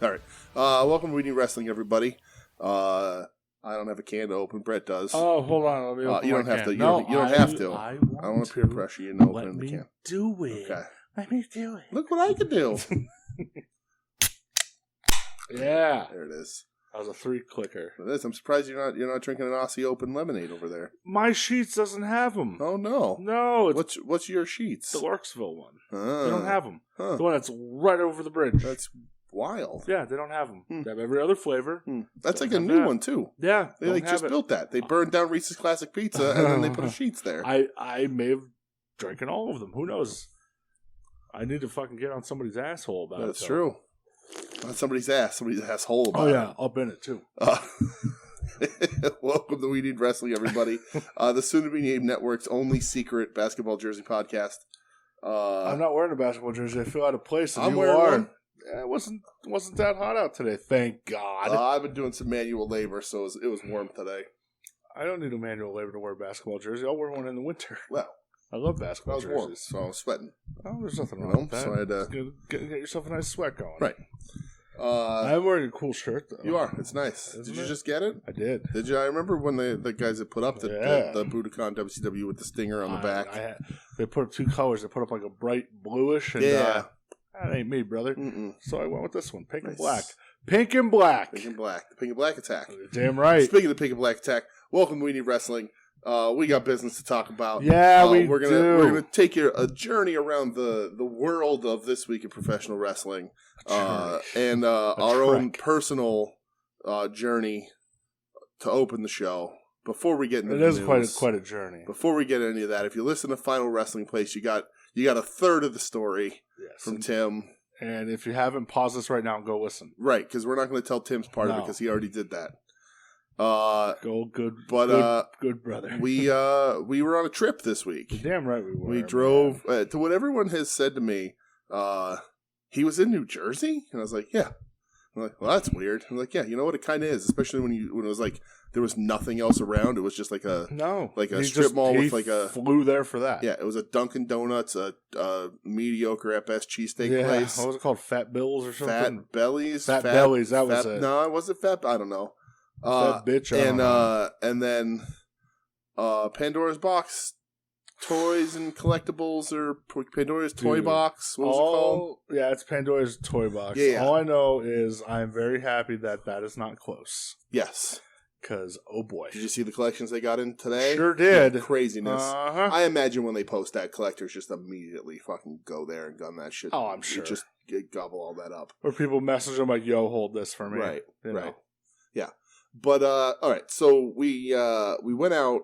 All right. Welcome to We Need Wrestling, everybody. I don't have a can to open. Bret does. Oh, hold on. Let me open you don't my have can. to. You don't have to. I don't want to peer pressure you to open the can. Let me do it. Okay. Let me do it. Look what I can do. Yeah. There it is. That was a 3-clicker. It is. I'm surprised you're not drinking an Aussie Open lemonade over there. My Sheets doesn't have them. Oh no. No. It's what's your Sheets? the Larksville one. They They don't have them. Huh. The one that's right over the bridge. That's wild. Yeah, they don't have them. They have every other flavor. That's like a new one too. Yeah. They just built that. They burned down Reese's Classic Pizza and then they put a Sheets there. I may have drinking all of them. Who knows? I need to fucking get on somebody's asshole about it. That's true. Not somebody's asshole about it. Oh yeah, I'll in it too. Welcome to We Need Wrestling, everybody. The soon-to-be-named network's only secret basketball jersey podcast. I'm not wearing a basketball jersey. I feel out of place. I'm wearing one. Yeah, it wasn't that hot out today. Thank God. I've been doing some manual labor, so it was warm today. I don't need a manual labor to wear a basketball jersey. I'll wear one in the winter. Well, I love basketball jerseys. Warm, so I was sweating. Oh, there's nothing wrong with that. So I had to get yourself a nice sweat going. Right. I'm wearing a cool shirt, though. You are. It's nice. Did you just get it? I did. Did you? I remember when the guys that put up the Budokan WCW with the stinger on the back. They put up 2 colors. They put up like a bright bluish. And, yeah. That ain't me, brother. Mm-mm. So I went with this one. Pink and black. Pink and black. Pink and black. The Pink and Black attack. Damn right. Speaking of the Pink and Black attack, welcome to We Need Wrestling. We got business to talk about. Yeah, we're gonna take a journey around the world of this week in professional wrestling, and our own personal journey to open the show. Before we get into it is quite a journey. Before we get into any of that, if you listen to Final Wrestling Place, you got a third of the story from Tim. And if you haven't, pause this right now and go listen. Right, because we're not going to tell Tim's part of it because he already did that. Good brother. We were on a trip this week. Damn right we were. We drove to what everyone has said to me. He was in New Jersey, and I was like, yeah. I'm like, well, that's weird. I'm like, yeah, you know what? It kind of is, especially when it was like there was nothing else around. It was just like a strip mall with like a flew there for that. Yeah, it was a Dunkin' Donuts, a mediocre at best cheesesteak place. What was it called? Fat Bills or something? Fat Bellies. Fat Bellies. That was it. No, it wasn't Fat. I don't know. Fat bitch. And then Pandora's Box toys and collectibles, or Pandora's Toy Box. What was it called? Yeah, it's Pandora's Toy Box. Yeah. All I know is I'm very happy that is not close. Yes. Because, oh boy. Did you see the collections they got in today? Sure did. Craziness. Uh-huh. I imagine when they post that, collectors just immediately fucking go there and gun that shit. Oh, I'm sure. Just gobble all that up. Or people message them like, yo, hold this for me. Right, you right. know. Yeah. But, all right, so we went out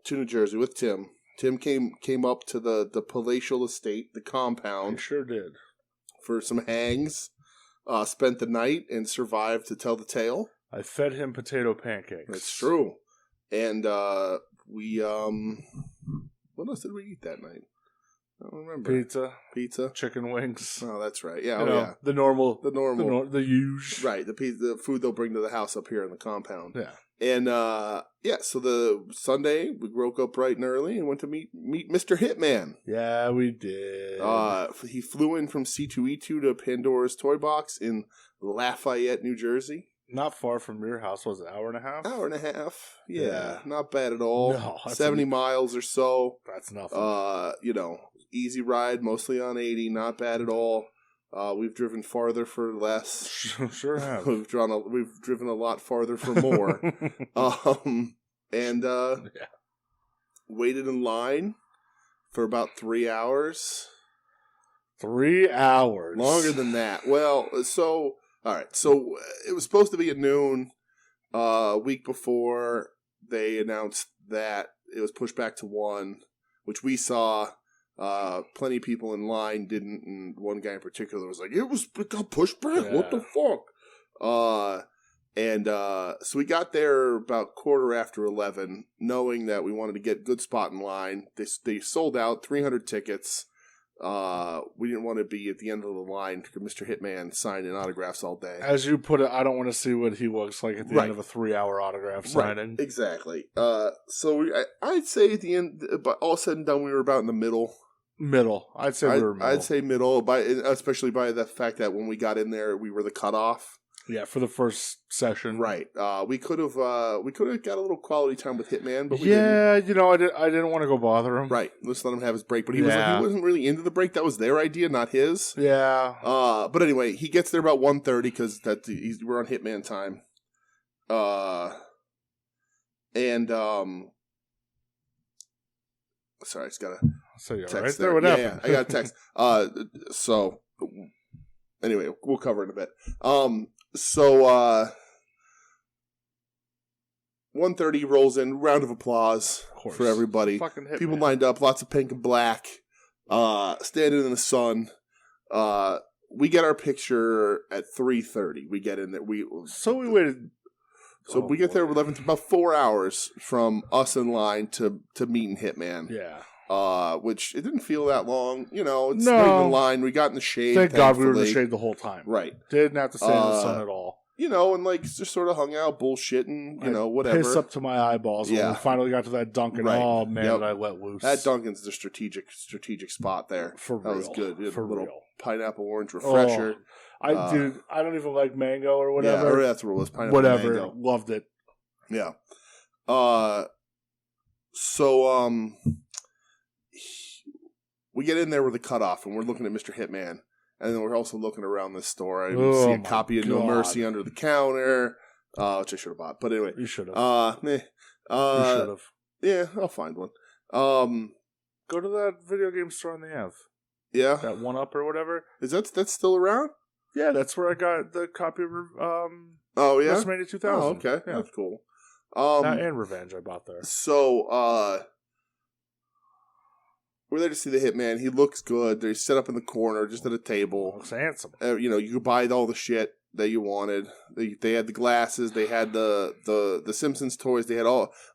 to New Jersey with Tim. Tim came up to the palatial estate, the compound. He sure did. For some hangs. Spent the night and survived to tell the tale. I fed him potato pancakes. That's true. And we what else did we eat that night? I don't remember. Pizza. Chicken wings. Oh, that's right. Yeah, yeah. The normal. The usual. Right. The food they'll bring to the house up here in the compound. Yeah. And so the Sunday we woke up bright and early and went to meet Mr. Hitman. Yeah, we did. He flew in from C2E2 to Pandora's Toy Box in Lafayette, New Jersey. Not far from your house. Was it an hour and a half? Hour and a half. Yeah. Not bad at all. No, 70 miles or so. That's nothing. Easy ride, mostly on 80. Not bad at all. We've driven farther for less. Sure have. We've driven a lot farther for more. Waited in line for about 3 hours. 3 hours. Longer than that. Well, so all right. So it was supposed to be at noon. A week before, they announced that it was pushed back to 1, which we saw. Plenty of people in line didn't, and one guy in particular was like, it got pushed back. Yeah. What the fuck? So we got there about 11:15, knowing that we wanted to get good spot in line. They sold out 300 tickets. We didn't want to be at the end of the line because Mr. Hitman signed in autographs all day. As you put it, I don't want to see what he looks like at the end of a 3-hour autograph signing. Right, exactly. So I'd say at the end, but all said and done, we were about in the middle Middle. I'd say we were middle. I'd say middle, especially by the fact that when we got in there, we were the cutoff. Yeah, for the first session. Right. We could have got a little quality time with Hitman, but we didn't. You know, I didn't want to go bother him. Right. Let's let him have his break. But he wasn't really into the break. That was their idea, not his. Yeah. But anyway, he gets there about 1:30 because we're on Hitman time. Sorry, I just gotta text right there. What happened? I got a text. So anyway, we'll cover it in a bit. 1:30 rolls in. Round of applause for everybody. People lined up. Lots of pink and black. Standing in the sun. We get our picture at 3:30. We get in there. We waited. So we get there about 4 hours from us in line to meeting Hitman. Yeah. Which it didn't feel that long. You know, it's waiting in line. We got in the shade. Thank God we were in the shade the whole time. Right. Didn't have to stand in the sun at all. You know, and like just sort of hung out, bullshitting, whatever. Piss up to my eyeballs when we finally got to that Dunkin'. Right. Oh, man, did I let loose. That Dunkin's the strategic spot there. For real. That was good. For a little real. Pineapple orange refresher. I don't even like mango or whatever. Yeah, or that's what it was. Pineapple mango. Loved it. Yeah. We get in there with a cutoff, and we're looking at Mr. Hitman. And then we're also looking around this store. I see a copy of No Mercy under the counter, which I should have bought. But anyway. You should have. You should have. Yeah, I'll find one. Go to that video game store on the Ave. Yeah. That 1-Up or whatever. Is that's still around? Yeah, that's where I got the copy of WrestleMania 2000. Oh, okay. Yeah. That's cool. That and Revenge I bought there. So, we're there to see the Hitman. He looks good. They're set up in the corner, just at a table. Looks handsome. You could buy all the shit that you wanted. They had the glasses. They had the Simpsons toys. They had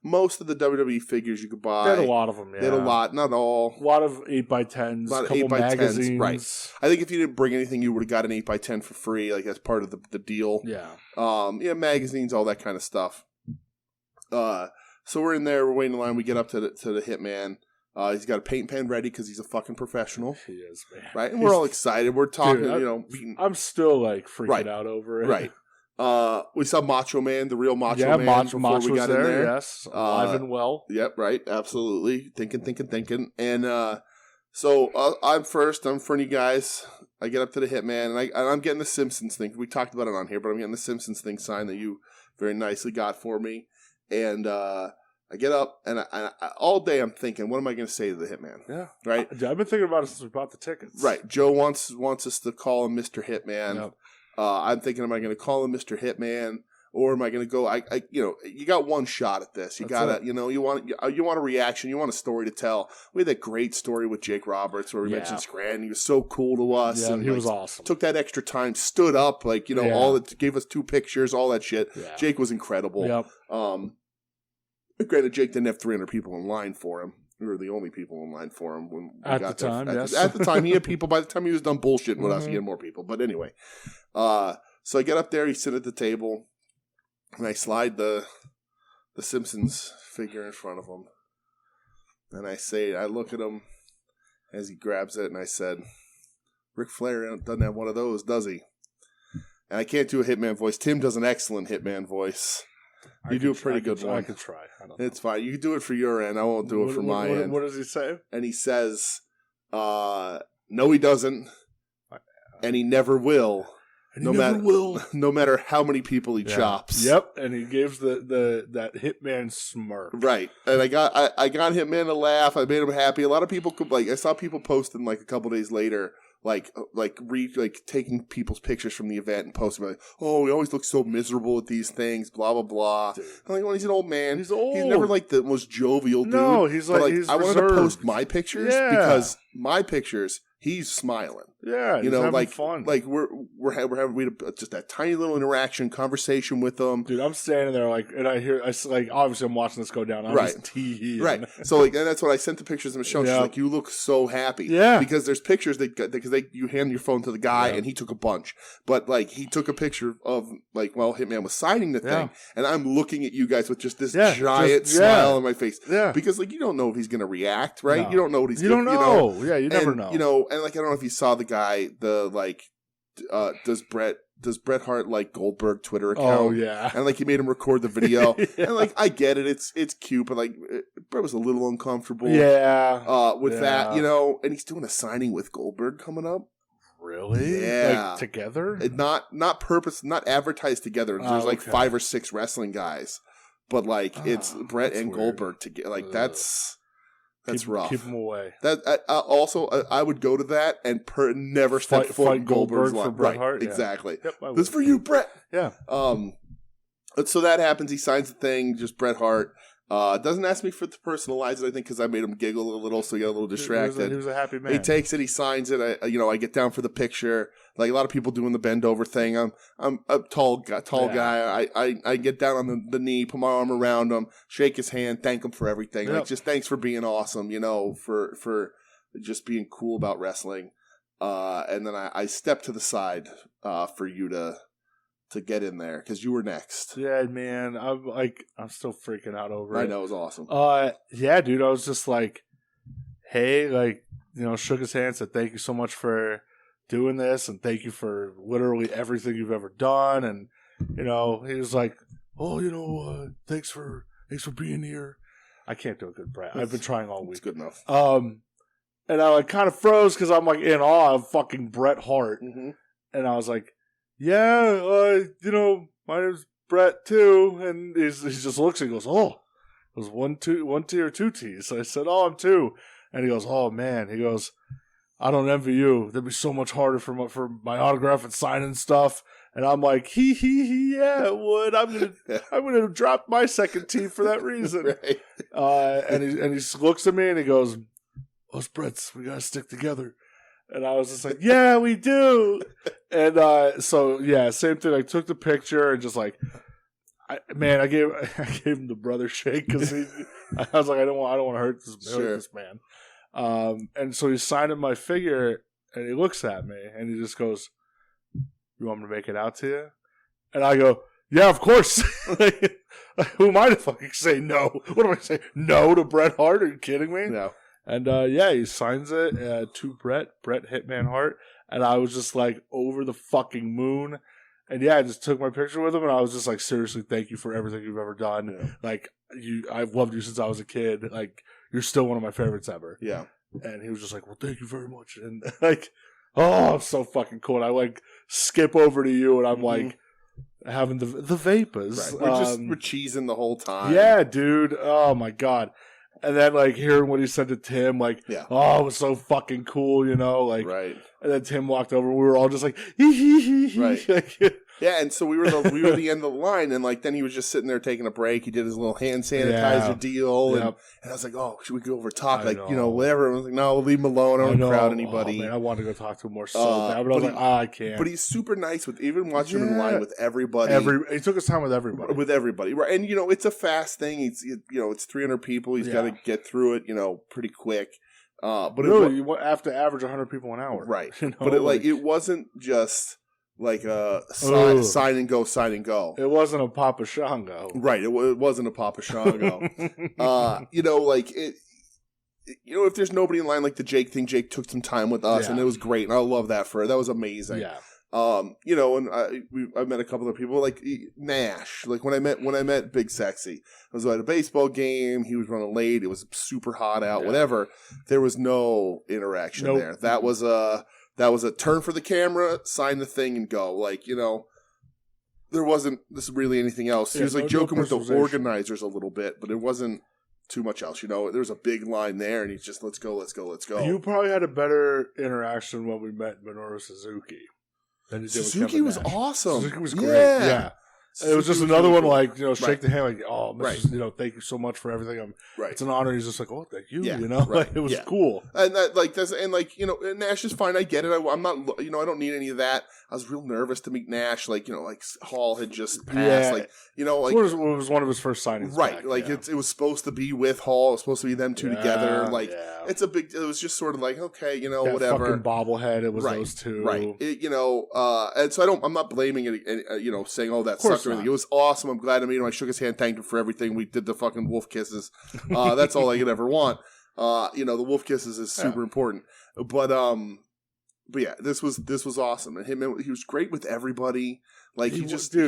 most of the WWE figures you could buy. They had a lot of them. Yeah. They had a lot, not all. A lot of 8x10s. A lot of 8x10s. Right. I think if you didn't bring anything, you would have got an 8x10 for free, like as part of the deal. Yeah. Magazines, all that kind of stuff. So we're in there. We're waiting in line. We get up to the Hitman. He's got a paint pen ready because he's a fucking professional. He is, man. Right? And we're all excited. We're talking, I'm still, freaking out over it. Right. We saw Macho Man, the real Macho Man, before we got in there. Yes. Alive and well. Yep, right. Absolutely. Thinking. And so I'm first. I'm in front of you guys. I get up to the Hitman, and I'm getting the Simpsons thing. We talked about it on here, but I'm getting the Simpsons thing signed that you very nicely got for me. And I get up, and I all day I'm thinking, what am I going to say to the Hitman? Yeah. Right? I've been thinking about it since we bought the tickets. Right. Joe wants us to call him Mr. Hitman. Yep. I'm thinking, am I going to call him Mr. Hitman, or am I going to go? You got one shot at this. You got to, you want a reaction. You want a story to tell. We had that great story with Jake Roberts where we mentioned Scranton. He was so cool to us. Yeah, and he was awesome. Took that extra time, stood up, all that, gave us 2 pictures, all that shit. Yeah. Jake was incredible. Yep. Granted, Jake didn't have 300 people in line for him. We were the only people in line for him when we got there. Yes. At the time, he had people. By the time he was done bullshitting with us, he had more people. But anyway, so I get up there. He's sitting at the table, and I slide the Simpsons figure in front of him, and I look at him as he grabs it, and I said, "Ric Flair doesn't have one of those, does he?" And I can't do a Hitman voice. Tim does an excellent Hitman voice. You do a pretty good one. I could try. It's fine. You can do it for your end. I won't do it for my end. What does he say? And he says, no, he doesn't. And he never will. No matter how many people he chops. Yep. And he gives that Hitman smirk. Right. And I got Hitman to laugh. I made him happy. A lot of people I saw people posting a couple days later. Taking people's pictures from the event and posting oh, he always looks so miserable at these things, blah blah blah. I'm like, well, he's an old man. He's old. He's never the most jovial dude. No, he's I reserved. wanted to post my pictures because my pictures, he's smiling. Yeah, you know, having like fun. Like we had just that tiny little interaction, conversation with them. Dude, I'm standing there and obviously I'm watching this go down. I'm just teeing. Right. So and that's what I sent the pictures to Michelle. She's like, you look so happy. Yeah. Because there's pictures you hand your phone to the guy and he took a bunch. But like he took a picture of Hitman was signing the thing, and I'm looking at you guys with just this giant smile on my face. Yeah. Because you don't know if he's gonna react, right? No. You don't know what he's gonna You don't know. Yeah, you never know. You know, and I don't know if you saw the guy, does Bret Hart like Goldberg Twitter account? Oh yeah, and he made him record the video, and I get it, it's cute, but Bret was a little uncomfortable, with that, you know, and he's doing a signing with Goldberg coming up. Really? Yeah, together? Not advertised together. There's 5 or 6 wrestling guys, but it's Bret and weird. Goldberg together. That's rough. Keep him away. I would go to that and never step foot in Goldberg's line. For Bret Hart? Yeah. Exactly. Yep, this is for you, Bret. Yeah. So that happens. He signs the thing. Just Bret Hart. Doesn't ask me to personalize it. I think because I made him giggle a little, so he got a little distracted. He was a happy man. He takes it. He signs it. I get down for the picture. Like a lot of people doing the bend over thing. I'm a tall guy. I get down on the knee, put my arm around him, shake his hand, thank him for everything. Yep. Just thanks for being awesome. You know, for just being cool about wrestling. And then I step to the side for you to get in there because you were next. Yeah, man. I'm still freaking out over it. I know, it was awesome. Yeah, dude. I was just like, hey, shook his hand, said thank you so much for doing this, and thank you for literally everything you've ever done. And he was like, oh, thanks for being here. I can't do a good Bret. I've been trying all week. It's good enough. And I kind of froze because I'm in awe of fucking Bret Hart, and I was like, yeah, my name's Bret too. And he just looks and he goes, oh, it was 1 T or 2 T's. So I said, oh, I'm 2. And he goes, oh man. He goes, I don't envy you. That'd be so much harder for my autograph and signing stuff. And I'm like, yeah, it would. I'm gonna drop my 2nd T for that reason. Right. And he looks at me and he goes, us Brets, we gotta stick together. And I was just like, yeah, we do. And so yeah, same thing. I took the picture and just I gave him the brother shake because I was like, I don't want to hurt this man. And so he signed my figure and he looks at me and he just goes, you want me to make it out to you? And I go, yeah, of course. Who am I to fucking say no? What do I say? No to Bret Hart? Are you kidding me? No. And he signs it to Bret Hitman Hart. And I was just over the fucking moon. And I just took my picture with him and I was just seriously, thank you for everything you've ever done. Yeah. I've loved you since I was a kid. You're still one of my favorites ever. Yeah. And he was just well, thank you very much. And oh, so fucking cool. And I skip over to you and I'm having the vapors. Right. We're cheesing the whole time. Yeah, dude. Oh my God. And then hearing what he said to Tim, oh, it was so fucking cool, right. And then Tim walked over, and we were all just hee. Right. Yeah, and so we were the end of the line, and then he was just sitting there taking a break. He did his little hand sanitizer deal, and I was like, "Oh, should we go over talk?" Whatever. I was like, "No, we'll leave him alone. I don't crowd anybody." Oh, man, I wanted to go talk to him more so bad, but I was I can't. But he's super nice with even watching him in line with everybody. He took his time with everybody. With everybody, right? And it's a fast thing. It's 300 people. He's got to get through it, pretty quick. But really, you have to average 100 people an hour, right? But it wasn't just a sign and go. It wasn't a Papa Shango. Right. It wasn't a Papa Shango. If there's nobody in line like the Jake thing, Jake took some time with us and it was great. And I love that for her. That was amazing. Yeah. And I met a couple of people like Nash. When I met Big Sexy, I was at a baseball game. He was running late. It was super hot out. Whatever. There was no interaction there. That was a turn for the camera, sign the thing, and go. There wasn't really anything else. He was joking with the organizers a little bit, but it wasn't too much else. There was a big line there, and he's just let's go. You probably had a better interaction when we met Minoru Suzuki. Suzuki was awesome. Suzuki was great. Yeah. It was just another one, like, shake the hand, like, oh, Right. thank you so much for everything. Right. It's an honor. He's just like, oh, thank you. Yeah, Like, it was cool. And that, and Nash is fine. I get it. I'm not, I don't need any of that. I was real nervous to meet Nash. Like, Hall had just passed. Like, it was one of his first signings. Right. Back, like, it was supposed to be with Hall. It was supposed to be them two together. Like, it was just sort of like, okay, that whatever. Fucking bobblehead. It was those two. Right. And so I'm not blaming it, saying, oh, that sucked or anything. It was awesome. I'm glad to meet him. I shook his hand, thanked him for everything. We did the fucking wolf kisses. That's all I could ever want. The wolf kisses is super important. But yeah, this was awesome. And he was great with everybody. Like, he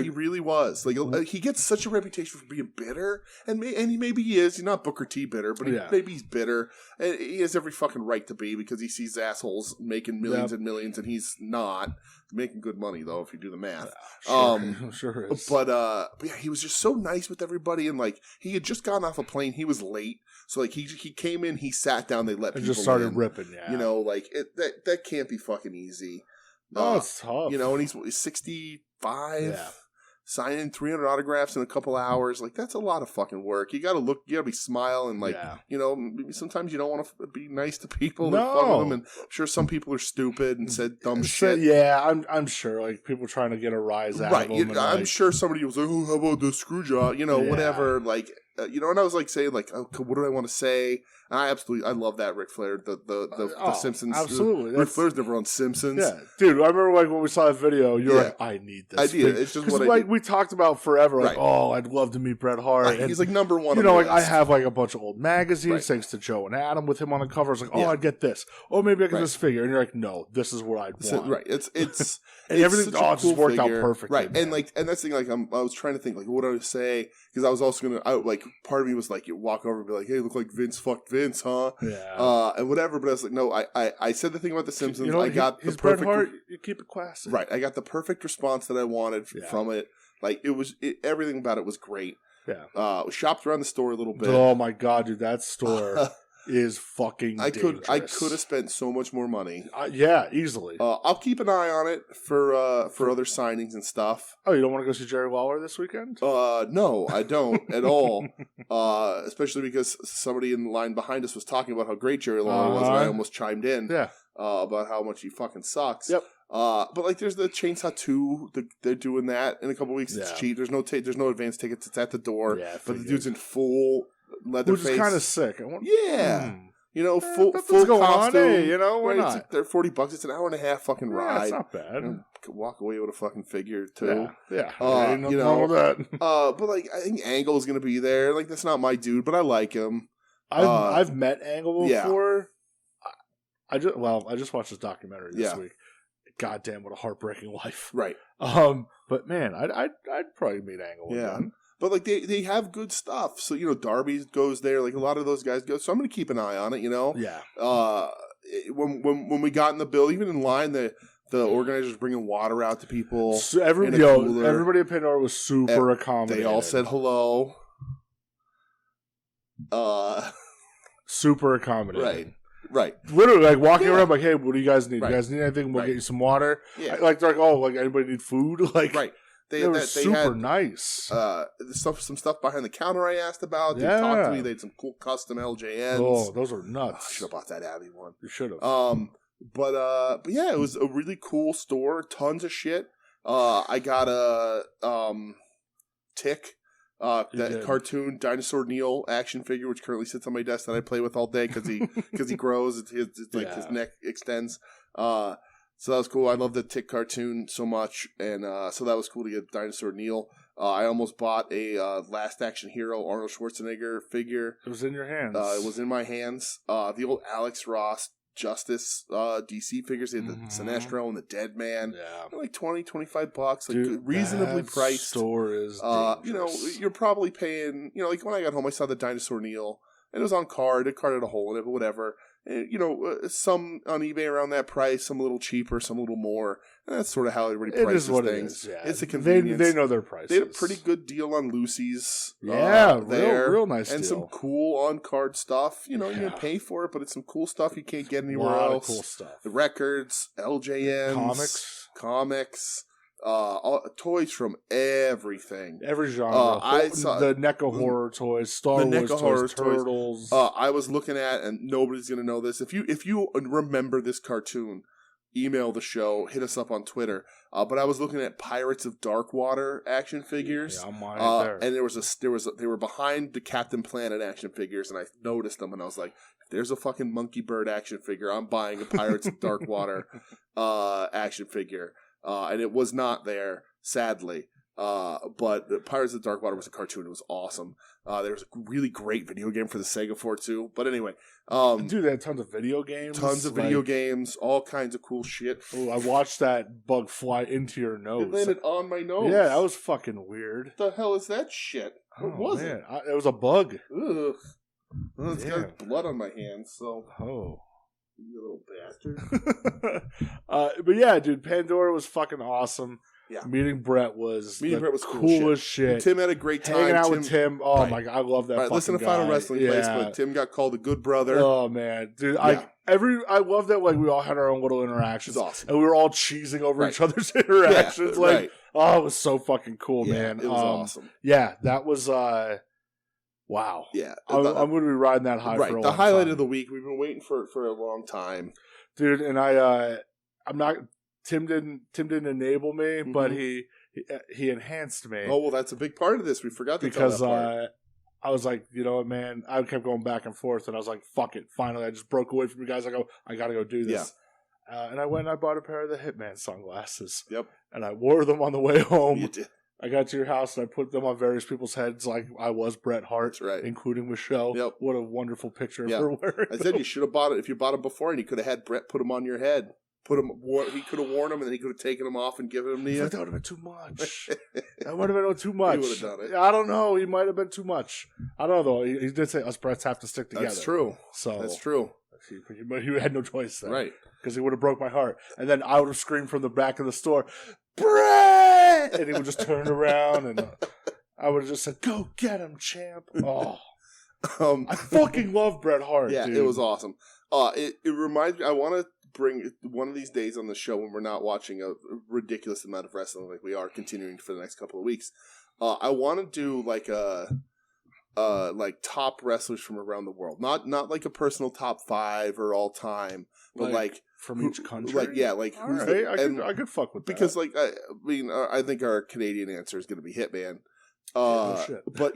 really was. Like, he gets such a reputation for being bitter, and maybe he is. He's not Booker T bitter, but maybe he's bitter. And he has every fucking right to be, because he sees assholes making millions and millions, and he's not making good money, though, if you do the math. Sure is. But yeah, he was just so nice with everybody, and like, he had just gotten off a plane. He was late, so like, he came in, he sat down, they let people just started in. ripping. Like, that can't be fucking easy. No, it's tough. And he's 65, signing 300 autographs in a couple hours. Like, that's a lot of fucking work. You gotta be smiling, like, sometimes you don't want to be nice to people. No. Fun with them, and I'm sure some people are stupid and said dumb shit. Yeah, I'm sure, like, people trying to get a rise out of them. I'm sure somebody was like, oh, how about the screw job? Whatever. Like, and I was like saying, like, oh, what do I want to say? I love that Ric Flair, the Simpsons. Absolutely. Ric Flair's never on Simpsons. Yeah. Dude, I remember, like, when we saw that video, you were like, I need this. I did. It's just what like, we talked about forever, like, oh, I'd love to meet Bret Hart. Right. And, he's like number one. Like, I have like a bunch of old magazines, thanks to Joe and Adam with him on the cover. I was like, oh, I'd get this. Oh, maybe I get this figure. And you're like, no, this is what I'd want. Right. It's and everything just cool worked out perfectly. Right. Man. And that's the thing, like, I was trying to think, like, what do I say? Because I was also like, part of me was like, you walk over and be like, hey, look like Vince fucked Vince, huh? Yeah. And whatever, but I was like, no, I said the thing about the Simpsons. I got his the perfect. Bret Hart, you keep it classy. Right. I got the perfect response that I wanted from it. Like, everything about it was great. Yeah. We shopped around the store a little bit. Oh my god, dude, that store is fucking dangerous. I could have spent so much more money. Yeah, easily. I'll keep an eye on it for other signings and stuff. Oh, you don't want to go see Jerry Lawler this weekend? No, I don't at all. Especially because somebody in the line behind us was talking about how great Jerry Lawler was, and I almost chimed in. Yeah. About how much he fucking sucks. Yep. But like, there's the Chainsaw 2. They're doing that in a couple weeks. It's cheap. There's no advance tickets. It's at the door. Yeah, but the dude's in full leather face. Which is kind of sick. Full going costume. On, hey, why not? Like, they're $40. It's an hour and a half fucking ride. It's not bad. Could walk away with a fucking figure too. Yeah. Nothing wrong with that. But like, I think Angle's gonna be there. Like, that's not my dude, but I like him. I've met Angle before. I just watched this documentary this week. Goddamn, what a heartbreaking life. Right. But man, I'd probably meet Angle again. But like, they have good stuff. So, Darby goes there. Like, a lot of those guys go. So I'm going to keep an eye on it. Yeah. When we got in the bill, even in line, the organizers bringing water out to people. So everybody at Pandora was super accommodating. They all said hello. Super accommodating. Right. Literally, like, walking around, like, hey, what do you guys need? You guys need anything? We'll get you some water. Yeah. Like, they're like, oh, like, anybody need food? Like, right. They were super nice. Some stuff behind the counter I asked about. They talked to me. They had some cool custom LJNs. Oh, those are nuts. I should have bought that Abbey one. You should have. But yeah, it was a really cool store. Tons of shit. I got a Tick. That cartoon Dinosaur Neil action figure, which currently sits on my desk, that I play with all day because he grows. His neck extends. So that was cool. I love the Tick cartoon so much, and so that was cool to get Dinosaur Neil. I almost bought a Last Action Hero Arnold Schwarzenegger figure. It was in your hands. It was in my hands. The old Alex Ross Justice DC figures. They had the Sinestro and the Dead Man. Yeah. Like $20-$25. Like, dude, reasonably priced. Store is dangerous. You're probably paying, like, when I got home, I saw the Dinosaur Neil, and it was on card. The card had a hole in it, but whatever. And, some on eBay around that price, some a little cheaper, some a little more. And that's sort of how everybody prices things. It is. Yeah. It's a convenience. They know their prices. They had a pretty good deal on Lucy's. There. Real nice and deal. some cool on-card stuff. You're going to pay for it, but it's some cool stuff you can't get anywhere else. A lot of cool stuff. The records, LJNs. Comics. toys from everything. Every genre. I saw the NECA horror toys, Star Wars toys, Turtles. I was looking at, and nobody's going to know this. If you remember this cartoon, email the show, hit us up on Twitter. But I was looking at Pirates of Darkwater action figures. Yeah, I'm right there. And they were behind the Captain Planet action figures, and I noticed them, and I was like, if there's a fucking Monkey Bird action figure, I'm buying a Pirates of Darkwater action figure. And it was not there, sadly. But the Pirates of Darkwater was a cartoon. It was awesome. There was a really great video game for the Sega for it too. But anyway, dude, they had tons of video games. Tons of video games, all kinds of cool shit. Oh, I watched that bug fly into your nose. It landed on my nose. Yeah, that was fucking weird. What the hell is that shit? What was it? It was a bug. Ugh. Well, it's got blood on my hands, so. Oh. You little bastard. But yeah, dude, Pandora was fucking awesome. Yeah. Meeting Bret was cool as shit. Tim had a great time. Hanging out with Tim. Oh my god, I love that. Right, listen to Final Wrestling Place, but Tim got called a good brother. Oh man, dude, I love that. Like we all had our own little interactions. It was awesome, and we were all cheesing over each other's interactions. Oh, it was so fucking cool, man. It was awesome. Yeah, that was. Wow. Yeah, I'm going to be riding that high for a long time. The highlight of the week. We've been waiting for a long time, dude. And I'm not. Tim didn't enable me, but he enhanced me. Oh well, that's a big part of this. We forgot to tell that part. I was like, you know what, man? I kept going back and forth, and I was like, fuck it. Finally, I just broke away from you guys. I got to go do this. Yeah. And I went and I bought a pair of the Hitman sunglasses. Yep. And I wore them on the way home. You did. I got to your house and I put them on various people's heads like I was Bret Hart, that's right, including Michelle. Yep. What a wonderful picture of her wearing I said you should have bought it if you bought them before, and you could have had Bret put them on your head. He could have worn them, and then he could have taken them off and given them to you. That would have been too much. That would have been too much. He would have done it. I don't know. He might have been too much. I don't know, though. He did say us Brets have to stick together. That's true. That's true. But he had no choice then. Right. Because he would have broke my heart. And then I would have screamed from the back of the store, Bret! And he would just turn around, and I would have just said, go get him, champ. Oh. I fucking love Bret Hart, yeah, dude. It was awesome. It reminds me, I want to bring one of these days on the show when we're not watching a ridiculous amount of wrestling like we are continuing for the next couple of weeks. I want to do like top wrestlers from around the world, not like a personal top 5 or all time, but like from each country. Who's right, I could fuck with that because I think our Canadian answer is going to be Hitman. But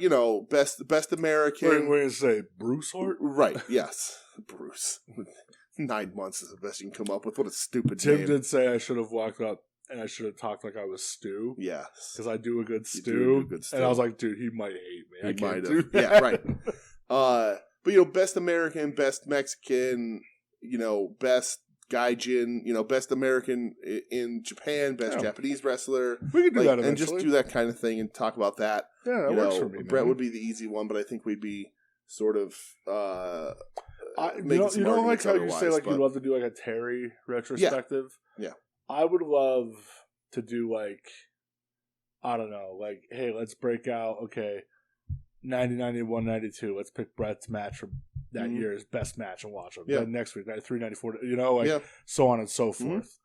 best American. We're going to say Bruce Hart, right? Yes, Bruce. 9 months is the best you can come up with. What a stupid Tim name. did say I should have walked up and I should have talked like I was Stu. Yes. Because I do a good stew. And I was like, dude, he might hate me. I can't do that. Yeah, right. But, best American, best Mexican, best Gaijin, best American in Japan, best Japanese wrestler. We could do that eventually. And just do that kind of thing and talk about that. Yeah, that works for me, Bret would be the easy one, but I think we'd be sort of... you know like how you say like you'd love to do like a Terry retrospective? Yeah. I would love to do like, I don't know, like, hey, let's break out, 90, 91, 92. Let's pick Bret's match from that year's best match and watch them. Yeah. Then next week, 93, 94, so on and so forth.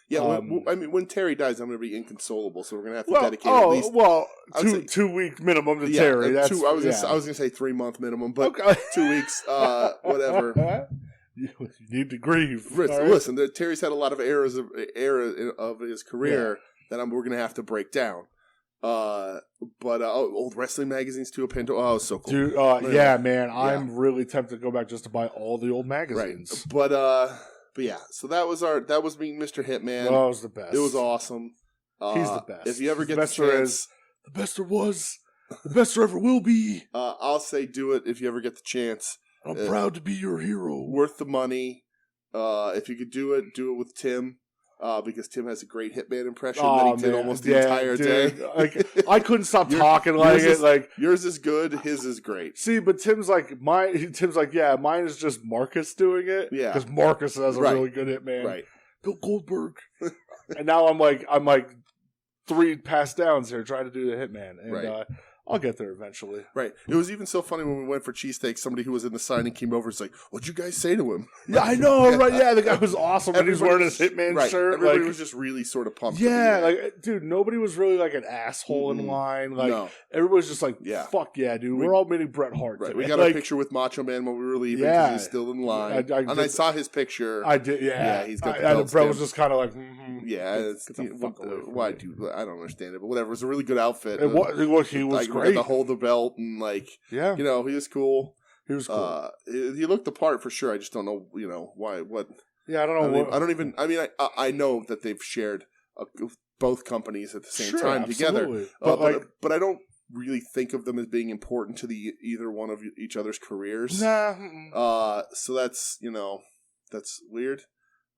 Yeah, when Terry dies, I'm going to be inconsolable, so we're going to have to dedicate at least... 2 week minimum to Terry. I was going to say 3 month minimum, but 2 weeks, whatever. You need to grieve. Listen, Terry's had a lot of era of his career that we're going to have to break down. But old wrestling magazines too. Oh, so cool, dude. Man, I'm really tempted to go back just to buy all the old magazines. Right. But yeah, so that was being Mr. Hitman. Oh, it was the best. It was awesome. He's the best. If you ever get the chance, the best there was, the best there ever will be. I'll say do it if you ever get the chance. I'm proud to be your hero. Worth the money. If you could do it with Tim. Because Tim has a great Hitman impression that he did almost the entire day. I couldn't stop talking like it. Yours is good, his is great. See, but Tim's like, mine is just Marcus doing it. Yeah, because Marcus has a really good Hitman. Right, Bill Goldberg. And now I'm like 3 pass downs here trying to do the Hitman, and I'll get there eventually. Right. It was even so funny when we went for cheesesteak. Somebody who was in the signing came over and was like, "What'd you guys say to him?" Yeah, I know, right? Yeah, the guy was awesome. And he's wearing his Hitman shirt. Everybody like, was just really sort of pumped. Yeah, like, dude, nobody was really like an asshole in line. Like, everybody was just like, "Fuck yeah, dude, we're all meeting Bret Hart." Right. Today. We got a picture with Macho Man when we were leaving because he's still in line. I saw his picture. I did. Yeah, he's got the belt. Bret was just kind of like, why do I don't understand it, but whatever. It was a really good outfit. He was great. To hold the belt and he was cool. He was cool. He looked the part for sure. I just don't know, why. What? Yeah, I don't know. I don't even. I mean, I know that they've shared both companies at the same time together, but I don't really think of them as being important to either one of each other's careers. Nah. So that's that's weird.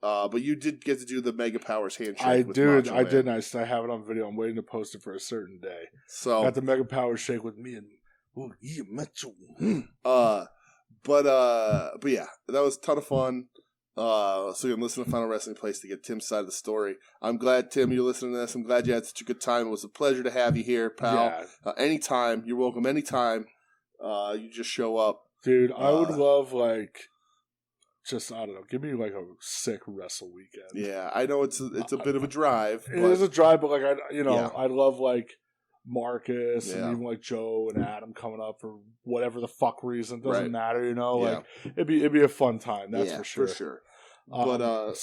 But you did get to do the Mega Powers handshake. I did. I have it on video. I'm waiting to post it for a certain day. So got the Mega Powers shake with me and Metro. But yeah, that was a ton of fun. So you can listen to Final Wrestling Place to get Tim's side of the story. I'm glad, Tim, you're listening to this. I'm glad you had such a good time. It was a pleasure to have you here, pal. Yeah. Anytime. You're welcome anytime. You just show up. Dude, I would love, just, I don't know, give me, a sick wrestle weekend. Yeah, I know it's a bit of a drive. It is a drive, but, I'd love, Marcus and even, Joe and Adam coming up for whatever the fuck reason. Doesn't matter, It'd be a fun time, that's for sure. For sure. But,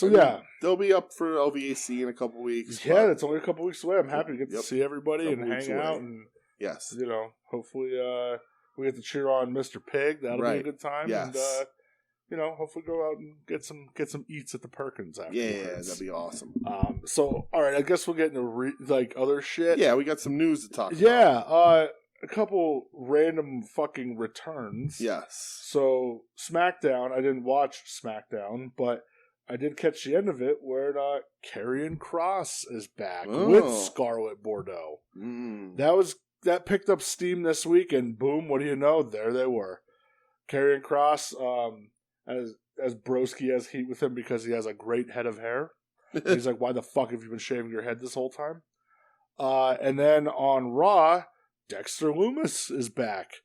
they'll be up for LVAC in a couple weeks. Yeah, it's only a couple weeks away. I'm happy to get to see everybody and hang out. And, yes. Hopefully we get to cheer on Mr. Pig. That'll be a good time. Yes. And, hopefully go out and get some eats at the Perkins afterwards. Yeah, that'd be awesome. So, all right, I guess we'll get into, other shit. Yeah, we got some news to talk about. Yeah, a couple random fucking returns. Yes. So, SmackDown, I didn't watch SmackDown, but I did catch the end of it where Karrion Kross is back with Scarlett Bordeaux. That picked up steam this week, and boom, what do you know? There they were. Karrion Kross, as Broski has heat with him because he has a great head of hair. He's like, why the fuck have you been shaving your head this whole time? And then on Raw, Dexter Lumis is back,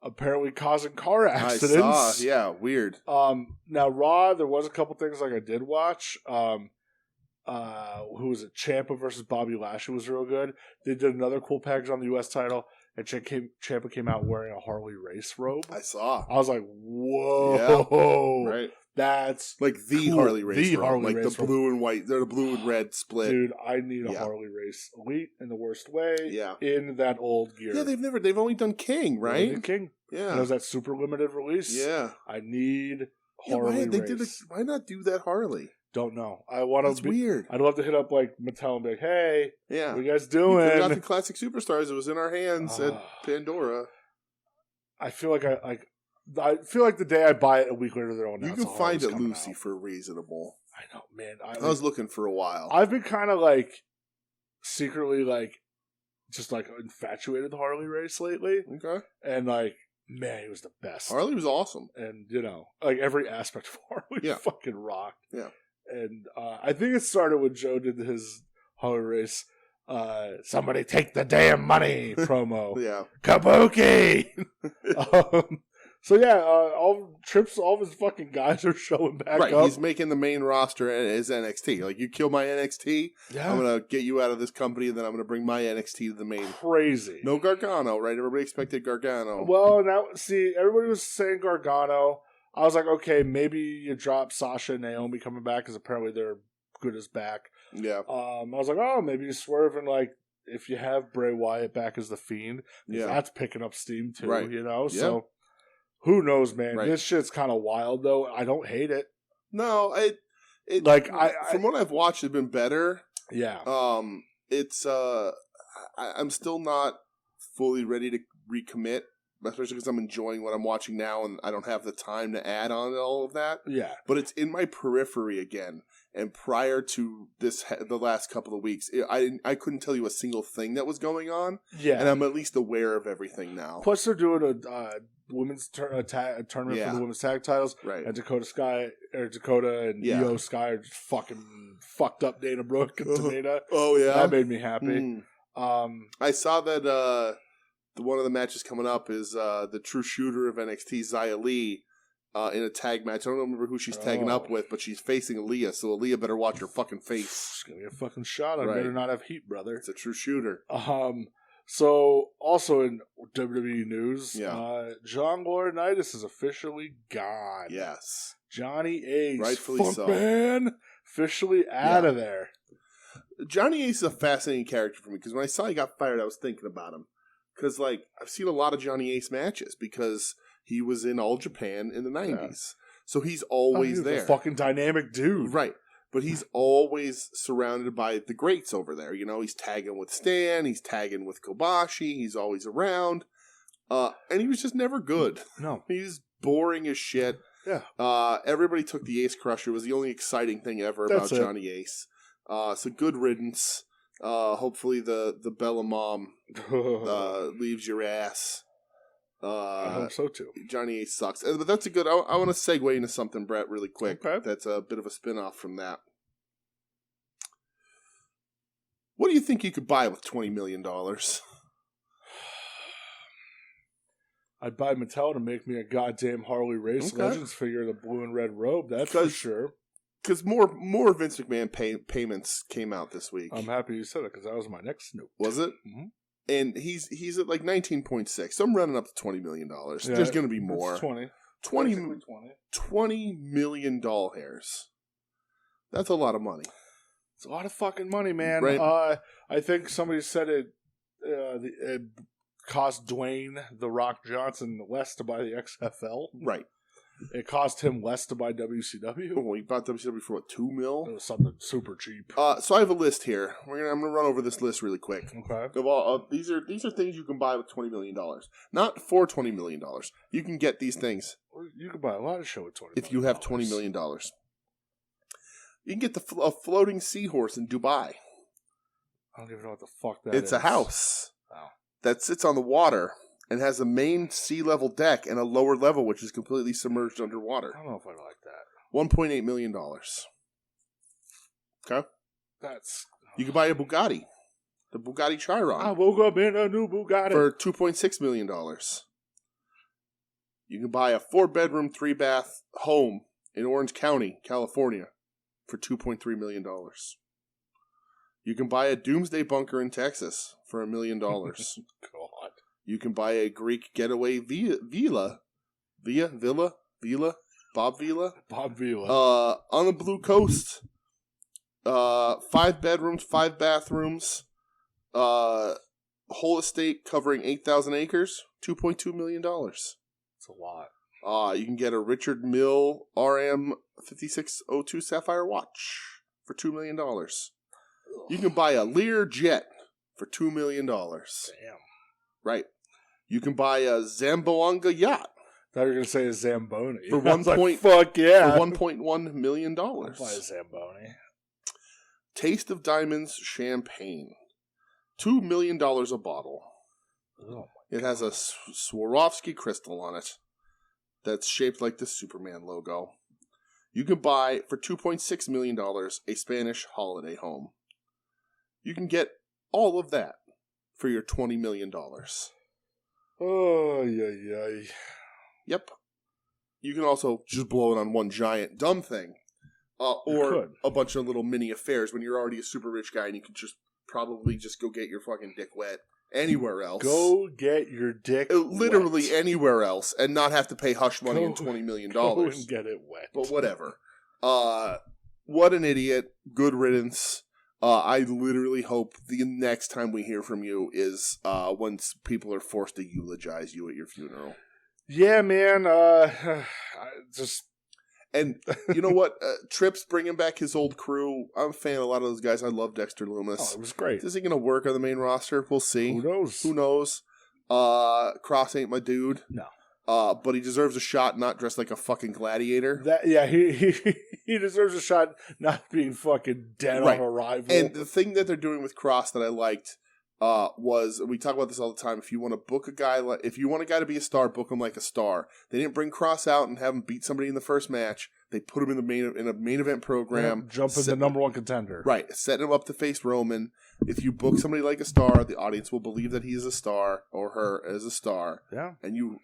apparently causing car accidents. Weird. Now Raw, there was a couple things I did watch. Who was it? Ciampa versus Bobby Lashley was real good. They did another cool package on the U.S. title, and Ciampa came out wearing a Harley race robe. I saw. I was like, whoa. Yeah, right. That's the cool. Harley race robe. The blue and white. They're the blue and red split. Dude, I need a Harley race elite in the worst way. Yeah. In that old gear. Yeah, they've only done King, right? King. Yeah. And it was that super limited release. Yeah. I need Harley race. Why not do that Harley? Don't know. I want to. That's weird. I'd love to hit up Mattel and be like, "Hey, what are you guys doing?" We got the classic superstars. It was in our hands at Pandora. I feel like I feel like the day I buy it, a week later they're on. You can find it, Lucy, for reasonable. I know, man. I was looking for a while. I've been kind of secretly just infatuated with Harley race lately. Okay, and man, he was the best. Harley was awesome, and every aspect of Harley fucking rocked. Yeah. And I think it started when Joe did his Harley race. Somebody take the damn money promo. Yeah. Kabuki. So yeah, all of his fucking guys are showing back up. Right, he's making the main roster as NXT. You kill my NXT, I'm gonna get you out of this company, and then I'm gonna bring my NXT to the main. Crazy. No Gargano, right? Everybody expected Gargano. Well, now everybody was saying Gargano. I was like, okay, maybe you drop Sasha and Naomi coming back because apparently they're good as back. Yeah. I was like, oh, maybe you swerve and if you have Bray Wyatt back as the Fiend, that's picking up steam too. Right. So who knows, man? Right. This shit's kind of wild though. I don't hate it. No, from what I've watched, it's been better. Yeah. It's I'm still not fully ready to recommit. Especially because I'm enjoying what I'm watching now and I don't have the time to add on to all of that. Yeah. But it's in my periphery again. And prior to the last couple of weeks, I couldn't tell you a single thing that was going on. Yeah. And I'm at least aware of everything now. Plus they're doing a women's tournament for the women's tag titles. Right. And Dakota and Io Sky are just fucking fucked up Dana Brooke and Tamina. Oh, yeah. That made me happy. I saw that... one of the matches coming up is the true shooter of NXT, Xia Li, in a tag match. I don't remember who she's tagging up with, but she's facing Aaliyah, so Aaliyah better watch her fucking face. She's gonna get a fucking shot. I better not have heat, brother. It's a true shooter. So also in WWE news, John Laurinaitis is officially gone. Yes. Johnny Ace, rightfully so, man, officially out of there. Johnny Ace is a fascinating character for me because when I saw he got fired, I was thinking about him. Because, like, I've seen a lot of Johnny Ace matches because he was in All Japan in the 90s. Yeah. So he's always there. A fucking dynamic dude. Right. But he's always surrounded by the greats over there. You know, he's tagging with Stan. He's tagging with Kobashi. He's always around. And he was just never good. No. He's boring as shit. Yeah. Everybody took the Ace Crusher. It was the only exciting thing ever about Johnny Ace. So good riddance. Hopefully the Bella Mom leaves your ass. I hope so too. Johnny Ace sucks. But that's a good... I want to segue into something, Brett, really quick. Okay. That's a bit of a spin-off from that. What do you think you could buy with $20 million? I'd buy Mattel to make me a goddamn Harley Race Legends figure in the blue and red robe. That's for sure. Because more Vince McMahon payments came out this week. I'm happy you said it because that was my next snoop. Was it? Mm-hmm. And he's at like 19.6. So I'm running up to $20 million. Yeah, there's going to be more. 20 million doll hairs. That's a lot of money. It's a lot of fucking money, man. Right. I think somebody said it cost Dwayne The Rock Johnson less to buy the XFL. Right. It cost him less to buy WCW. Oh, he bought WCW for what, $2 million? It was something super cheap. So I have a list here. I'm gonna run over this list really quick. Okay. Of all, these are things you can buy with $20 million, not for $20 million. You can get these things. You can buy a lot of shit with $20 million. If you have $20 million, you can get a floating seahorse in Dubai. I don't even know what the fuck that is. It's a house that sits on the water. And has a main sea level deck and a lower level, which is completely submerged underwater. I don't know if I like that. $1.8 million. Okay? You can buy a Bugatti. The Bugatti Chiron. I woke up in a new Bugatti. For $2.6 million. You can buy a 4-bedroom, 3-bath home in Orange County, California for $2.3 million. You can buy a doomsday bunker in Texas for $1 million. God. You can buy a Greek getaway villa, Bob Villa, on the Blue Coast. 5 bedrooms, 5 bathrooms, whole estate covering 8,000 acres, $2.2 million. That's a lot. You can get a Richard Mille RM 5602 Sapphire watch for $2 million. You can buy a Lear jet for $2 million. Damn. Right. You can buy a Zamboanga yacht. I thought you were going to say a Zamboni. For fuck yeah. For $1.1 million. I'll buy a Zamboni. Taste of Diamonds champagne. $2 million a bottle. Oh it has a Swarovski crystal on it that's shaped like the Superman logo. You can buy, for $2.6 million, a Spanish holiday home. You can get all of that for your $20 million. Oh, yeah. Yep. You can also just blow it on one giant dumb thing. Or a bunch of little mini affairs when you're already a super rich guy and you can just probably just go get your fucking dick wet anywhere else. Go get your dick literally wet. Anywhere else and not have to pay hush money and $20 million. Go and get it wet. But whatever. What an idiot. Good riddance. I literally hope the next time we hear from you is when people are forced to eulogize you at your funeral. Yeah, man. And you know what? Tripp's bringing back his old crew. I'm a fan of a lot of those guys. I love Dexter Lumis. Oh, it was great. Is he going to work on the main roster? We'll see. Who knows? Cross ain't my dude. No. But he deserves a shot not dressed like a fucking gladiator. He deserves a shot not being fucking dead on arrival. And the thing that they're doing with Cross that I liked was, we talk about this all the time, if you want to book a guy, if you want a guy to be a star, book him like a star. They didn't bring Cross out and have him beat somebody in the first match. They put him in a main event program. Jump in the number one contender. Right. Setting him up to face Roman. if you book somebody like a star, the audience will believe that he is a star or her as a star. Yeah. And you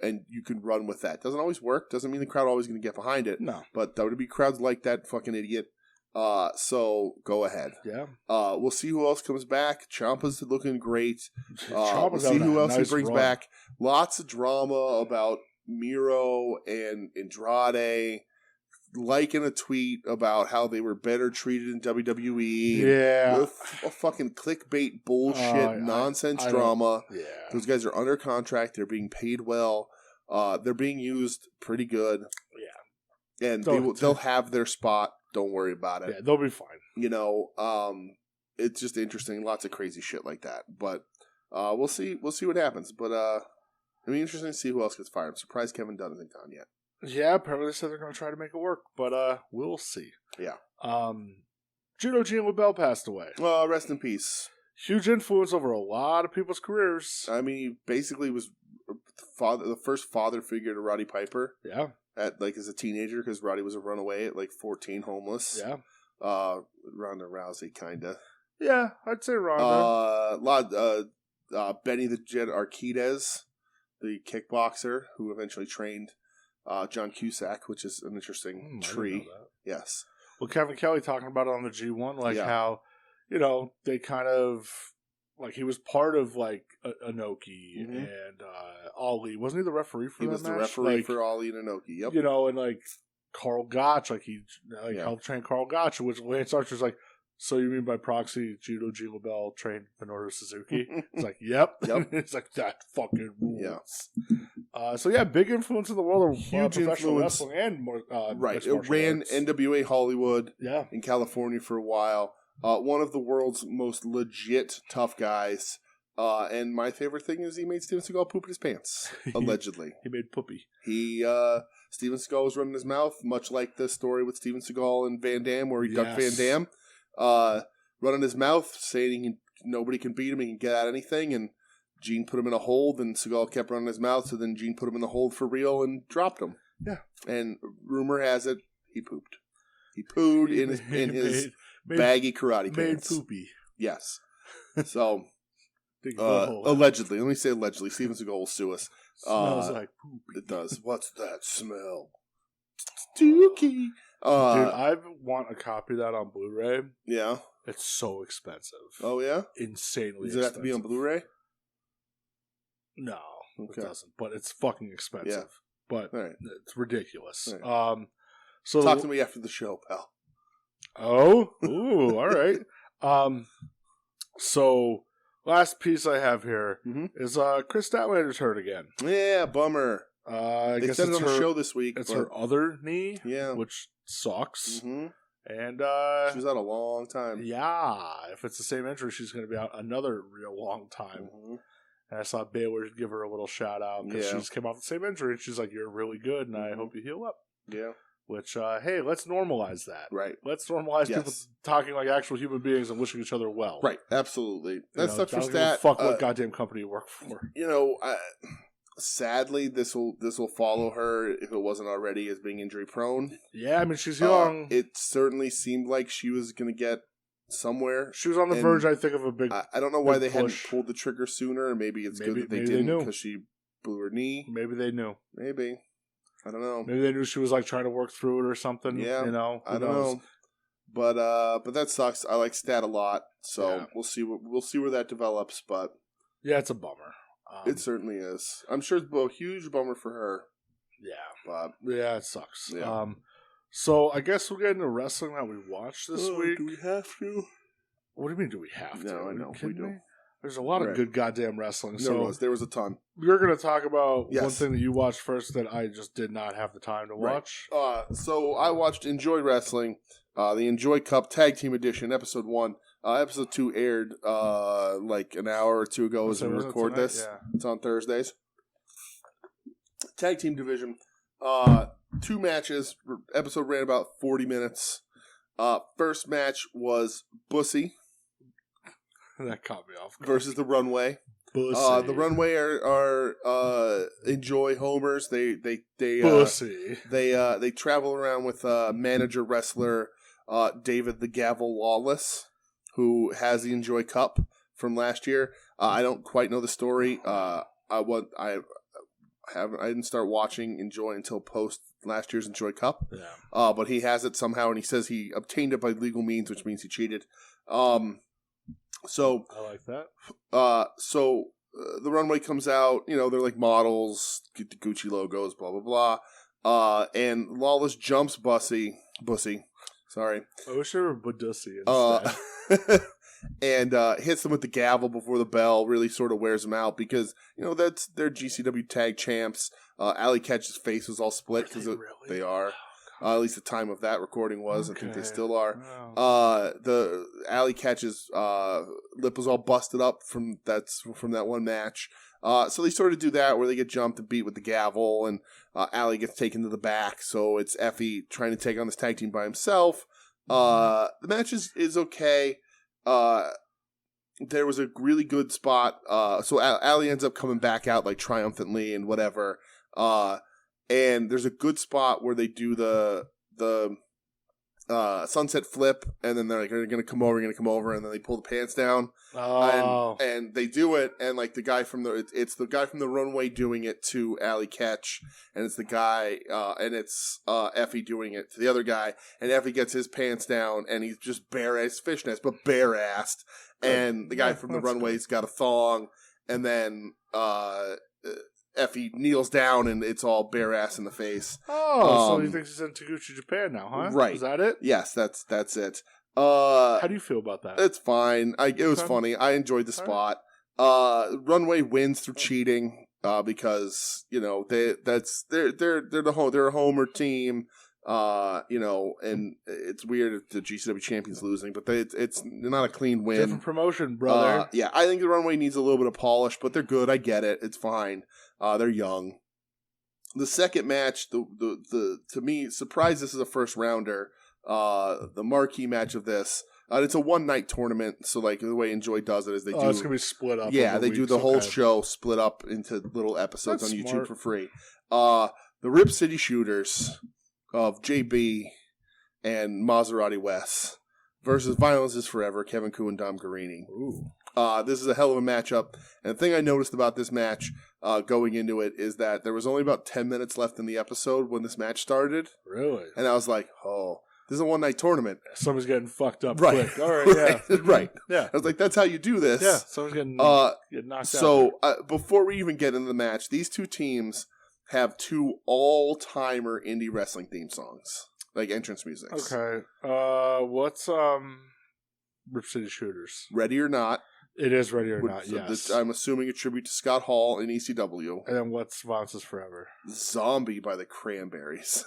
can run with that. Doesn't always work. Doesn't mean the crowd always going to get behind it. No. But WWE crowds like that fucking idiot. So go ahead. Yeah. We'll see who else comes back. Ciampa's looking great. Ciampa's We'll see who else nice he brings run. back. Lots of drama about Miro and Andrade. Liking a tweet about how they were better treated in WWE. Yeah. A fucking clickbait bullshit nonsense drama. Yeah. Those guys are under contract. They're being paid well. They're being used pretty good. Yeah. And they'll have their spot. Don't worry about it. Yeah, they'll be fine. It's just interesting. Lots of crazy shit like that. But we'll see. We'll see what happens. But it'll be interesting to see who else gets fired. I'm surprised Kevin Dunn isn't gone yet. Yeah, apparently they said they're going to try to make it work, but we'll see. Yeah. Judo Gene LaBelle passed away. Rest in peace. Huge influence over a lot of people's careers. I mean, he basically was the first father figure to Roddy Piper. Yeah. As a teenager, because Roddy was a runaway at 14, homeless. Yeah. Ronda Rousey, kinda. Yeah, I'd say Ronda. Benny the Jet Arquidez, the kickboxer who eventually trained John Cusack, which is an interesting tree. Yes. Well, Kevin Kelly talking about it on the G1, how, they kind of, he was part of, Inoki and Ali. Wasn't he the referee for that match? He was the referee for Ali and Inoki, yep. And, Carl Gotch, he helped train Carl Gotch, which Lance Archer's like, so you mean by proxy, Judo G. LaBelle trained Minoru Suzuki? It's like, yep. It's like, that fucking rules. Yeah. Big influence in the world of huge professional influence. wrestling and more. Right. It ran arts. NWA Hollywood in California for a while. One of the world's most legit tough guys. And my favorite thing is he made Steven Seagal poop in his pants, allegedly. He made poopy. Steven Seagal was running his mouth, much like the story with Steven Seagal and Van Damme, where he ducked Van Damme. Running his mouth, saying nobody can beat him, he can get at anything, and Gene put him in a hold, and Seagal kept running his mouth, so then Gene put him in the hold for real and dropped him. Yeah. And rumor has it, he pooped. He pooed in his baggy karate pants. Made poopy. Yes. So, allegedly, let me say allegedly, Steven Seagal will sue us. Smells like poopy. It does. What's that smell? Dookie. Dude, I want a copy of that on Blu-ray. Yeah. It's so expensive. Oh, yeah? Insanely Does it have to be on Blu-ray? No, it doesn't. But it's fucking expensive. Yeah. But it's ridiculous. Right. So talk to me after the show, pal. Oh? Ooh, all right. So, last piece I have here is Chris Statlander's hurt again. Yeah, bummer. I they guess said it on the show this week. It's her other knee, yeah, which sucks. Mm-hmm. And she was out a long time. Yeah, if it's the same injury, she's going to be out another real long time. Mm-hmm. And I saw Baylor give her a little shout out because she just came off the same injury. And she's like, "You're really good, and I hope you heal up." Yeah. Which, hey, let's normalize that. Right. Let's normalize people talking like actual human beings and wishing each other well. Right. Absolutely. That sucks for Stat. Fuck what goddamn company you work for. Sadly, this will follow her if it wasn't already as being injury prone. Yeah, I mean she's young. It certainly seemed like she was going to get somewhere. She was on the verge, I think, of a big. I don't know why they hadn't pulled the trigger sooner. Maybe it's good that they didn't because she blew her knee. Maybe they knew. Maybe. I don't know. Maybe they knew she was trying to work through it or something. Yeah, I don't know. But that sucks. I like Stat a lot, so we'll see where that develops. But yeah, it's a bummer. It certainly is. I'm sure it's a huge bummer for her. Yeah, but yeah, it sucks. Yeah. So I guess we'll get into wrestling that we watched this week. Do we have to? What do you mean? Do we have to? No, I know we do. There's a lot of good goddamn wrestling. There was a ton. We're going to talk about one thing that you watched first that I just did not have the time to watch. So I watched Enjoy Wrestling, the Enjoy Cup Tag Team Edition, Episode 1. Episode 2 aired an hour or two ago as we record this. Yeah. It's on Thursdays. Tag Team Division. 2 matches. Episode ran about 40 minutes. First match was Bussy. That caught me off guard. Versus the Runway. The Runway are Enjoy homers. They Bussy. They travel around with manager wrestler David the Gavel Lawless, who has the Enjoy Cup from last year. I don't quite know the story. I didn't start watching Enjoy until post last year's Enjoy Cup. Yeah. But he has it somehow, and he says he obtained it by legal means, which means he cheated. So I like that. The runway comes out. You know, they're like models, get the Gucci logos, blah blah blah. And Lawless jumps Bussy. Sorry. I wish there were Badussy instead. And hits them with the gavel before the bell. Really sort of wears them out because you know that's their GCW tag champs. Alley Catch's face was all split because they are. At least the time of that recording was. Okay. I think they still are. Wow. The Alley Catch's lip was all busted up from that one match. So they sort of do that where they get jumped and beat with the gavel, and Alley gets taken to the back. So it's Effie trying to take on this tag team by himself. The match is okay. There was a really good spot. So Alley ends up coming back out like triumphantly and whatever. And there's a good spot where they do the sunset flip, and then they're like, "They're gonna come over," and then they pull the pants down. Oh, and they do it, and like the guy from it's the guy from the runway doing it to Alley Catch, and it's the guy, and it's Effie doing it to the other guy, and Effie gets his pants down, and he's just bare-assed fishnets, but bare-assed, and the guy from the runway's got a thong, and then Effie kneels down and it's all bare ass in the face. Oh, so he thinks he's in Taguchi, Japan now, huh? Right. Is that it? Yes, that's it. How do you feel about that? It's fine. It was funny. I enjoyed the spot. Runway wins through cheating because you know they're a homer team. You know, and it's weird if the GCW champion's losing, but it's not a clean win. Different promotion, brother. Yeah, I think the runway needs a little bit of polish, but they're good. I get it. It's fine. They're young. The second match, the to me, surprised this is a first rounder. The marquee match of this. It's a one-night tournament, so like the way Enjoy does it is they do. It's gonna be split up. Yeah, they do the whole show split up into little episodes on YouTube for free. The Rip City Shooters of JB and Maserati West versus Violence is Forever, Kevin Koo and Dom Guarini. Ooh. This is a hell of a matchup. And the thing I noticed about this match going into it is that there was only about 10 minutes left in the episode when this match started. Really? And I was like, oh, this is a one-night tournament. Someone's getting fucked up quick. All right, yeah. Right. Yeah. I was like, that's how you do this. Yeah, someone's getting knocked out. So before we even get into the match, these two teams have two all-timer indie wrestling theme songs, like entrance music. Okay. What's Rip City Shooters? Ready or Not. It is Ready or Not, yes. I'm assuming a tribute to Scott Hall in ECW. And then what's Violence is Forever? Zombie by the Cranberries.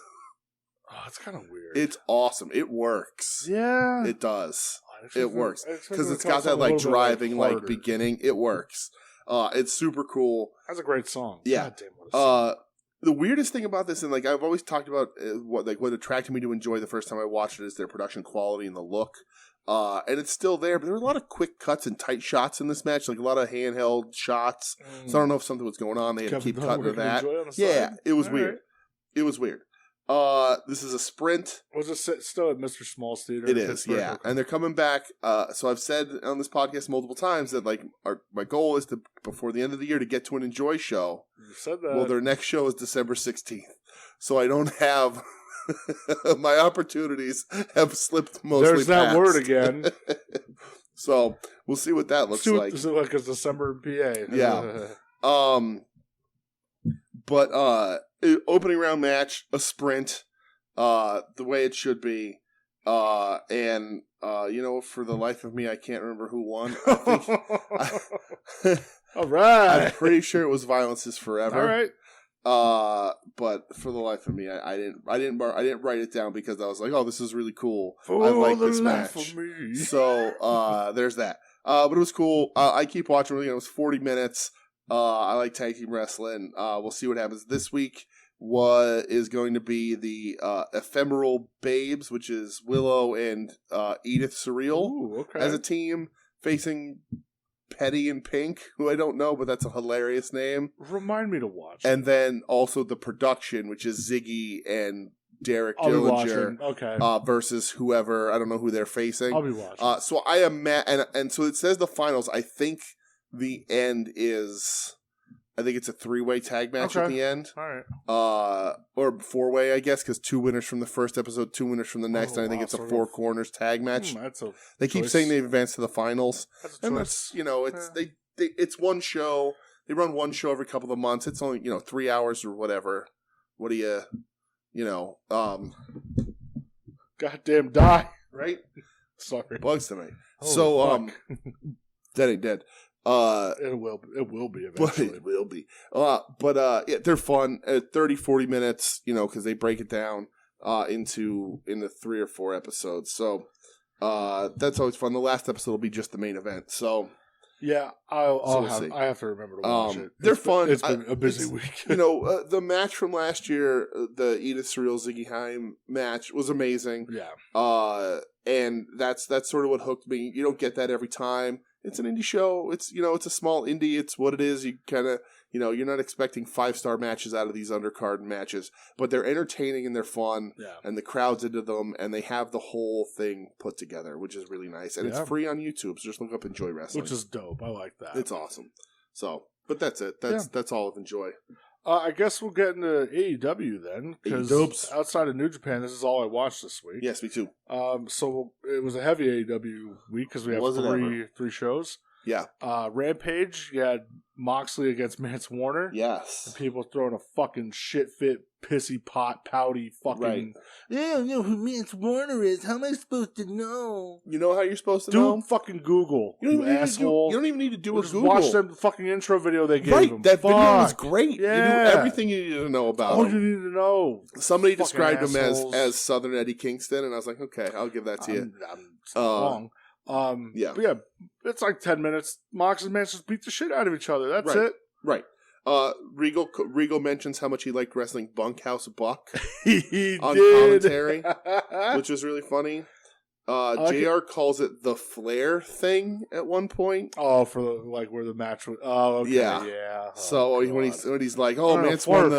Oh, it's kind of weird. It's awesome. It works. Yeah. It does. It works. Because it's got that like driving like beginning. It works. It's super cool. That's a great song. Yeah. God damn, what a song. The weirdest thing about this, and like I've always talked about what attracted me to Enjoy the first time I watched it is their production quality and the look. And it's still there, but there were a lot of quick cuts and tight shots in this match, like a lot of handheld shots. So I don't know if something was going on. They had to keep cutting to that. Yeah, it was weird. Right. It was weird. This is a sprint. Was it still at Mr. Small's Theater? It is, yeah. And they're coming back. So I've said on this podcast multiple times that like my goal is to before the end of the year to get to an Enjoy show. You said that. Well, their next show is December 16th, so I don't have. My opportunities have slipped mostly. There's that past. word again. So we'll see what that looks like. Is it like it's December in PA? Yeah. But opening round match, a sprint, the way it should be, and you know, for the life of me, I can't remember who won. I think, all right. I'm pretty sure it was Violence is Forever. All right. But for the life of me, I didn't write it down because I was like, oh, this is really cool. For I like this match. So, there's that. But it was cool. I keep watching it. It was 40 minutes. I like tag team wrestling. We'll see what happens this week. What is going to be the Ephemeral Babes, which is Willow and Edith Surreal as a team facing Petty and Pink, who I don't know, but that's a hilarious name. Remind me to watch. And then also the production, which is Ziggy and Derek I'll be Dillinger watching. Okay. versus whoever. I don't know who they're facing. I'll be watching. So I am and so it says the finals. I think the end is. I think it's a 3-way tag match at the end. All right. Or 4-way, I guess, because 2 winners from the first episode, 2 winners from the next, and I think it's a 4 corners tag match. They keep saying they've advanced to the finals, and that's it's one show. They run one show every couple of months. It's only 3 hours or whatever. What do you goddamn die right? Sorry, bugs tonight. Holy so fuck. that ain't dead. It will be eventually. But it will be. Yeah, they're fun. 30, 40 minutes, because they break it down into 3 or 4 episodes. So that's always fun. The last episode will be just the main event. So yeah, I have to remember to watch it. They're fun. It's been a busy week. The match from last year, the Edith Surreal Ziggy Haim match was amazing. Yeah. And that's sort of what hooked me. You don't get that every time. It's an indie show. It's it's a small indie. It's what it is. You kind of you're not expecting 5-star matches out of these undercard matches, but they're entertaining and they're fun. Yeah. And the crowd's into them, and they have the whole thing put together, which is really nice. And it's free on YouTube, so just look up Enjoy Wrestling, which is dope. I like that. It's awesome. So, but that's it. That's all of Enjoy. I guess we'll get into AEW then, because outside of New Japan, this is all I watched this week. Yes, me too. So it was a heavy AEW week because we have three shows. Yeah. Rampage, you had Moxley against Mance Warner. Yes. And people throwing a fucking shit-fit, pissy pot, pouty fucking... Right. I don't know who Mance Warner is. How am I supposed to know? You know how you're supposed to know? Do fucking Google, you asshole. You don't even need to do a Just Google. Watch the fucking intro video they gave him. That video was great. Yeah. You knew everything you needed to know about all him. you need to know. Somebody described him as Southern Eddie Kingston, and I was like, okay, I'll give that to you. I'm wrong. Yeah. But yeah, it's like 10 minutes. Mox and Mance just beat the shit out of each other. That's it. Right. Regal mentions how much he liked wrestling Bunkhouse Buck he on did. commentary, which was really funny. JR calls it the Flair thing at one point. Oh, for where the match was. Oh, okay, yeah. So when he's like, Mance won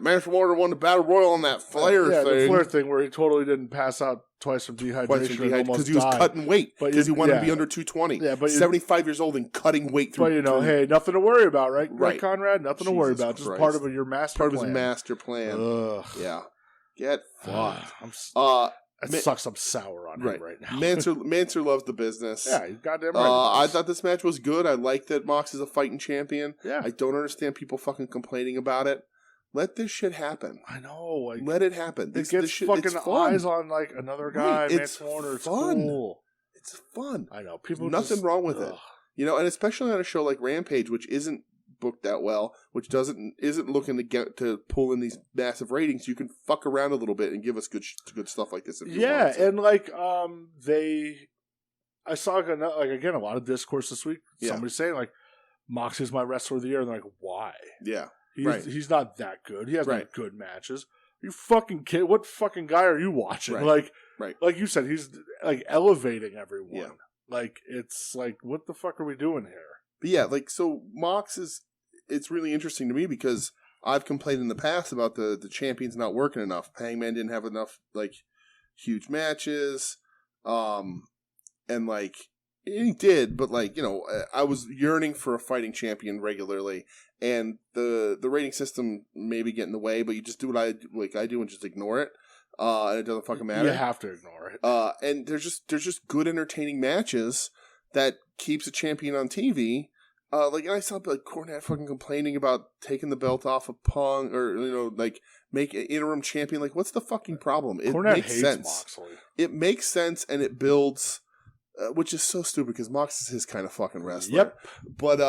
Mance Warner won the Battle Royal on that Flair thing. The Flair thing where he totally didn't pass out twice from dehydration because he was cutting weight because he wanted to be under 220. Yeah, but 75 years old and cutting weight through. But hey, nothing to worry about, right? Right, Conrad? Nothing to worry about. Christ. Just part of your master plan. Part of his master plan. Ugh. Yeah. Get fucked. It sucks I'm sour on him right now. Manser loves the business. Yeah, he's goddamn right. I thought this match was good. I like that Mox is a fighting champion. Yeah. I don't understand people fucking complaining about it. Let this shit happen. I know. Let it happen. It gets fucking eyes on another guy. Mance Warner. It's fun. Cool. It's fun. I know. People nothing wrong with it. And especially on a show like Rampage, which isn't booked that well, which isn't looking to get to pull in these massive ratings. You can fuck around a little bit and give us good stuff like this. If you want. And I saw again a lot of discourse this week. Somebody saying Moxley's my wrestler of the year, and they're like, why? Yeah. He's not that good. He has good matches. Are you fucking kidding? What fucking guy are you watching? Like you said, he's elevating everyone. Yeah. It's what the fuck are we doing here? But yeah, so Mox it's really interesting to me because I've complained in the past about the champions not working enough. Hangman didn't have enough huge matches. And he did, but I was yearning for a fighting champion regularly, and the rating system maybe get in the way, but you just do what I do and just ignore it. And it doesn't fucking matter. You have to ignore it. And there's just good entertaining matches that keeps a champion on TV. And I saw Cornette fucking complaining about taking the belt off of Punk or make an interim champion. What's the fucking problem? It Cornette makes hates sense. Moxley. It makes sense and it builds. Which is so stupid because Mox is his kind of fucking wrestler. Yep. But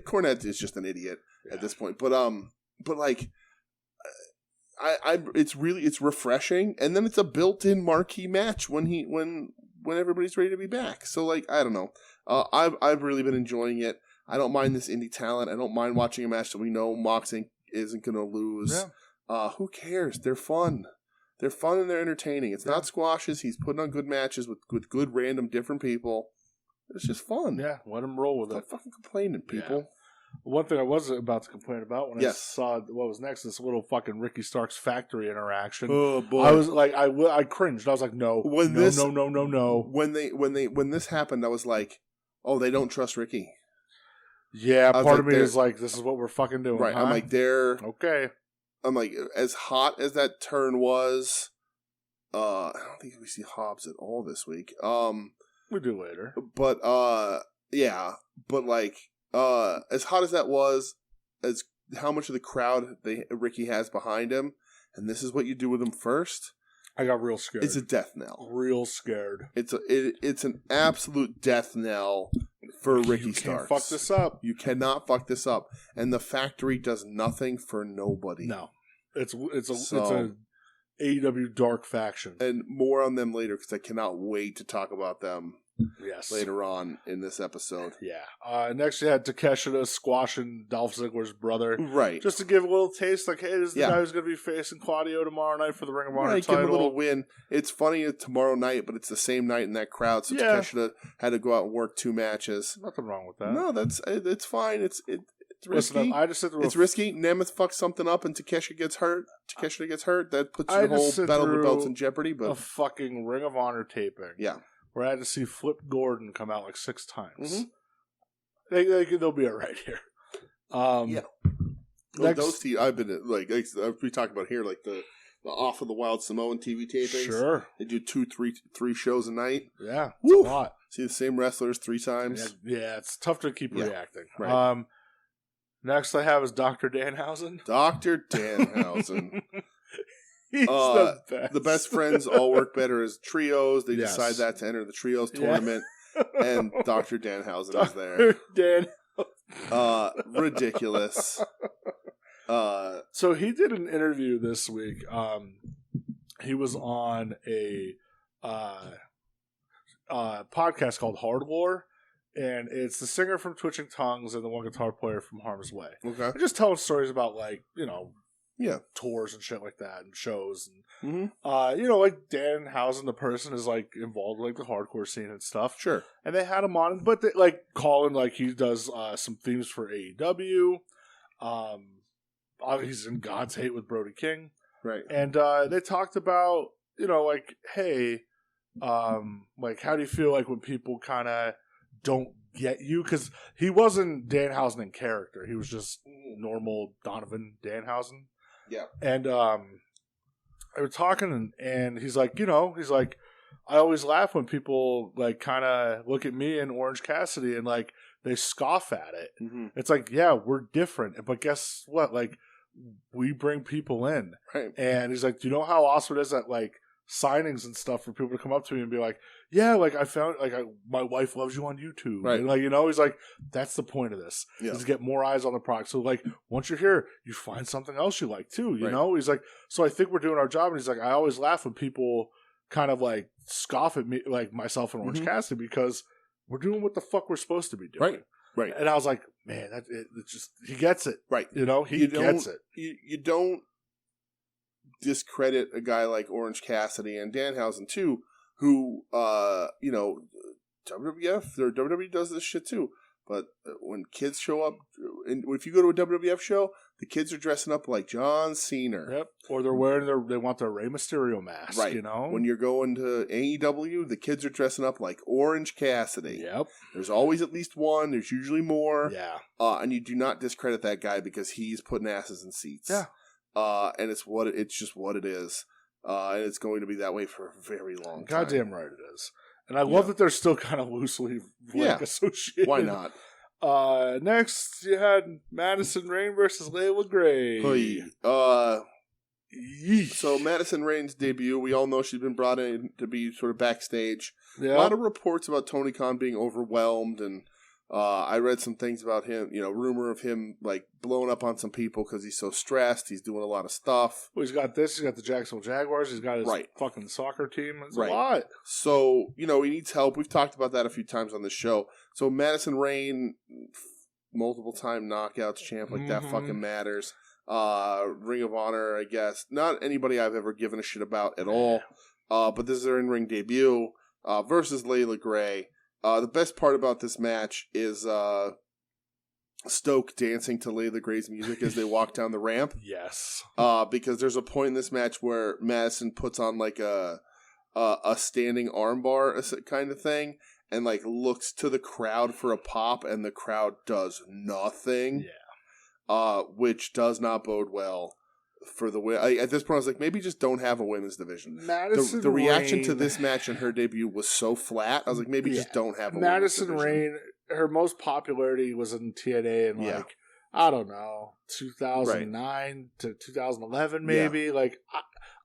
Cornette is just an idiot at this point. But it's refreshing, and then it's a built-in marquee match when everybody's ready to be back. So I don't know. I've really been enjoying it. I don't mind this indie talent. I don't mind watching a match that we know Mox isn't going to lose. Yeah. Who cares? They're fun. They're fun and they're entertaining. It's not squashes. He's putting on good matches with good random different people. It's just fun. Yeah, let him roll with it. Stop fucking complaining, people. One thing I was about to complain about when I Yes. saw what was next, this little fucking Ricky Starks factory interaction. Oh boy! I was like, I cringed. I was like, no, When no, this- no, no, no, no. When this happened, I was like, oh, they don't trust Ricky. Yeah, I was part like, of me they're- is like, this is what we're fucking doing. Right? Huh? I'm like, they're. okay. I'm like, as hot as that turn was. I don't think we see Hobbs at all this week. We do later. But yeah, but like, as hot as that was, as how much of the crowd Ricky has behind him, and this is what you do with him first. I got real scared. It's a death knell. Real scared. It's an absolute death knell for Ricky Starks. You can't fuck this up. You cannot fuck this up, and the factory does nothing for nobody. No, it's a AEW dark faction. And more on them later because I cannot wait to talk about them Yes. later on in this episode. Yeah. Next, you had Takeshita squashing Dolph Ziggler's brother. Right. Just to give a little taste, like, hey, this is the Yeah. guy who's going to be facing Claudio tomorrow night for the Ring of Honor Right, title. give him a little win. It's funny tomorrow night, but it's the same night in that crowd, so Yeah. Takeshita had to go out and work 2 matches. Nothing wrong with that. No, it's fine. It's risky. Listen, I just sit through It's risky. Nemeth fucks something up and Takeshita gets hurt. That puts your whole Battle of the Belts in jeopardy. a But fucking Ring of Honor taping. yeah, Where I had to see Flip Gordon come out like 6 times. Mhm. They'll be all right here. Yeah. Next, those teams, I've been like we talk about here, like the Off of the Wild Samoan TV tapings. sure. They do 3 shows a night. Yeah. It's Woo. a lot. See the same wrestlers 3 times. Yeah, it's tough to keep Yeah. reacting. Right. Next I have is Dr. Danhausen. Dr. Danhausen. He's the best. The best friends all work better as trios. They Yes. decide that to enter the trios Yeah. tournament, and Dr. Danhausen is there. Dan. Ridiculous. So he did an interview this week. He was on a podcast called Hard War, and it's the singer from Twitching Tongues and the one guitar player from Harm's Way. Okay. They're just telling stories about, like, Yeah. tours and shit like that and shows and Mm-hmm. like Danhausen, the person, is like involved with like the hardcore scene and stuff. Sure. And they had him on, but they, like Colin, like he does some themes for AEW. He's in God's Hate with Brody King, Right. and they talked about like, hey, like how do you feel like when people kind of don't get you? Because he wasn't Danhausen in character; he was just normal Donovan Danhausen. Yeah. And they were talking, and he's like, I always laugh when people like kind of look at me and Orange Cassidy and like they scoff at it. Mm-hmm. It's like, yeah, we're different, but guess what? Like, we bring people in, Right. and he's like, do you know how awesome it is that like signings and stuff for people to come up to me and be like, yeah, like I found like my wife loves you on YouTube, Right. and like he's like, that's the point of this, Yeah. is to get more eyes on the product. So like once you're here, you find something else you like too, you Right. know. He's like, so I think we're doing our job, and he's like, I always laugh when people kind of like scoff at me, like myself and Orange Mhm. Cassidy, because we're doing what the fuck we're supposed to be doing. Right. Right. And I was like, man, it's just, he gets it. Right. He You gets it. You don't discredit a guy like Orange Cassidy and Danhausen too, who WWF or WWE does this shit too. But when kids show up, and if you go to a WWF show, the kids are dressing up like John Cena. Yep. Or they're wearing they want their Rey Mysterio mask, Right. you know? When you're going to AEW, the kids are dressing up like Orange Cassidy. Yep. There's always at least one. There's usually more. Yeah. And you do not discredit that guy because he's putting asses in seats. Yeah. And it's just what it is. And it's going to be that way for a very long time. Goddamn right it is. And I love that they're still kind of loosely associated. Why not? Next, you had Madison Rain versus Layla Gray. So Madison Rain's debut, we all know she's been brought in to be sort of backstage. Yeah. A lot of reports about Tony Khan being overwhelmed, and I read some things about him, rumor of him like blowing up on some people because he's so stressed. He's doing a lot of stuff. Well, he's got this. He's got the Jacksonville Jaguars. He's got his Right. fucking soccer team. It's Right. a lot. So, he needs help. We've talked about that a few times on the show. So Madison Rain, multiple time knockouts champ, like that Mhm. fucking matters. Ring of Honor, I guess. Not anybody I've ever given a shit about at all. But this is their in-ring debut versus Layla Gray. The best part about this match is Stoke dancing to Lay the Gray's music as they walk down the ramp. Yes. Because there's a point in this match where Madison puts on like a standing armbar kind of thing and like looks to the crowd for a pop, and the crowd does nothing. Yeah. Which does not bode well for the win. At this point, I was like, maybe just don't have a women's division. Madison the reaction Rain, to this match and her debut was so flat. I was like, maybe just don't have a Madison women's division. Rain. Her most popularity was in TNA in like I don't know 2009 to 2011 maybe. Yeah. Like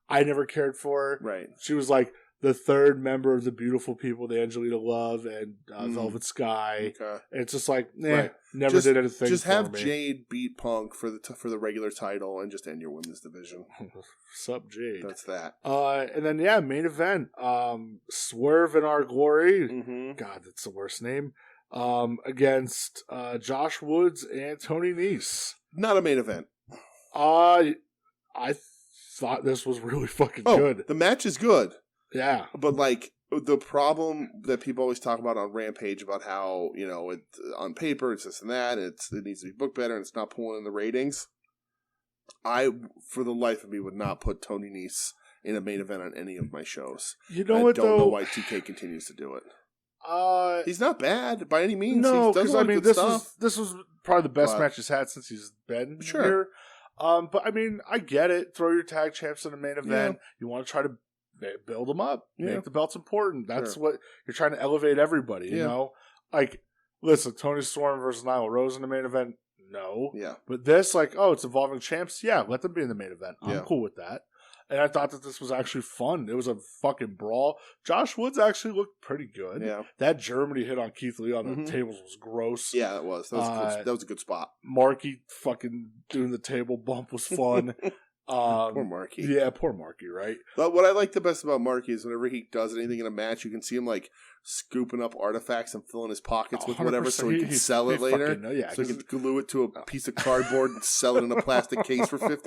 I never cared for her. Right. She was like the third member of the Beautiful People, the Angelina Love and Velvet Sky. Okay. It's just like, Right. never did anything. Just for have me. Jade beat Punk for the regular title and just end your women's division. Sup, Jade. That's that. And then main event. Swerve in Our Glory. Mm-hmm. God, that's the worst name. Against Josh Woods and Tony Nese. Not a main event. I thought this was really fucking good. The match is good. Yeah. But like the problem that people always talk about on Rampage about how, it on paper it's this and that, and it needs to be booked better and it's not pulling in the ratings. I, for the life of me, would not put Tony Nese in a main event on any of my shows. You know what, though? I don't know why 2K continues to do it. He's not bad by any means. No, because this was probably the best match he's had since he's been here. But I mean, I get it. Throw your tag champs in a main event. Yeah. You want to try to build them up, make the belts important. That's what you're trying to elevate everybody. You know, like listen, Tony Storm versus Nyla Rose in the main event. No, but this, like, it's involving champs. Yeah, let them be in the main event. I'm cool with that. And I thought that this was actually fun. It was a fucking brawl. Josh Woods actually looked pretty good. Yeah. That Germany hit on Keith Lee on the tables was gross. Yeah, it was. That was a good spot. Marky fucking doing the table bump was fun. Poor Marky. Yeah, poor Marky, right? But what I like the best about Marky is whenever he does anything in a match, you can see him like scooping up artifacts and filling his pockets with whatever so he can sell it later. So he can glue it to a piece of cardboard and sell it in a plastic case for $50.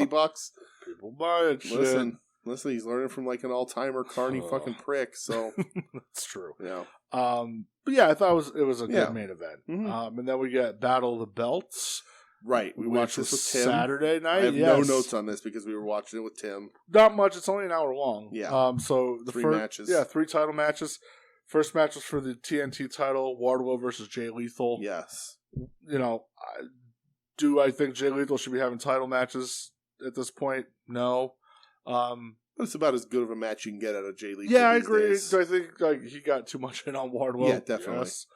People buy it. Listen, he's learning from like an all-timer carny fucking prick, so that's true. Yeah. But yeah, I thought it was a good main event. Mm-hmm. And then we got Battle of the Belts. Right, we watched this with Tim Saturday night. I have no notes on this because we were watching it with Tim. Not much. It's only an hour long. Yeah. So the 3 matches. Yeah, 3 title matches. First match was for the TNT title, Wardlow versus Jay Lethal. Yes. Do I think Jay Lethal should be having title matches at this point? No. But it's about as good of a match you can get out of Jay Lethal. Yeah, I agree. Do I think he got too much in on Wardlow? Yeah, definitely. Yes.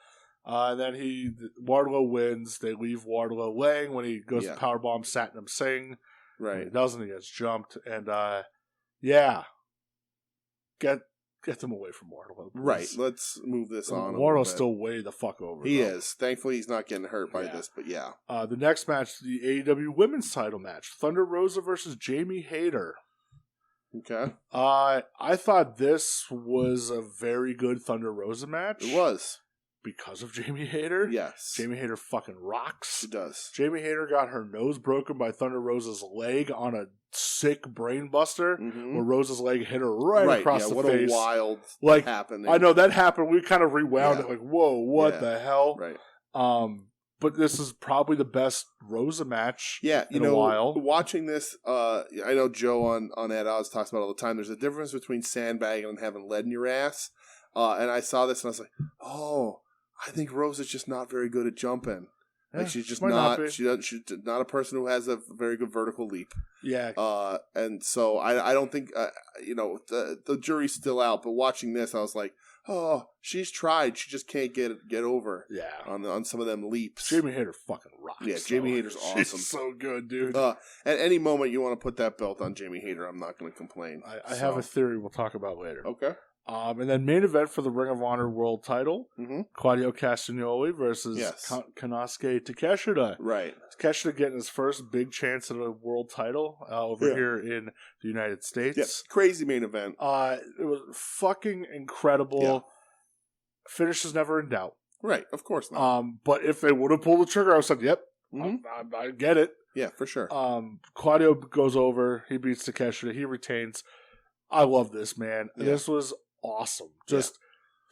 And then Wardlow wins. They leave Wardlow laying when he goes to powerbomb Satnam Singh. Right. When he doesn't, he gets jumped. And get them away from Wardlow. Please. Right. Let's move this on. Wardlow's still way the fuck over. He is. Thankfully, he's not getting hurt by this. But yeah. The next match, the AEW Women's Title match, Thunder Rosa versus Jamie Hayter. Okay. I thought this was a very good Thunder Rosa match. It was. Because of Jamie Hayter? Yes. Jamie Hayter fucking rocks. She does. Jamie Hayter got her nose broken by Thunder Rosa's leg on a sick brain buster, where Rosa's leg hit her right across the face. What a wild happening. I know that happened. We kind of rewound it like, whoa, what the hell? Right. But this is probably the best Rosa match in a while. Watching this, I know Joe on Ed Oz talks about it all the time. There's a difference between sandbagging and having lead in your ass. And I saw this and I was like, I think Rosa's just not very good at jumping. Like she's just not. She's not a person who has a very good vertical leap. Yeah. And so I don't think the jury's still out. But watching this, I was like, she's tried. She just can't get over. Yeah. On some of them leaps. Jamie Hayter fucking rocks. Yeah. Jamie Hayter's awesome. She's so good, dude. At any moment you want to put that belt on Jamie Hayter, I'm not going to complain. I have a theory we'll talk about later. Okay. And then main event for the Ring of Honor World Title, Claudio Castagnoli versus Konosuke Takeshita. Right. Takeshita getting his first big chance at a world title over here in the United States. Yeah. Crazy main event. It was fucking incredible. Yeah. Finish is never in doubt. Right, of course not. But if they would have pulled the trigger, I would have said, yep, I get it. Yeah, for sure. Claudio goes over, he beats Takeshita, he retains. I love this, man. Yeah. This was awesome. Just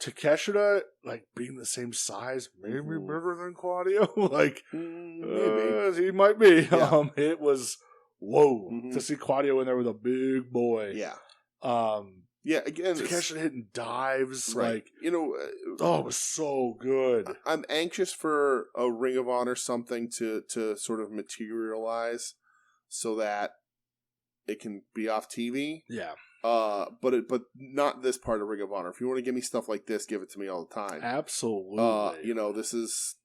Takeshita, like, being the same size, maybe bigger than Claudio. Like, maybe. he might be. Yeah. It was, whoa, to see Claudio in there with a big boy. Yeah. Yeah, again, Takeshita hitting dives. Right. Like, you know, it was so good. I'm anxious for a Ring of Honor something to sort of materialize so that it can be off TV. Yeah. But not this part of Ring of Honor. If you want to give me stuff like this, give it to me all the time. Absolutely. You know, this is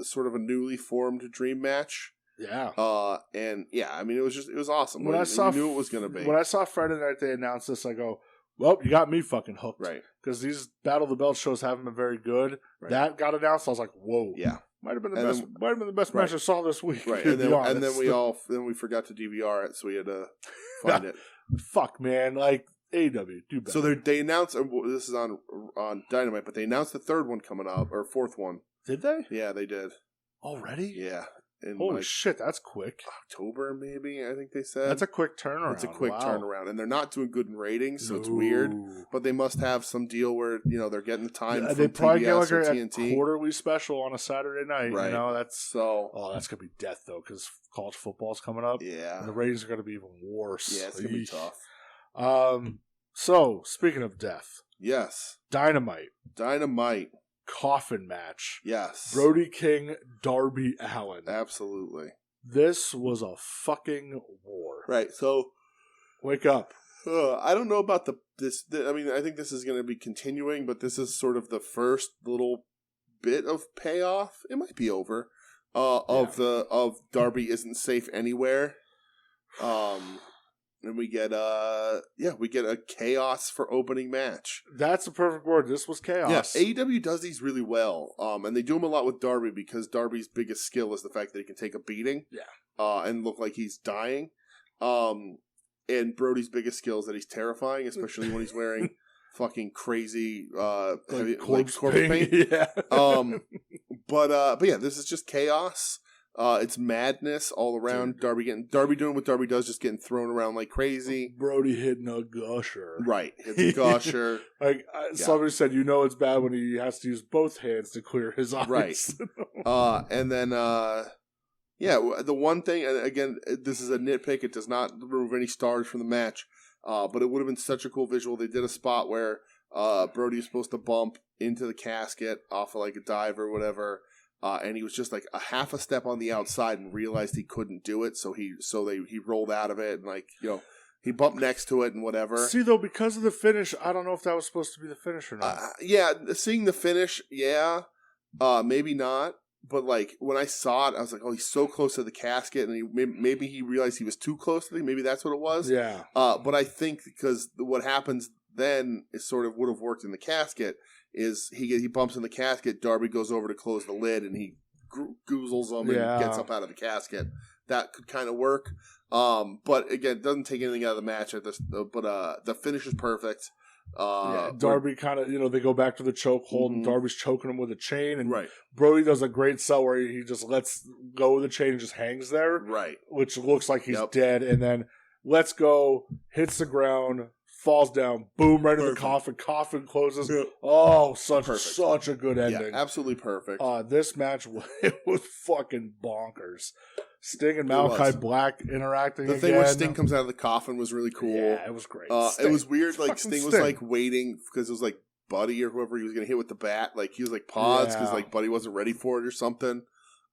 sort of a newly formed dream match. Yeah. And yeah, I mean, it was awesome. When I saw, knew it was going to be. When I saw Friday night they announced this, I go, well, you got me fucking hooked. Right. Because these Battle of the Belt shows haven't been very good. Right. That got announced. I was like, whoa. Yeah. Might have been the best match I saw this week. Right. And then we forgot to DVR it, so we had to find it. Fuck, man. Like, AEW, do better. So they announced, this is on Dynamite, but they announced the third one coming up, or fourth one. Did they? Yeah, they did. Already? Yeah. Holy shit, that's quick. October, maybe, I think they said. That's a quick turnaround. It's a quick turnaround. And they're not doing good in ratings, so it's weird. But they must have some deal where, you know, they're getting the time from they probably get like a TNT. Quarterly special on a Saturday night. Right. You know, that's going to be death, though, because college football's coming up. Yeah. And the ratings are going to be even worse. Yeah, it's going to be tough. So, speaking of death. Yes. Dynamite. Coffin match. Yes. Brody King, Darby Allin. Absolutely. This was a fucking war. Right. So, wake up. I don't know about I mean, I think this is going to be continuing, but this is sort of the first little bit of payoff. It might be over. Of Darby isn't safe anywhere. And we get a chaos for opening match. That's the perfect word. This was chaos. Yeah, AEW does these really well. And they do them a lot with Darby because Darby's biggest skill is the fact that he can take a beating. Yeah. And look like he's dying. And Brody's biggest skill is that he's terrifying, especially when he's wearing fucking crazy corpse paint. Yeah. But yeah, this is just chaos. It's madness all around. Darby doing what Darby does, just getting thrown around like crazy. Brody hitting a gusher. Right, hits a gusher. Somebody said, it's bad when he has to use both hands to clear his eyes. Right. And then, the one thing, and again, this is a nitpick. It does not remove any stars from the match. But it would have been such a cool visual. They did a spot where Brody is supposed to bump into the casket off of like a dive or whatever. And he was just like a half a step on the outside and realized he couldn't do it, so he rolled out of it and he bumped next to it and whatever. See, though, because of the finish, I don't know if that was supposed to be the finish or not. Seeing the finish, maybe not. But like when I saw it, I was like, oh, he's so close to the casket, and maybe he realized he was too close to it. Maybe that's what it was. Yeah. But I think because what happens then is sort of would have worked in the casket. Is he bumps in the casket, Darby goes over to close the lid, and he goozles him and gets up out of the casket. That could kind of work. But again, it doesn't take anything out of the match. But the finish is perfect. Darby kind of, they go back to the chokehold, and Darby's choking him with a chain, and right. Brody does a great sell where he just lets go of the chain and just hangs there, right? Which looks like he's dead, and then lets go, hits the ground, falls down, boom, right in the coffin. Coffin closes. Yeah. Oh, such a good ending. Yeah, absolutely perfect. This match was fucking bonkers. Sting and Malachi Black interacting again. The thing where Sting comes out of the coffin was really cool. Yeah, it was great. It was weird. Like Sting was like waiting because it was like Buddy or whoever he was going to hit with the bat. Like he was like paused because like Buddy wasn't ready for it or something.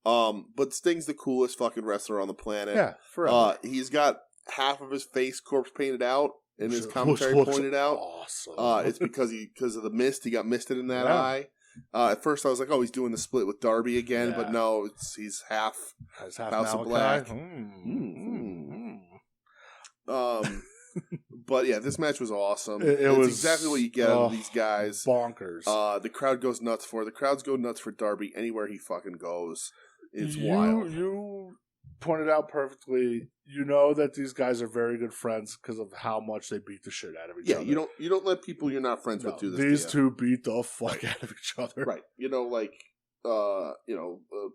But Sting's the coolest fucking wrestler on the planet. Yeah, forever. He's got half of his face corpse painted out. And his commentary pointed out, awesome. It's because of the mist. He got misted in that eye. At first, I was like, "Oh, he's doing the split with Darby again," but no, he's half House Malachi. of Black. But yeah, this match was awesome. It was exactly what you get out of these guys. Bonkers. The crowd goes nuts for it. The crowds go nuts for Darby anywhere he fucking goes. It's wild. You pointed out perfectly. You know that these guys are very good friends because of how much they beat the shit out of each other. Yeah, you don't let people you're not friends with do this. These two beat the fuck out of each other. Right.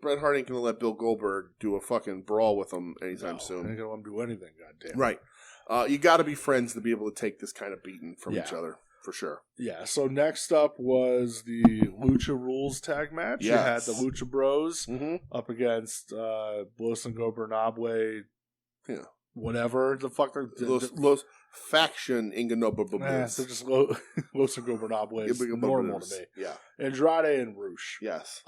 Bret Hart ain't gonna let Bill Goldberg do a fucking brawl with him anytime soon. Ain't gonna let him do anything, goddamn. Right. You got to be friends to be able to take this kind of beating from each other. for sure. Yeah, so next up was the Lucha Rules tag match. Yes. You had the Lucha Bros Mm-hmm. up against Los Ingobernable, Yeah. whatever the fuck they're... Los Faction Ingenoba they're just Los Ingobernable is normal to me. Yeah. Andrade and Roosh. Yes.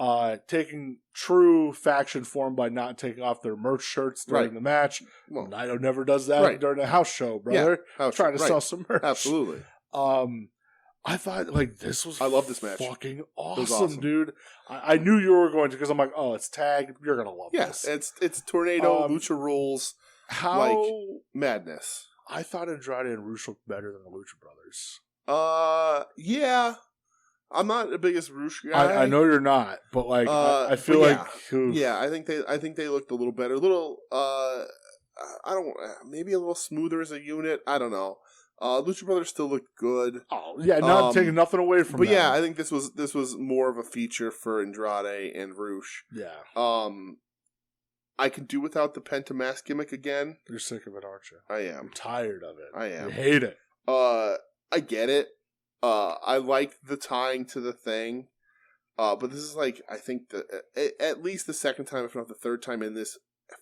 Taking true faction form by not taking off their merch shirts during the match. Well, Naito never does that during a house show, brother. Yeah, trying to sell some merch. Absolutely. I thought this was I love this match. Fucking awesome, dude. I knew you were going to because I'm like, oh, it's tag. You're gonna love this. Yes, it's Tornado Lucha Rules. Madness. I thought Andrade and Roosh looked better than the Lucha Brothers. Yeah. I'm not the biggest Roosh guy. I know you're not, but I feel like I think they looked a little better, a little maybe a little smoother as a unit. I don't know. Lucha Brothers still look good. Oh yeah, not taking nothing away from. But them. Yeah, I think this was more of a feature for Andrade and Roosh. Yeah. I can do without the Penta mask gimmick again. You're sick of it, aren't you? I am. I'm tired of it. I am. I hate it. I get it. I like the tying to the thing. But this is I think at least the second time, if not the third time in this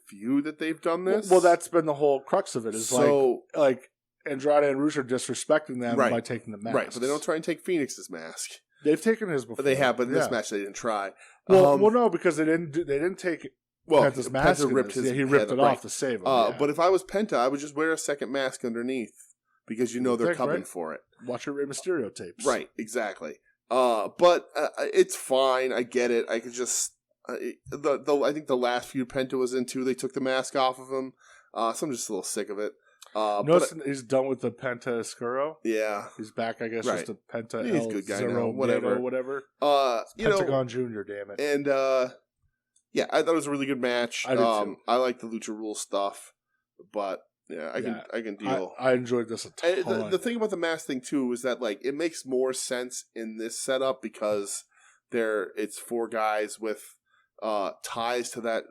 feud that they've done this. Well, that's been the whole crux of it. Is like Andrade and Roosh are disrespecting them by taking the mask. Right, but they don't try and take Phoenix's mask. They've taken his before. But they have, but in this match they didn't try. Well, no, because they didn't take Penta's mask. Penta ripped he ripped it off to save him. But if I was Penta, I would just wear a second mask underneath because they're coming for it. Watch your Rey Mysterio tapes. Right, exactly. But it's fine. I get it. I could just I think the last feud Penta was in too, they took the mask off of him. So I'm just a little sick of it. Notice he's done with the Penta Escuro. Yeah, he's back. I guess just a Penta. He's a good guy now. Whatever. Pentagon Junior. Damn it. And yeah, I thought it was a really good match. I did too. I like the Lucha Rule stuff, but yeah, I can deal. I enjoyed this a ton. The thing about the mask thing too is that it makes more sense in this setup because it's four guys with ties to that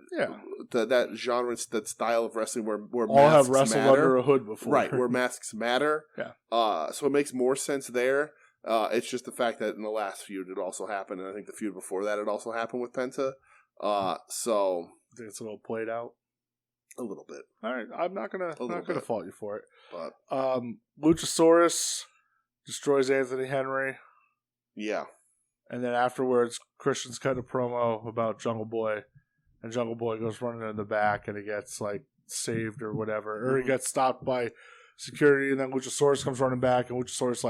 that genre, that style of wrestling where all masks have wrestled matter. under a hood before, right? Where masks matter. Yeah. So it makes more sense there. It's just the fact that in the last feud it also happened, and I think the feud before that it also happened with Penta. So I think it's a little played out. A little bit. All right, I'm not gonna fault you for it. But Luchasaurus destroys Anthony Henry. Yeah. And then afterwards, Christian's cutting a promo about Jungle Boy, and Jungle Boy goes running in the back, and he gets saved or whatever, or he gets stopped by security, and then Luchasaurus comes running back, and Luchasaurus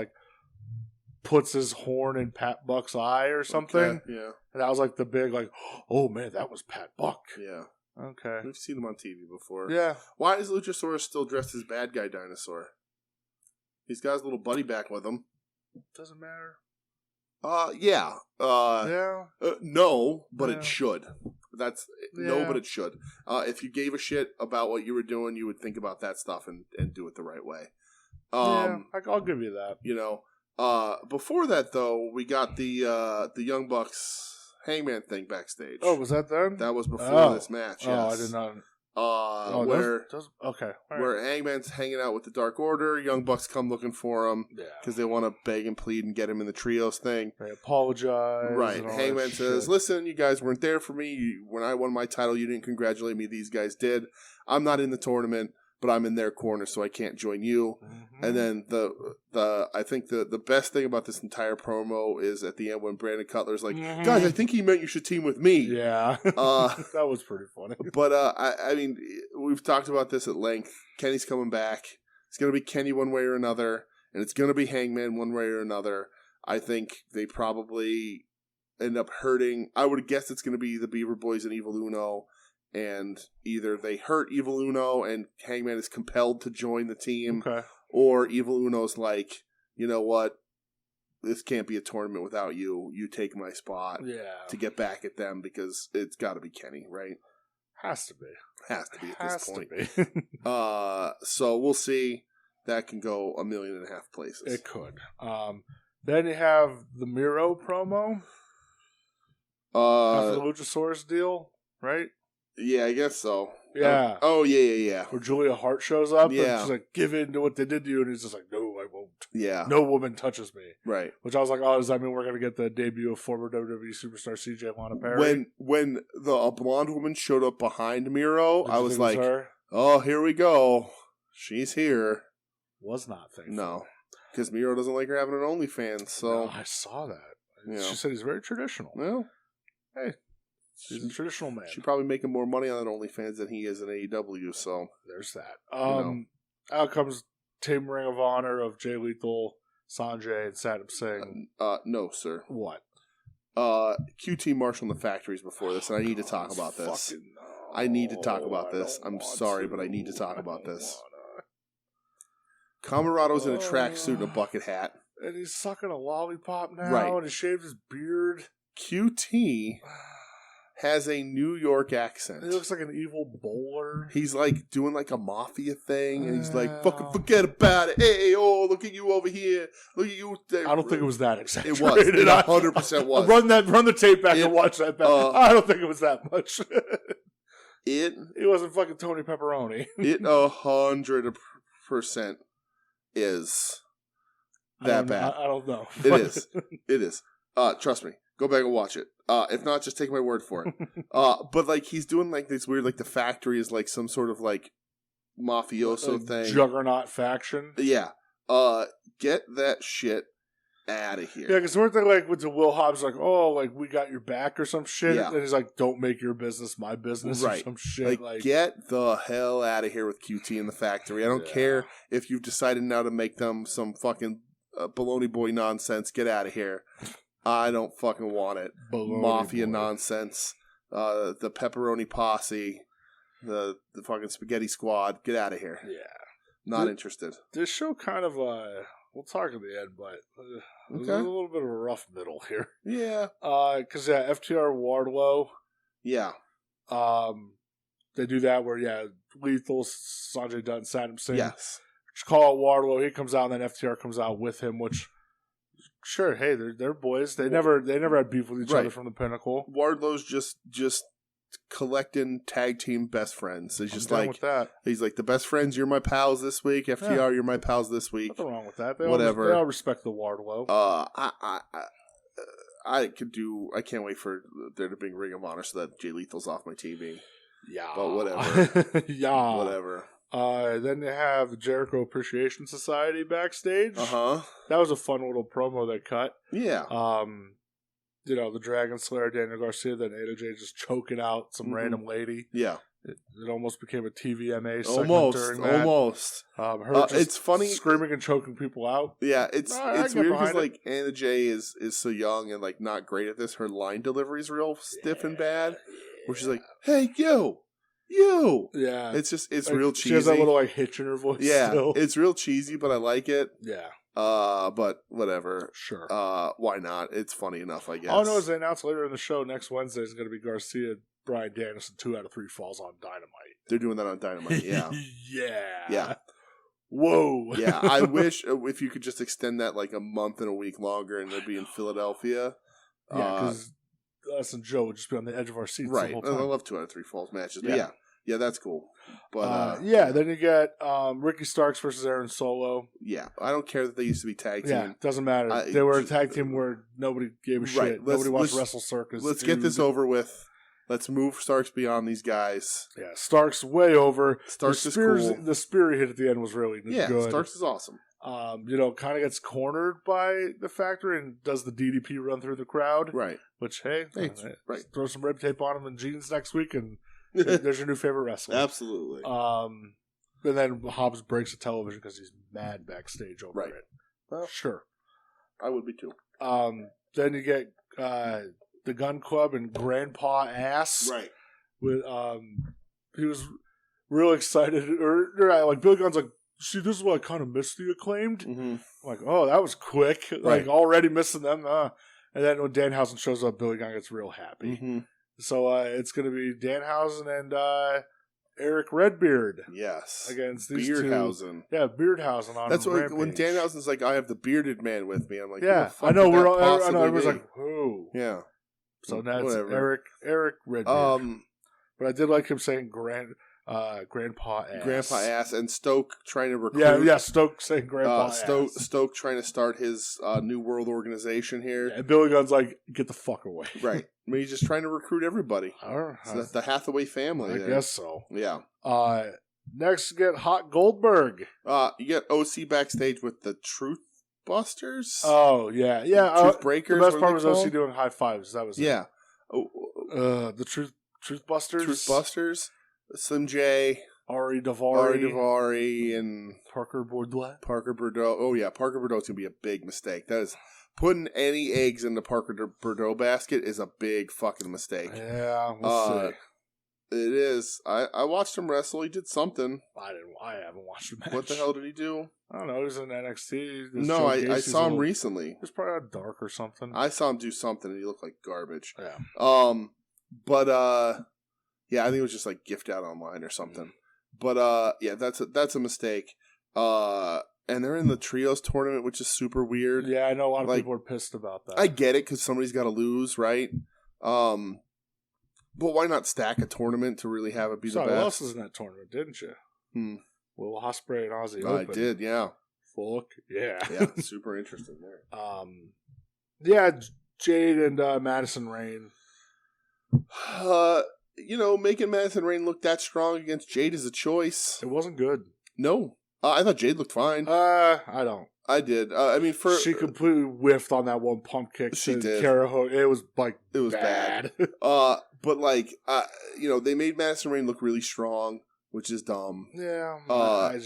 puts his horn in Pat Buck's eye or something. Okay, yeah. And that was the big oh man, that was Pat Buck. Yeah. Okay. We've seen him on TV before. Yeah. Why is Luchasaurus still dressed as bad guy dinosaur? He's got his little buddy back with him. Doesn't matter. Yeah. No, but it should. No, but it should. If you gave a shit about what you were doing, you would think about that stuff and do it the right way. I'll give you that. Before that though, we got the Young Bucks Hangman thing backstage. Oh, was that them? That was before this match. Yes. Oh, I did not. Okay. Right. Where Hangman's hanging out with the Dark Order, Young Bucks come looking for him because they want to beg and plead and get him in the trios thing. They apologize. Right. Hangman says, listen, you guys weren't there for me. When I won my title, you didn't congratulate me. These guys did. I'm not in the tournament, but I'm in their corner, so I can't join you. Mm-hmm. And then I think the best thing about this entire promo is at the end when Brandon Cutler's guys, I think he meant you should team with me. Yeah. That was pretty funny. But I mean, we've talked about this at length. Kenny's coming back. It's going to be Kenny one way or another, and it's going to be Hangman one way or another. I think they probably end up hurting. I would guess it's going to be the Beaver Boys and Evil Uno. And either they hurt Evil Uno and Hangman is compelled to join the team, or Evil Uno's you know what, this can't be a tournament without you. You take my spot to get back at them because it's got to be Kenny, right? Has to be at this point. So we'll see. That can go 1.5 million places. It could. Then you have the Miro promo after the Luchasaurus deal, right? Yeah, I guess so. Yeah. Yeah. Where Julia Hart shows up and Yeah. she's give in to what they did to you, and he's just no, I won't. Yeah. No woman touches me. Right. Which I was like, oh, does that mean we're going to get the debut of former WWE superstar CJ Lana Perry? When a blonde woman showed up behind Miro, I was like, her? oh, here we go. She's here. Was not thankful. No. Because Miro doesn't like her having an OnlyFans, so... No, I saw that. Yeah. She said he's very traditional. Well, hey, he's a traditional man. She's probably making more money on OnlyFans than he is in AEW, so... There's that. Out comes Team Ring of Honor of Jay Lethal, Sanjay, and Saddam Singh. No, sir. What? QT marshalling the factories before this, and I need to talk about this. I need to talk about this. I'm sorry, but I need to talk about this. Camarado's in a tracksuit and a bucket hat. And he's sucking a lollipop now, Right. and he shaved his beard. QT has a New York accent. He looks like an evil bowler. He's like doing like a mafia thing, and he's like, fucking forget about it. Hey, oh, look at you over here. Look at you there. I don't think it was that exaggerated. It was. It 100% was. Run the tape back and watch that back. I don't think it was that much. He wasn't fucking Tony Pepperoni. It 100% is that bad. I don't know. It is. It is. Trust me. Go back and watch it. If not, just take my word for it. But like he's doing like this weird, like the factory is like some sort of like mafioso thing. Juggernaut faction. Yeah. Get that shit out of here. Yeah, because weren't they like with the Will Hobbs like, oh, like we got your back or some shit? Yeah. And he's like, don't make your business my business or some shit. Like get the hell out of here with QT in the factory. I don't care if you've decided now to make them some fucking baloney boy nonsense. Get out of here. I don't fucking want it. Baloney Mafia boy nonsense. The pepperoni posse. The fucking spaghetti squad. Get out of here. Yeah. Not interested. This show kind of, we'll talk at the end, but there's a little bit of a rough middle here. Yeah. Because, FTR Wardlow. Yeah. They do that where, Lethal, Sanjay Dutt, Saddam Singh. Yes. Call out Wardlow. He comes out, and then FTR comes out with him, which... Sure, hey, they're boys. They never had beef with each other from the Pinnacle. Wardlow's just collecting tag team best friends. He's just like with that. He's like the best friends. You're my pals this week. FTR, you're my pals this week. Nothing wrong with that. They all respect the Wardlow. I can't wait for there to be Ring of Honor so that Jay Lethal's off my TV. Yeah, but whatever. Yeah, whatever. Then they have the Jericho Appreciation Society backstage. That was a fun little promo they cut. Yeah. The Dragon Slayer, Daniel Garcia, then AJ just choking out some random lady. Yeah. It almost became a TVMA segment during that. Almost. It's funny. Screaming and choking people out. Yeah, it's weird because like Anna Jay is so young and like not great at this. Her line delivery is real stiff and bad. Where she's like, "Hey, you." Yeah. It's like, real cheesy. She has that little like hitch in her voice. Yeah, still. It's real cheesy, but I like it. Yeah. But whatever. Sure. Why not? It's funny enough, I guess. All I know is they announced later in the show next Wednesday is going to be Garcia, Bryan Danielson, 2 out of 3 falls on Dynamite. They're doing that on Dynamite, yeah. Yeah. Whoa. Yeah, I wish if you could just extend that like a month and a week longer and they'd be in Philadelphia. Yeah, because us and Joe would just be on the edge of our seats right. the whole time. I love 2 out of 3 falls matches. But yeah, that's cool. But then you get Ricky Starks versus Aaron Solo. Yeah, I don't care that they used to be tag team. Yeah, doesn't matter. They were a tag team where nobody gave a shit. Nobody watched Wrestle Circus. Let's get this over with. Let's move Starks beyond these guys. Yeah, Starks way over. Starks is cool. The spear he hit at the end was really good. Yeah, Starks is awesome. Kind of gets cornered by the Factory and does the DDP run through the crowd. Right. Which, hey, right. Throw some red tape on him and jeans next week and there's your new favorite wrestler. Absolutely. And then Hobbs breaks the television because he's mad backstage over it. Well, sure. I would be too. Then you get the Gun Club and Grandpa Ass. Right. With he was real excited. Or like Billy Gunn's like, see, this is what I kind of missed the Acclaimed. Mm-hmm. I'm like, oh, that was quick. Like already missing them. And then when Danhausen shows up, Billy Gunn gets real happy. Mm-hmm. So it's going to be Danhausen and Eric Redbeard. Yes. Against these Beardhausen. two. Yeah, Beardhausen on That's Rampage. when Danhausen's like, I have the bearded man with me. I'm like, yeah, I know. I know. Everyone's like, who? Yeah. So that's Eric Redbeard. But I did like him saying Grandpa Ass. Grandpa Ass, and Stoke trying to recruit. Yeah, Stoke saying Grandpa Ass. Stoke trying to start his New World organization here. Yeah, and Billy Gunn's like, get the fuck away. Right. I mean, he's just trying to recruit everybody. It's the Hathaway family. I guess so. Yeah. Next, you get Hot Goldberg. You get OC backstage with the Truth Busters. Oh, yeah. Truth Breakers. The best part was OC doing high fives. That was it. The Truth Busters. Truth Busters. Slim J. Ari Davari. And Parker Bordeaux. Oh, yeah. Parker Bordeaux is going to be a big mistake. That is... Putting any eggs in the Parker Bordeaux basket is a big fucking mistake. Yeah, we'll see. It is. I watched him wrestle. He did something. I haven't watched him. What the hell did he do? I don't know. He was in NXT. No, I saw him recently. He was probably out Dark or something. I saw him do something, and he looked like garbage. Yeah. Yeah, I think it was just like gift out online or something. But yeah, that's a mistake. And they're in the trios tournament, which is super weird. Yeah, I know a lot of people are pissed about that. I get it because somebody's got to lose, right? But why not stack a tournament to really have it be the best? Who else was in that tournament, didn't you? Will Ospreay and Aussie Open. I did, yeah. Fuck, yeah. Yeah, super interesting there. Yeah, Jade and Madison Rayne. Making Madison Rayne look that strong against Jade is a choice. It wasn't good. No. I thought Jade looked fine. I don't. I did. She completely whiffed on that one pump kick. She did. Kara Hook. It was bad. But they made Madison Rayne look really strong, which is dumb. Yeah.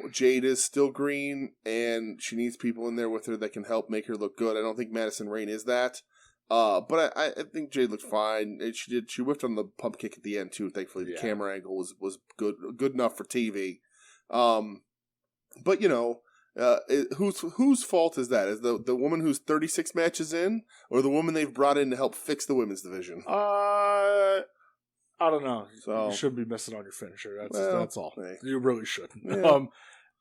Jade is still green, and she needs people in there with her that can help make her look good. I don't think Madison Rayne is that. But I think Jade looked fine. She whiffed on the pump kick at the end too. Thankfully, the camera angle was good enough for TV. But whose fault is that? Is the woman who's 36 matches in, or the woman they've brought in to help fix the women's division? I don't know. So, you shouldn't be missing on your finisher. That's all. Hey. You really shouldn't. Yeah.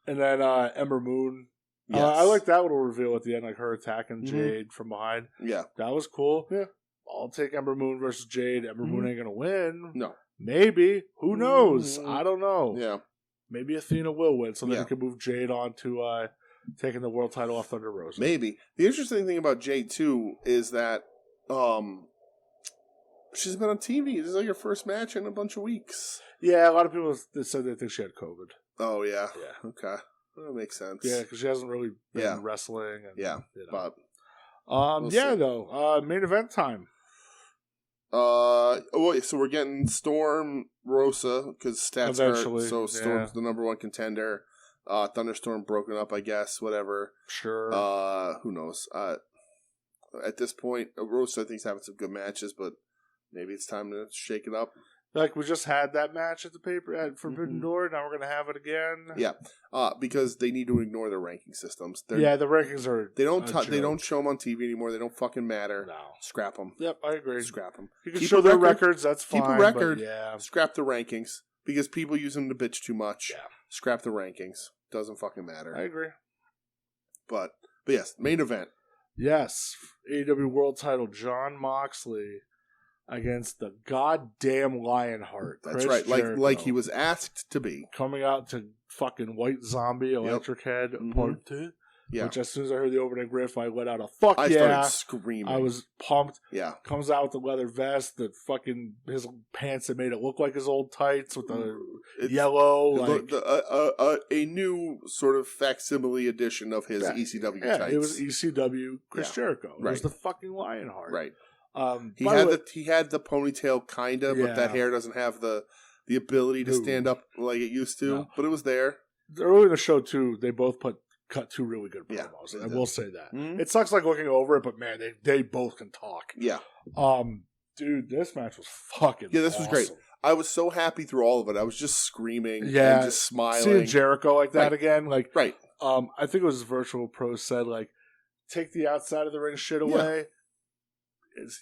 And then Ember Moon. Yes. I like that little reveal at the end, like her attacking Jade from behind. Yeah, that was cool. Yeah, I'll take Ember Moon versus Jade. Ember Moon ain't gonna win. No, maybe. Who knows? I don't know. Yeah. Maybe Athena will win, so then we can move Jade on to taking the world title off Thunder Rosa. Maybe. The interesting thing about Jade, too, is that she's been on TV. This is like her first match in a bunch of weeks. Yeah, a lot of people said they think she had COVID. Oh, yeah. Yeah. Okay. That makes sense. Yeah, because she hasn't really been wrestling. And, but... main event time. So we're getting Storm Rosa because stats eventually hurt, so Storm's the number one contender. Thunderstorm broken up, I guess. Whatever. Sure. Who knows? At this point, Rosa I think is having some good matches, but maybe it's time to shake it up. Like we just had that match at the paper at Forbidden Door. Now we're gonna have it again. Yeah, because they need to ignore their ranking systems. The rankings are. They don't show them on TV anymore. They don't fucking matter. No, scrap them. Yep, I agree. Scrap them. You can show their records. That's fine. Keep a record. Yeah, scrap the rankings because people use them to bitch too much. Yeah, scrap the rankings. Doesn't fucking matter. I agree. But yes, main event. Yes, AEW World Title Jon Moxley against the goddamn Lionheart. That's Chris right, Jericho, like he was asked to be. Coming out to fucking White Zombie Electric Head Part 2. Yeah. Which as soon as I heard the opening riff, I let out a fuck I started screaming. I was pumped. Yeah. Comes out with the leather vest, the fucking his pants that made it look like his old tights with the yellow. A new sort of facsimile edition of his ECW tights. It was ECW Chris Jericho. It was the fucking Lionheart. Right. He had the ponytail kinda, but that hair doesn't have the ability to stand up like it used to. No. But it was there. Early in the show too, they both cut two really good promos. I will say that. Mm-hmm. It sucks like looking over it, but man, they both can talk. Yeah. Dude, this match was fucking this was great. I was so happy through all of it. I was just screaming and just smiling. Seeing Jericho like that again, like right. I think it was Virtual Pro said like, take the outside of the ring shit away.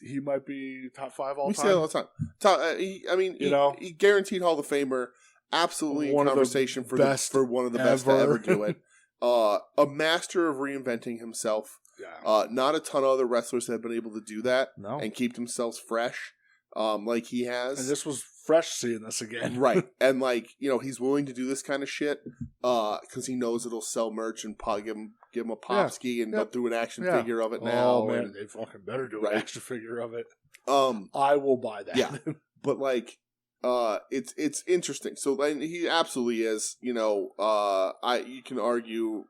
He might be top 5 all time. We say that all the time. He guaranteed Hall of Famer. Absolutely in conversation for one of the best to ever do it. A master of reinventing himself. Yeah. Not a ton of other wrestlers have been able to do that and keep themselves fresh. like he has. And this was fresh seeing this again. Right. And like, he's willing to do this kind of shit because he knows it'll sell merch and probably give him a pop ski and they'll do an action figure of it now. Oh, man, they fucking better do an action figure of it. I will buy that. Yeah. But like, it's interesting. So like, he absolutely is, you can argue,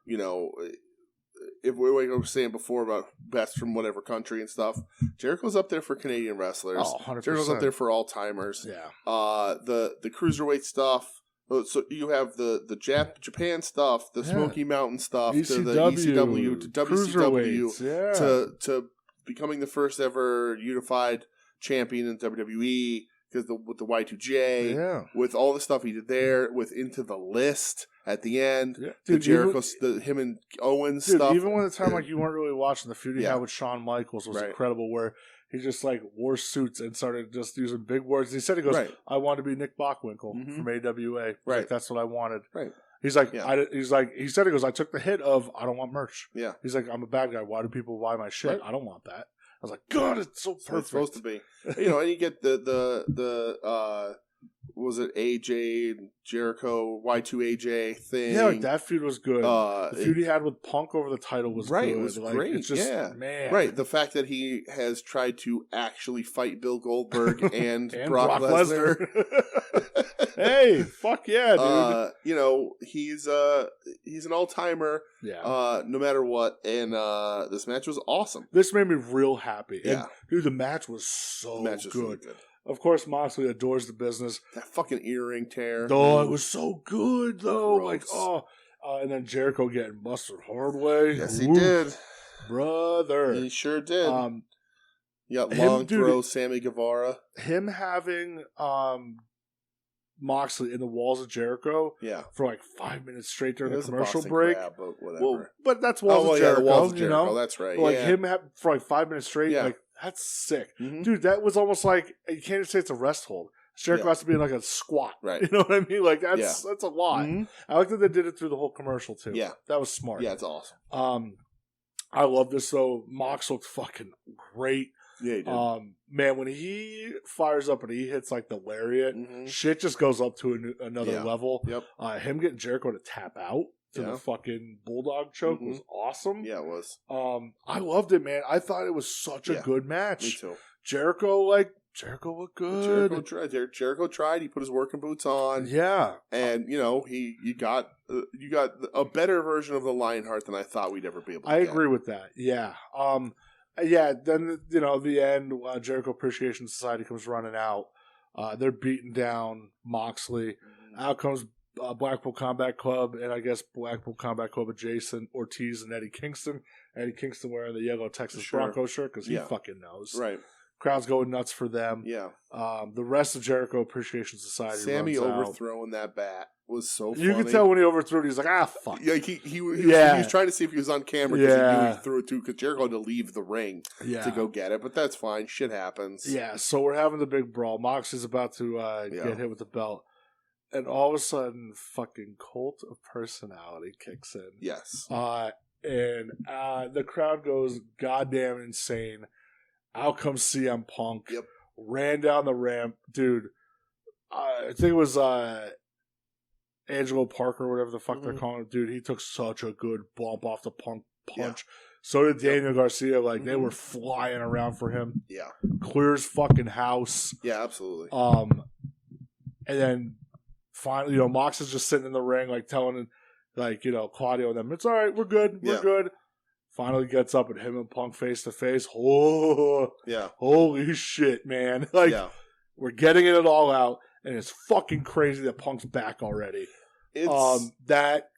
if we were saying before about best from whatever country and stuff, Jericho's up there for Canadian wrestlers. Oh, 100%. Jericho's up there for all timers. Yeah. The cruiserweight stuff. So you have the Japan stuff, the Smoky Mountain stuff, ECW, to the ECW, to WCW, to becoming the first ever unified champion in WWE with the Y2J, with all the stuff he did there, with Into the List at the end, the Jericho, him and Owens stuff. Even when the time like you weren't really watching, the feud he had with Shawn Michaels was incredible, where he just like wore suits and started just using big words. He said, he goes, I want to be Nick Bockwinkel from AWA. Right. Like, that's what I wanted. Right. He's like, he said, he goes, I took the hit of, I don't want merch. Yeah. He's like, I'm a bad guy. Why do people buy my shit? I don't want that. I was like, God, it's so perfect. It's supposed to be. And you get the was it AJ Jericho Y2AJ thing? Yeah, like that feud was good. The feud he had with Punk over the title was good. It was great. It's just, man. Right. The fact that he has tried to actually fight Bill Goldberg and Brock Lesnar. Hey, fuck yeah, dude. He's an all-timer. Yeah. No matter what. And this match was awesome. This made me real happy. Yeah. And, dude, the match was so good. Really good. Of course, Moxley adores the business. That fucking earring tear. Oh, it was so good, though. Gross. And then Jericho getting busted hard way. Yes, he did. Brother. He sure did. You got long throw, Sammy Guevara. Him having Moxley in the walls of Jericho for like 5 minutes straight during the commercial break. Grab, but whatever. Well, but that's walls of Jericho, the walls of Jericho, that's right. Like him for like 5 minutes straight, like that's sick. Mm-hmm. Dude, that was almost like, you can't even say it's a rest hold. Jericho has to be in like a squat. Right. You know what I mean? Like that's a lot. Mm-hmm. I like that they did it through the whole commercial too. Yeah. That was smart. Yeah, it's awesome. I love this though. Mox looked fucking great. Yeah, he did. Man, when he fires up and he hits like the lariat, shit just goes up to another level. Yep. Him getting Jericho to tap out to the fucking bulldog choke was awesome. Yeah, it was. I loved it, man. I thought it was such a good match. Me too. Jericho looked good. Jericho tried. He put his working boots on. Yeah, and you got a better version of the Lionheart than I thought we'd ever be able to I agree with that. Yeah. Then the end. Jericho Appreciation Society comes running out. They're beating down Moxley. Out comes Blackpool Combat Club, and I guess Blackpool Combat Club adjacent Ortiz and Eddie Kingston. Eddie Kingston wearing the yellow Texas Bronco shirt because he fucking knows. Right. Crowd's going nuts for them. Yeah. The rest of Jericho Appreciation Society. Sammy overthrowing that bat was so funny. You could tell when he overthrew it, he's like, fuck. Yeah, he was trying to see if he was on camera because he knew he threw it too, because Jericho had to leave the ring to go get it, but that's fine. Shit happens. Yeah, so we're having the big brawl. Mox is about to get hit with the belt. And all of a sudden, fucking Cult of Personality kicks in. Yes. And the crowd goes goddamn insane. Out comes CM Punk. Yep. Ran down the ramp. Dude, I think it was Angelo Parker, whatever the fuck they're calling him. Dude, he took such a good bump off the Punk punch. Yeah. So did Daniel Garcia. Like, they were flying around for him. Yeah. Clears fucking house. Yeah, absolutely. And then finally, Mox is just sitting in the ring, like telling, Claudio and them, it's all right, we're good, we're good. Finally gets up and him and Punk face to face. Oh, yeah. Holy shit, man. We're getting it all out, and it's fucking crazy that Punk's back already. That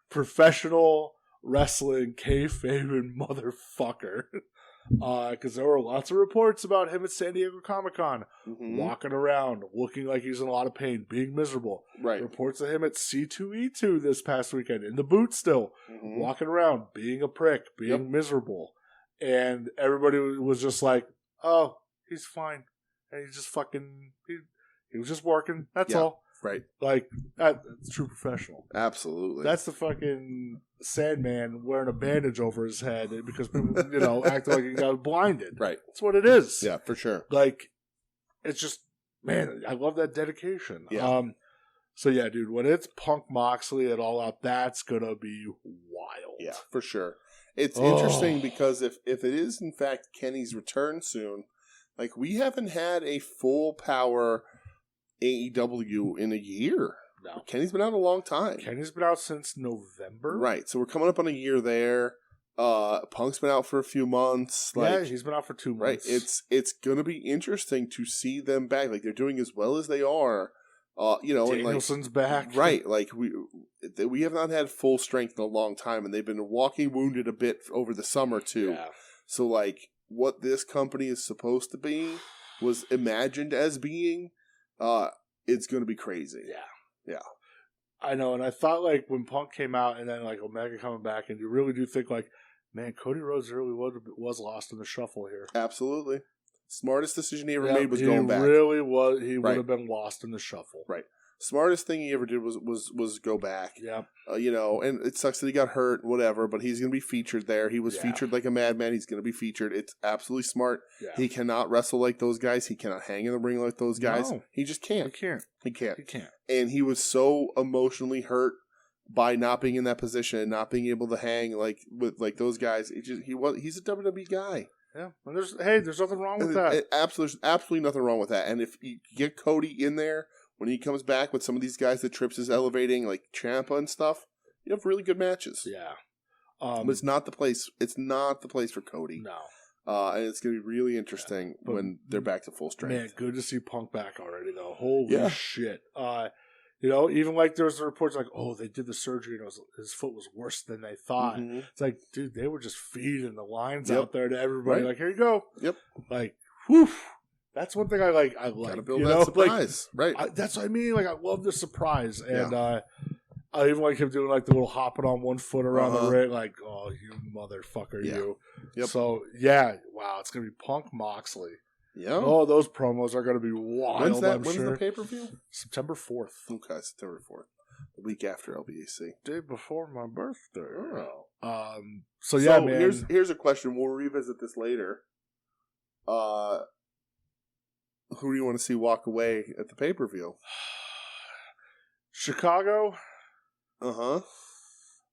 professional wrestling kayfabe motherfucker. Because there were lots of reports about him at San Diego Comic-Con, walking around, looking like he's in a lot of pain, being miserable. Right. Reports of him at C2E2 this past weekend, in the boot still, walking around, being a prick, being miserable. And everybody was just like, oh, he's fine. And he just fucking, he was just working, that's all. Right. Like, that's true professional. Absolutely. That's the fucking Sandman wearing a bandage over his head because people, acting like he got blinded. Right. That's what it is. Yeah, for sure. Like, it's just, man, I love that dedication. Yeah. So yeah, dude, when it's Punk Moxley at All Out, that's gonna be wild. Yeah, for sure. It's interesting because if it is in fact Kenny's return soon, like we haven't had a full power AEW in a year. No. Kenny's been out a long time. Kenny's been out since November. Right. So we're coming up on a year there. Punk's been out for a few months. Yeah, he's been out for 2 months. Right. It's gonna be interesting to see them back. Like they're doing as well as they are. Danielson's back. Right. Like we have not had full strength in a long time, and they've been walking wounded a bit over the summer too. Yeah. So like what this company is supposed to be was imagined as being, it's gonna be crazy. Yeah. Yeah. I know, and I thought like when Punk came out and then like Omega coming back, and you really do think like, man, Cody Rhodes really was lost in the shuffle here. Absolutely. Smartest decision he ever made was going back. He really was. He would have been lost in the shuffle. Right. Smartest thing he ever did was go back. Yeah. And it sucks that he got hurt, whatever, but he's going to be featured there. He was featured like a madman. He's going to be featured. It's absolutely smart. Yeah. He cannot wrestle like those guys. He cannot hang in the ring like those guys. No. He just can't. He can't. And he was so emotionally hurt by not being in that position and not being able to hang like with like those guys. He's a WWE guy. Yeah, and there's nothing wrong with that. Absolutely nothing wrong with that. And if you get Cody in there when he comes back with some of these guys that Trips is elevating, like Ciampa and stuff, you have really good matches. Yeah, but it's not the place. It's not the place for Cody. No, and it's going to be really interesting when they're back to full strength. Man, good to see Punk back already though. Holy shit! Even like there was reports like, oh, they did the surgery and his foot was worse than they thought. Mm-hmm. It's like, dude, they were just feeding the lines out there to everybody. Right. Like, here you go. Yep. Like, whew. That's one thing I like. I like. Gotta build that surprise. Right. That's what I mean. Like, I love the surprise. And I even like him doing like the little hopping on one foot around the ring. Like, oh, you motherfucker, you. Yep. So, wow, it's going to be Punk Moxley. Yeah. Oh, those promos are going to be wild. When's that? When's the pay-per-view? September 4th. Okay, September 4th. The week after LBAC. Day before my birthday. Oh. So man. Here's a question. We'll revisit this later. Who do you want to see walk away at the pay-per-view? Chicago. Uh-huh.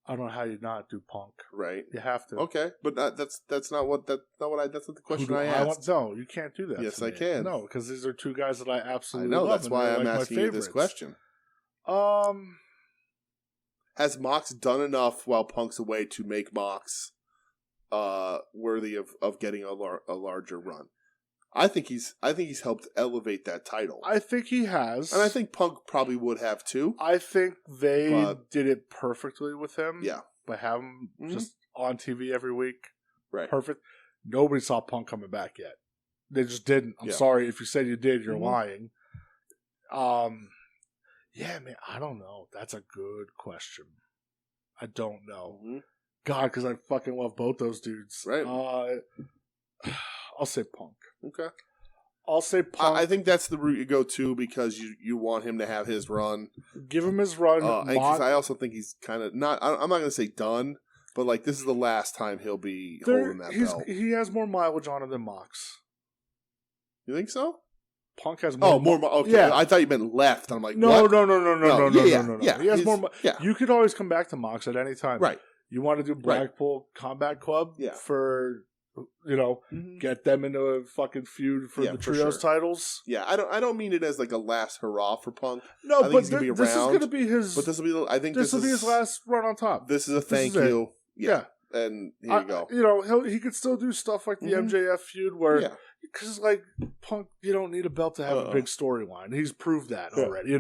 I don't know how you not do Punk. Right. You have to. Okay, but that's not the question I asked. No, you can't do that. Yes, I can. No, because these are two guys that I absolutely love. That's why I'm asking you this question. Has Mox done enough while Punk's away to make Mox worthy of getting a larger run? I think he's helped elevate that title. I think he has. And I think Punk probably would have too. I think they did it perfectly with him. Yeah. By having him just on TV every week. Right. Perfect. Nobody saw Punk coming back yet. They just didn't. I'm sorry. If you said you did, you're lying. Yeah, man, I don't know. That's a good question. I don't know. Mm-hmm. God, because I fucking love both those dudes. Right. I'll say Punk. Okay. I'll say Punk. I think that's the route you go to because you want him to have his run. Give him his run. Because I also think he's kind of not. I'm not going to say done, but like this is the last time he'll be holding that belt. He has more mileage on him than Mox. You think so? Punk has more. Oh, more. Okay. Yeah. I thought you meant left. I'm like, no. Yeah. He has more. Yeah. You could always come back to Mox at any time. Right. You want to do Blackpool Combat Club? Yeah. For. Get them into a fucking feud for the trios titles. Yeah, I don't mean it as like a last hurrah for Punk. No, but this is going to be his. But this will be. I think this will be his last run on top. This is a thank you. Yeah, and here you go. He could still do stuff like the MJF feud where because like Punk, you don't need a belt to have a big storyline. He's proved that already.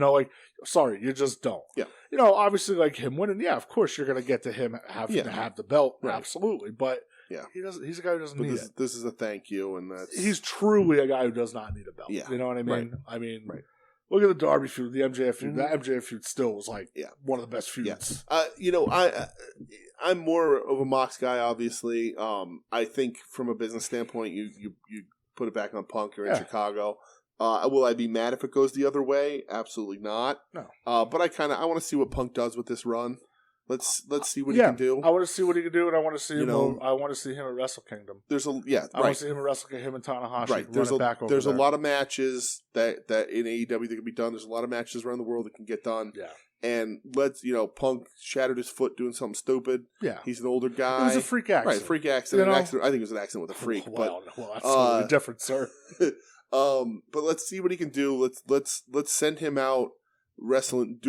Sorry, you just don't. Yeah. Obviously, like him winning. Yeah, of course you're going to get to him having to have the belt. Right. Absolutely, but. Yeah, he's a guy who doesn't need it. This is a thank you, and he's truly a guy who does not need a belt. Yeah, you know what I mean. Right. I mean, look at the Darby feud, the MJF feud. That MJF feud still was like one of the best feuds. Yeah. I'm more of a Mox guy, obviously. I think from a business standpoint, you put it back on Punk. You're in Chicago. Will I be mad if it goes the other way? Absolutely not. No. But I want to see what Punk does with this run. Let's see what he can do. I want to see what he can do, and I want to see him. know, I want to see him at Wrestle Kingdom. I want to see him at Wrestle Kingdom. Him and Tanahashi. Right. There's a lot of matches that in AEW that can be done. There's a lot of matches around the world that can get done. Yeah. And Punk shattered his foot doing something stupid. Yeah. He's an older guy. It was a freak accident. Right, freak accident. I think it was an accident with a freak. Well, that's totally different, sir. But let's see what he can do. Let's send him out wrestling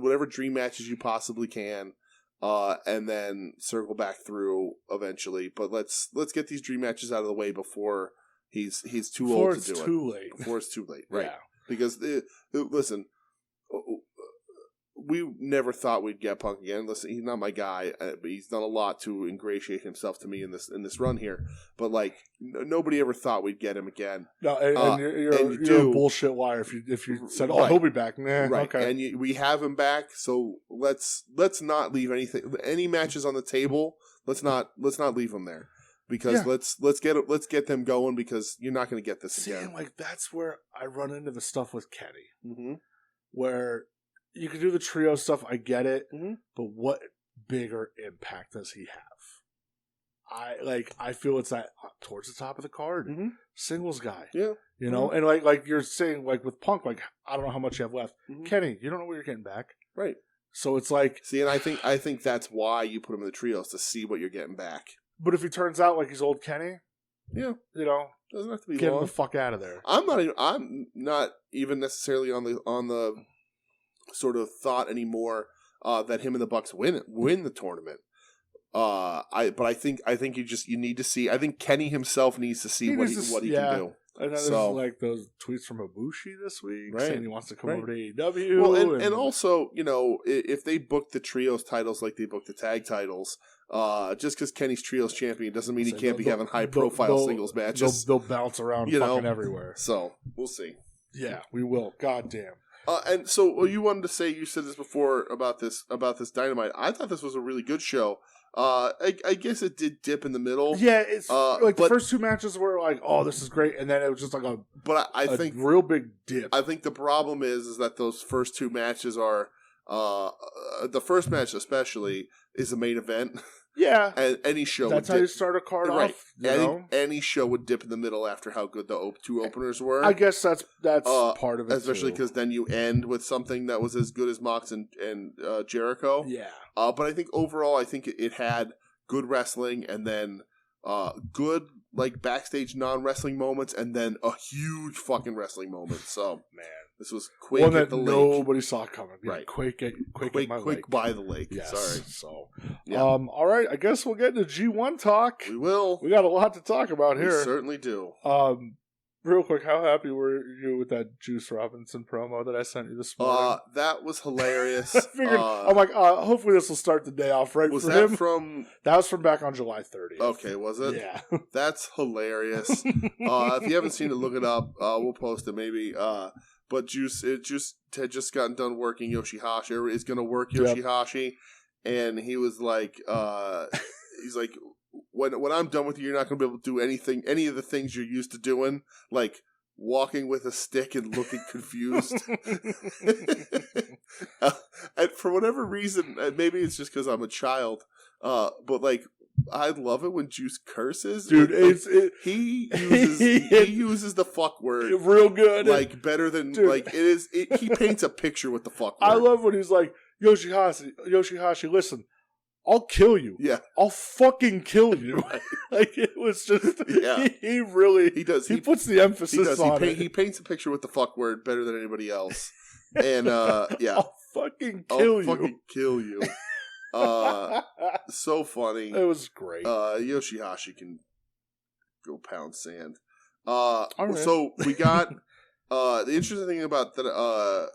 whatever dream matches you possibly can, and then circle back through eventually. But let's get these dream matches out of the way before he's too old to do it. Before it's too late, right? Yeah. Because listen, we never thought we'd get Punk again. Listen, he's not my guy, but he's done a lot to ingratiate himself to me in this run here. But nobody ever thought we'd get him again. No, and you're a bullshit liar if you said, "Oh, he'll be back." Nah, right. Okay. And we have him back, so let's not leave any matches on the table. Let's not leave them there. Because let's get them going, because you're not going to get this again. And that's where I run into the stuff with Kenny, where you can do the trio stuff. I get it, mm-hmm. but what bigger impact does he have? I feel it's that towards the top of the card, mm-hmm. singles guy. Yeah, you know, and like you're saying, with Punk, I don't know how much you have left. Mm-hmm. Kenny, you don't know what you're getting back, right? So it's see, and I think that's why you put him in the trios, to see what you're getting back. But if he turns out like he's old Kenny, doesn't have to be get long. him the fuck out of there. I'm not even necessarily on the sort of thought anymore that him and the Bucks win the tournament. But I think you need to see. I think Kenny himself needs to see what he can do. I know there's those tweets from Ibushi this week saying he wants to come over to AEW. Well, and also, if they book the trios titles like they booked the tag titles, just because Kenny's trios champion doesn't mean he can't be having high profile singles matches. They'll bounce around fucking everywhere. So we'll see. Yeah, we will. God damn. And so you wanted to say, you said this before about this Dynamite. I thought this was a really good show. I guess it did dip in the middle. Yeah, it's the first two matches were oh, this is great, and then it was just I think real big dip. I think the problem is that those first two matches are the first match especially is the main event. Yeah, and any show that's how you start a card off. Any show would dip in the middle after how good the two openers were. I guess that's part of it, especially because then you end with something that was as good as Mox and Jericho. Yeah, but I think overall, it had good wrestling, and then good backstage non-wrestling moments, and then a huge fucking wrestling moment. So man. This was Quake at the lake. Nobody saw coming. Right. Quake by the lake. Yes. Sorry. So, all right. I guess we'll get into G1 talk. We will. We got a lot to talk about here. We certainly do. Real quick, how happy were you with that Juice Robinson promo that I sent you this morning? That was hilarious. I figured, I'm hopefully this will start the day off right for him. That was from back on July 30th. Okay, was it? Yeah. That's hilarious. If you haven't seen it, look it up. We'll post it maybe. But Juice had just gotten done working Yoshihashi, or is going to work Yoshihashi, and he was like, he's like, when I'm done with you, you're not going to be able to do any of the things you're used to doing, like walking with a stick and looking confused. And for whatever reason, maybe it's just because I'm a child, but I love it when Juice curses. Dude, he uses the fuck word real good. Better than he paints a picture with the fuck word. I love when he's like, Yoshihashi, listen, I'll kill you. Yeah. I'll fucking kill you. It was just he does. He puts the emphasis on it. He paints a picture with the fuck word better than anybody else. And I'll fucking kill you. Fucking kill you. So funny. It was great. Yoshihashi can go pound sand. Right. So we got the interesting thing about that.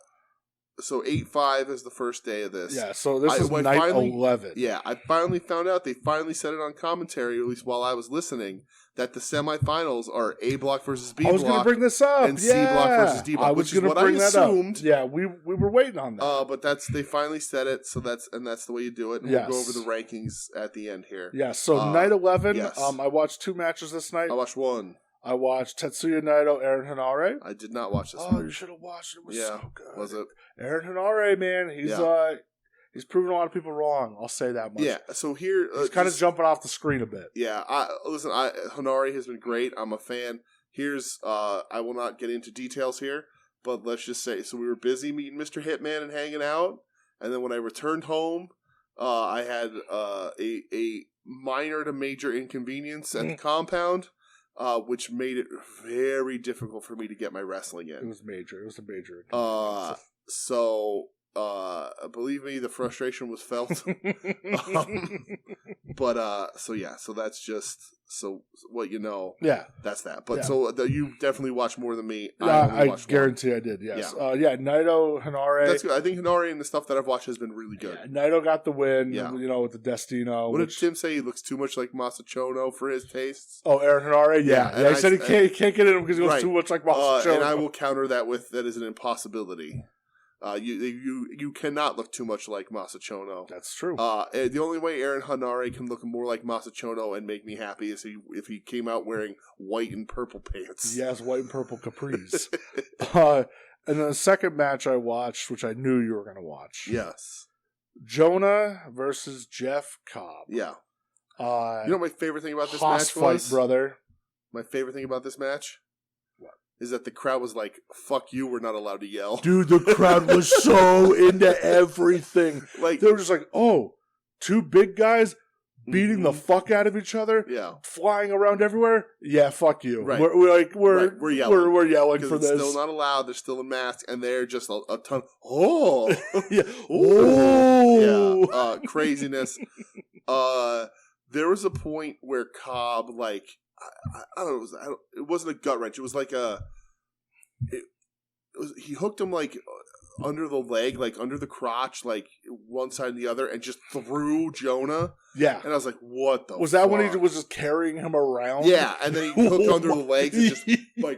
So 8-5 is the first day of this. Yeah. So this is night 11. Yeah, I finally found out. They finally said it on commentary, at least while I was listening, that the semifinals are A block versus B block. I was going to bring this up. And C block versus D block, which is what I assumed. Yeah, we were waiting on that. But they finally said it. So that's the way you do it. And we'll go over the rankings at the end here. Yeah. So night 11. Yes. I watched 2 matches this night. I watched 1. I watched Tetsuya Naito, Aaron Henare. I did not watch this one. Oh, you should have watched it. It was so good. Was it? Aaron Henare, man. He's proven a lot of people wrong. I'll say that much. Yeah. So here, he's kind of jumping off the screen a bit. Yeah. Hanare has been great. I'm a fan. Here's I will not get into details here, but let's just say, so we were busy meeting Mr. Hitman and hanging out, and then when I returned home, I had a minor to major inconvenience at the compound, which made it very difficult for me to get my wrestling in. It was major. It was a major inconvenience. So believe me, the frustration was felt. So that's just what you know. Yeah, that's that. But you definitely watch more than me. I guarantee I did. Yes. Yeah. Naito, Hanare. That's good. I think Hanare and the stuff that I've watched has been really good. Yeah, Naito got the win. Yeah. With the Destino. What did Tim say? He looks too much like Masachono for his tastes. Oh, Aaron Hanare. Yeah. He said he can't get in because he looks too much like Masachono. And I will counter that with that is an impossibility. You cannot look too much like Masachono. That's true. The only way Aaron Hanare can look more like Masachono and make me happy is if he came out wearing white and purple pants. Yes, white and purple capris. And then the second match I watched, which I knew you were going to watch. Yes. Jonah versus Jeff Cobb. Yeah. You know what my favorite thing about this match was? Fight, brother. My favorite thing about this match? Is that the crowd was like, fuck you, we're not allowed to yell. Dude, the crowd was so into everything. Like, they were just like, oh, two big guys beating the fuck out of each other? Yeah. Flying around everywhere? Yeah, fuck you. Right. We're yelling. We're yelling for it's this. Still not allowed. There's still a mask, and they're just a ton. Oh! Yeah. Oh! Yeah. Craziness. There was a point where Cobb, like, I don't know. It wasn't a gut wrench. It was like he hooked him like under the leg, like under the crotch, like one side and the other, and just threw Jonah. Yeah, and I was like, "What the?" Was that when he was just carrying him around? Yeah, and then he hooked under the legs and just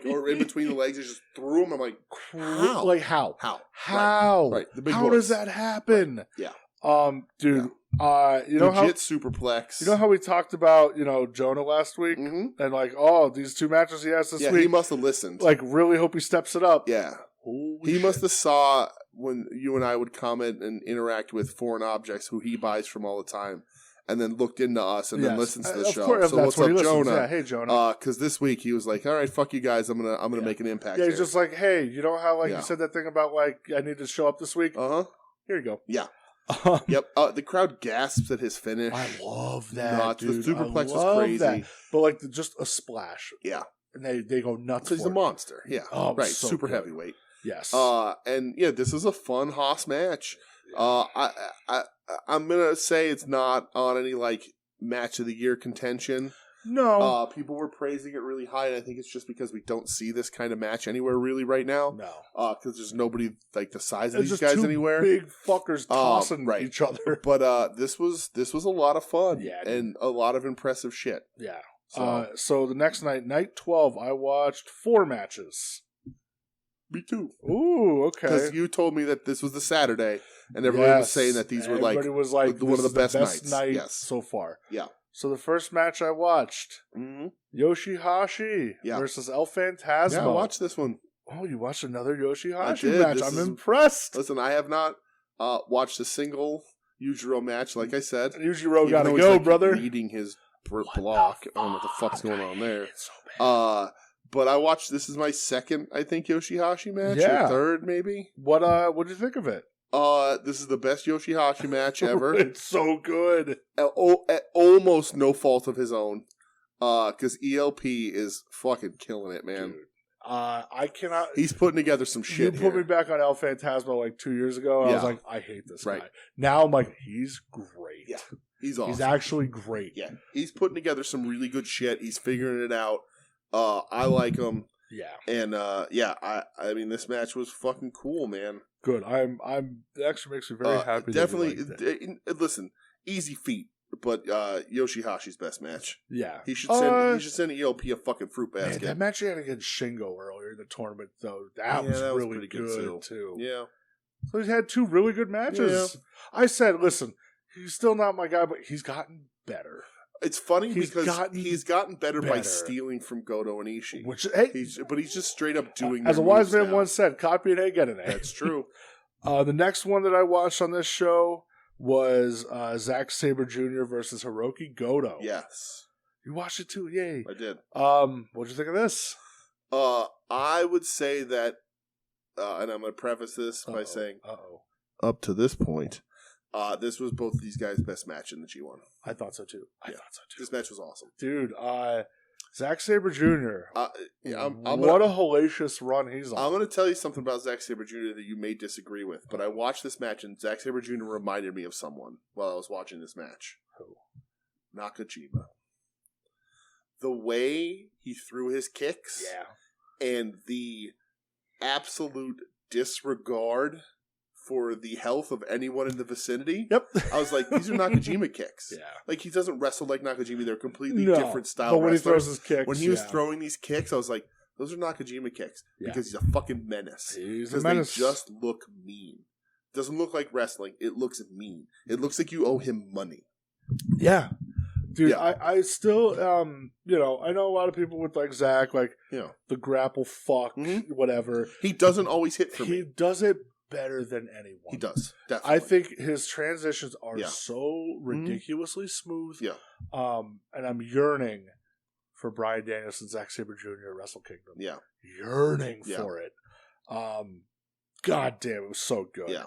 or in between the legs, and just threw him. I'm like, how? Like how? Right. The big how does that happen? Right. Yeah. Dude. Yeah. You know legit superplex. You know how we talked about Jonah last week, and like, these two matches he has this week. He must have listened. Like, really hope he steps it up. Yeah, he must have saw when you and I would comment and interact with foreign objects who he buys from all the time, and then looked into us and then listens to the show. Course, so what's up, Jonah? Yeah, hey Jonah. Because this week he was like, "All right, fuck you guys. I'm gonna make an impact." Yeah, he's just like, "Hey, you know how you said that thing about like I need to show up this week? Here you go." Yeah. Yep. The crowd gasps at his finish. I love that. Dude. The superplex was crazy. That. But like just a splash. Yeah. And they go nuts. He's a monster. Yeah. Oh, right. So super good. heavyweight. Yes. And this is a fun Haas match. I'm gonna say it's not on any like match of the year contention. No. People were praising it really high, and I think it's just because we don't see this kind of match anywhere really right now. No. Because there's nobody like the size of these guys two anywhere. Big fuckers tossing each other. But this was a lot of fun. Yeah, and a lot of impressive shit. Yeah. So the next night 12, I watched 4 matches. Me too. Ooh, okay. Because you told me that this was the Saturday, and everybody was saying that these were like one of the best nights so far. Yeah. So the first match I watched, Yoshihashi versus El Phantasmo. Yeah, I watched this one. Oh, you watched another Yoshihashi match. I'm impressed. Listen, I have not watched a single Yujiro match, like I said. Yujiro gotta go, brother. Eating his block. I don't know what the fuck's going on there. So but I watched, this is my second, I think, Yoshihashi match. Or third, may'd you think of it? This is the best Yoshihashi match ever. It's so good. At almost no fault of his own. Because ELP is fucking killing it, man. Dude, I cannot. He's putting together some shit. You put me back on El Phantasmo like 2 years ago. And I was like, I hate this guy. Now I'm like, he's great. Yeah, he's awesome. He's actually great. Yeah, he's putting together some really good shit. He's figuring it out. I like him. Yeah, and I mean, this match was fucking cool, man. Good. It actually makes me very happy. Definitely. Listen, easy feat, but Yoshihashi's best match. Yeah, he should send ELP a fucking fruit basket. Man, that match he had against Shingo earlier in the tournament, though, that was really good too. Yeah. So he's had 2 really good matches. Yeah. I said, listen, he's still not my guy, but he's gotten better. It's funny because he's gotten better by stealing from Goto and Ishii. But he's just straight up doing. As a wise man once said, "Copy it, ain't getting it." That's true. The next one that I watched on this show was Zack Sabre Jr. versus Hiroki Goto. Yes. You watched it too? Yay. I did. What'd you think of this? I would say that, and I'm going to preface this by saying, up to this point, this was both of these guys' best match in the G1. I thought so too. This match was awesome. Dude, Zack Sabre Jr. What a hellacious run he's on. I'm going to tell you something about Zack Sabre Jr. that you may disagree with, but I watched this match and Zack Sabre Jr. reminded me of someone while I was watching this match. Who? Nakajima. The way he threw his kicks and the absolute disregard for the health of anyone in the vicinity. Yep. I was like, these are Nakajima kicks. Yeah. Like, he doesn't wrestle like Nakajima. They're completely different style but when wrestlers. he throws his kicks, when he was throwing these kicks, I was like, those are Nakajima kicks. Because he's a fucking menace. He's a menace. They just look mean. It doesn't look like wrestling. It looks mean. It looks like you owe him money. Yeah. Dude, I still, I know a lot of people with, like, Zach, like, the grapple fuck, whatever. He doesn't always hit for me. He does it better than anyone. He does, definitely. I think his transitions are so ridiculously smooth. Yeah. And I'm yearning for Bryan Danielson, Zack Sabre Jr. at Wrestle Kingdom. Yeah. Yearning for it. God damn, it was so good.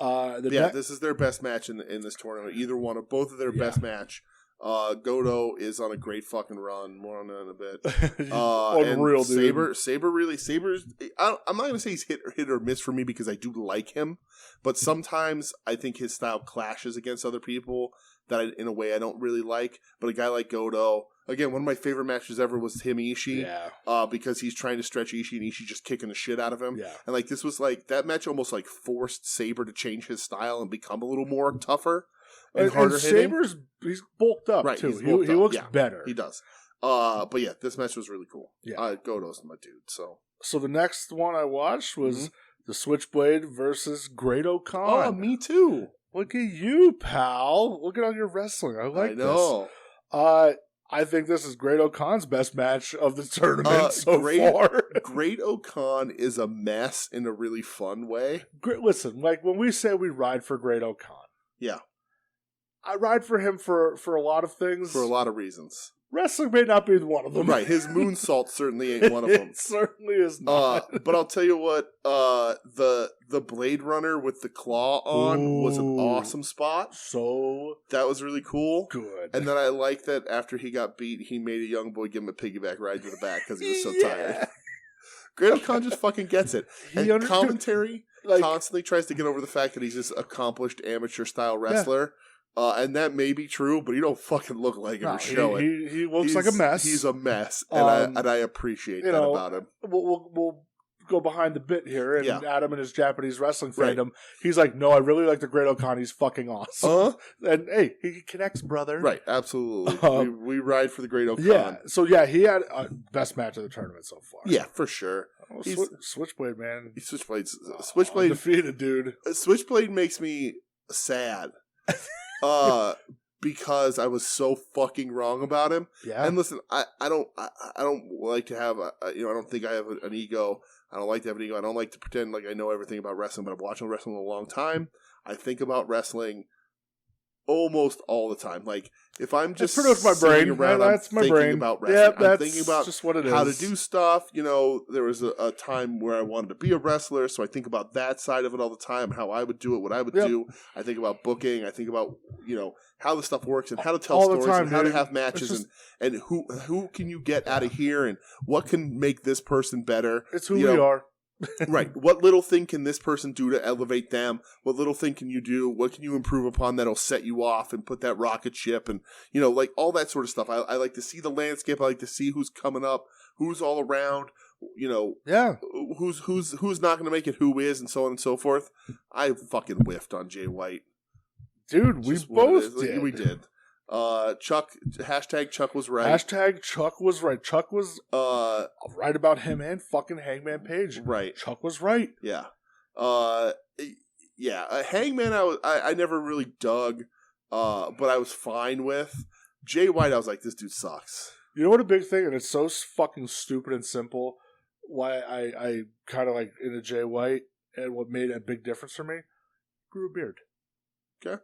Yeah. This is their best match in this tournament. Either one or both of their best match. Goto is on a great fucking run. More on that in a bit. Unreal, dude. Saber's. I'm not gonna say he's hit or miss for me because I do like him, but sometimes I think his style clashes against other people that in a way I don't really like. But a guy like Goto, again, one of my favorite matches ever was him Ishii. Yeah. Because he's trying to stretch Ishii and Ishii just kicking the shit out of him. Yeah. And like this was like that match almost like forced Saber to change his style and become a little more tougher. And Saber's he's bulked up too. He looks better. He does. But yeah, this match was really cool. Yeah, Goto's my dude. So the next one I watched was the Switchblade versus Great-O-Khan. Oh, me too. Look at you, pal. Look at all your wrestling. I like this. I think this is Great-O-Khan's best match of the tournament so far. Great-O-Khan is a mess in a really fun way. Listen, like when we say we ride for Great-O-Khan. Yeah. I ride for him for a lot of things. For a lot of reasons. Wrestling may not be one of them. Right. His moonsault certainly ain't one of them. It certainly is not. But I'll tell you what, the Blade Runner with the claw on was an awesome spot. So that was really cool. Good. And then I like that after he got beat, he made a young boy give him a piggyback ride to the back because he was so tired. Great-O-Khan just fucking gets it. And commentary constantly tries to get over the fact that he's this accomplished amateur-style wrestler. And that may be true, but he don't fucking look like him or show it. He looks like a mess. He's a mess, and I appreciate that about him. We'll go behind the bit here, and Adam and his Japanese wrestling fandom, he's like, no, I really like the Great-O-Khan. He's fucking awesome. And hey, he connects, brother. Right, absolutely. We ride for the Great-O-Khan. Yeah, so yeah, he had best match of the tournament so far. Yeah, for sure. Switchblade, man. Switchblade, defeated, dude. Switchblade makes me sad. Because I was so fucking wrong about him. Yeah. And listen, I don't like to have I don't think I have an ego. I don't like to have an ego. I don't like to pretend like I know everything about wrestling, but I've watched wrestling a long time. I think about wrestling almost all the time. Like if I'm just pretty much my brain around, that's my brain about wrestling. Yeah, that's I'm thinking about just what it is. How to do stuff. There was a time where I wanted to be a wrestler, so I think about that side of it all the time. How I would do it, what I would do. I think about booking. I think about how the stuff works and how to tell stories and how to have matches and who can you get out of here and what can make this person better. It's who we are. Right. What little thing can this person do to elevate them? What little thing can you do? What can you improve upon that'll set you off and put that rocket ship and, like all that sort of stuff. I like to see the landscape. I like to see who's coming up, who's all around, who's not going to make it, who is, and so on and so forth. I fucking whiffed on Jay White. Dude, we both did. We did. Chuck was right. Chuck was right. Chuck was right about him and fucking Hangman Page. Right. Chuck was right. Yeah. Hangman I never really dug, but I was fine with. Jay White, I was like, this dude sucks. You know what a big thing, and it's so fucking stupid and simple, why I kind of like into Jay White, and what made a big difference for me? Grew a beard. Okay.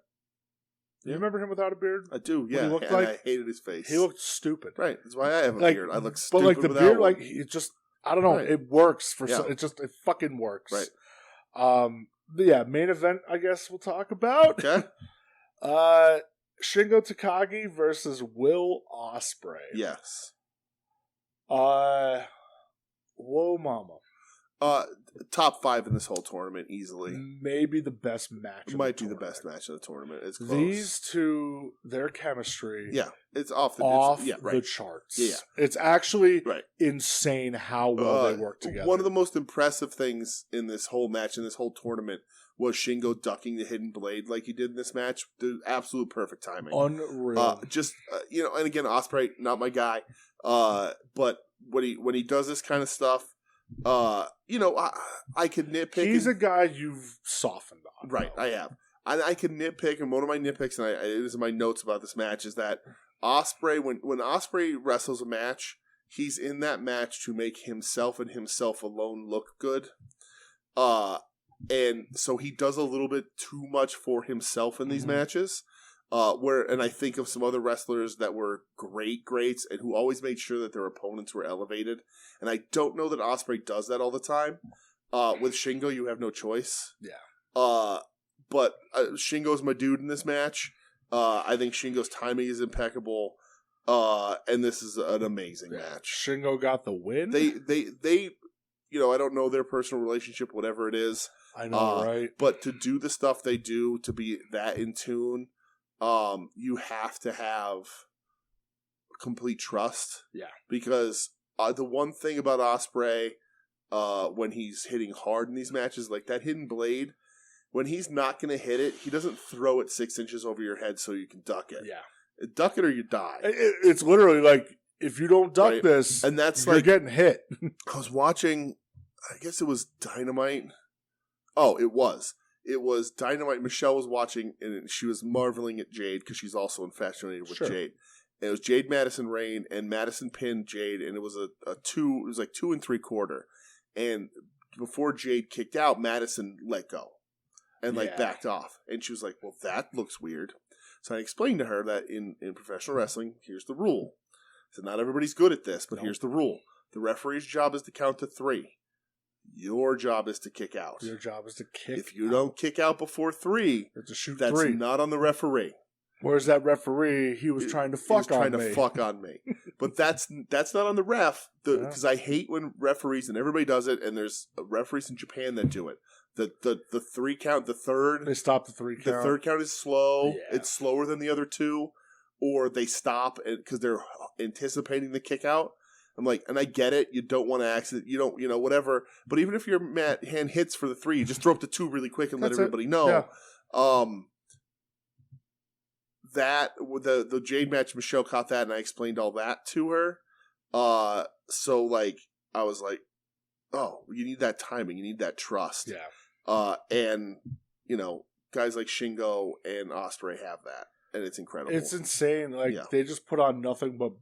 You remember him without a beard? I do, yeah. I hated his face. He looked stupid. Right. That's why I have a beard. I look stupid but like the without beard, one. like it just, I don't know. Right. It works for it fucking works. Right. But yeah, main event. I guess we'll talk about. Okay. Shingo Takagi versus Will Ospreay. Yes. Whoa, mama. Top 5 in this whole tournament easily. Maybe the best match. It might be the best match of the tournament. It's close. These two, their chemistry. Yeah, it's off the charts. Yeah, it's actually insane how well they work together. One of the most impressive things in this whole match, in this whole tournament, was Shingo ducking the hidden blade like he did in this match. The absolute perfect timing. Unreal. And again, Ospreay, not my guy. But when he does this kind of stuff, I could nitpick. He's a guy you've softened on. Right, I have. I can nitpick, and one of my nitpicks, and it is in my notes about this match, is that Ospreay, when Ospreay wrestles a match, he's in that match to make himself and himself alone look good. And so he does a little bit too much for himself in these matches. And I think of some other wrestlers that were greats and who always made sure that their opponents were elevated. And I don't know that Ospreay does that all the time. With Shingo, you have no choice. Yeah. But Shingo's my dude in this match. I think Shingo's timing is impeccable. And this is an amazing match. Shingo got the win. They I don't know their personal relationship, whatever it is. I know, right? But to do the stuff they do, to be that in tune, you have to have complete trust. Yeah. Because the one thing about Ospreay, when he's hitting hard in these matches, like that hidden blade, when he's not going to hit it, he doesn't throw it 6 inches over your head so you can duck it. Yeah. Duck it or you die. It's literally like, if you don't duck this, and that's you're getting hit. I was watching, I guess it was Dynamite. Oh, it was. It was Dynamite. Michelle was watching, and she was marveling at Jade because she's also infatuated with Jade. And it was Jade Madison Rain, and Madison pinned Jade, and it was a 2. It was like 2 3/4. And before Jade kicked out, Madison let go and backed off. And she was like, "Well, that looks weird." So I explained to her that in professional wrestling, here's the rule. So not everybody's good at this, but here's the rule: the referee's job is to count to 3. Your job is to kick out. Your job is to kick. If you don't kick out before 3, to shoot that's 3. not on the referee. Where's that referee? He was trying to fuck on me. But that's not on the ref. Because I hate when referees, and everybody does it, and there's referees in Japan that do it. The 3 count, the third. They stop the 3 count. The third count is slow. Yeah. It's slower than the other 2. Or they stop because they're anticipating the kick out. I'm like, and I get it. You don't want to accident. You don't, whatever. But even if your hand hits for the 3, you just throw up the 2 really quick and let everybody know. Yeah. That the Jade match, Michelle caught that, and I explained all that to her. So like, I was like, oh, you need that timing. You need that trust. Yeah. And guys like Shingo and Ospreay have that, and it's incredible. It's insane. Like they just put on nothing but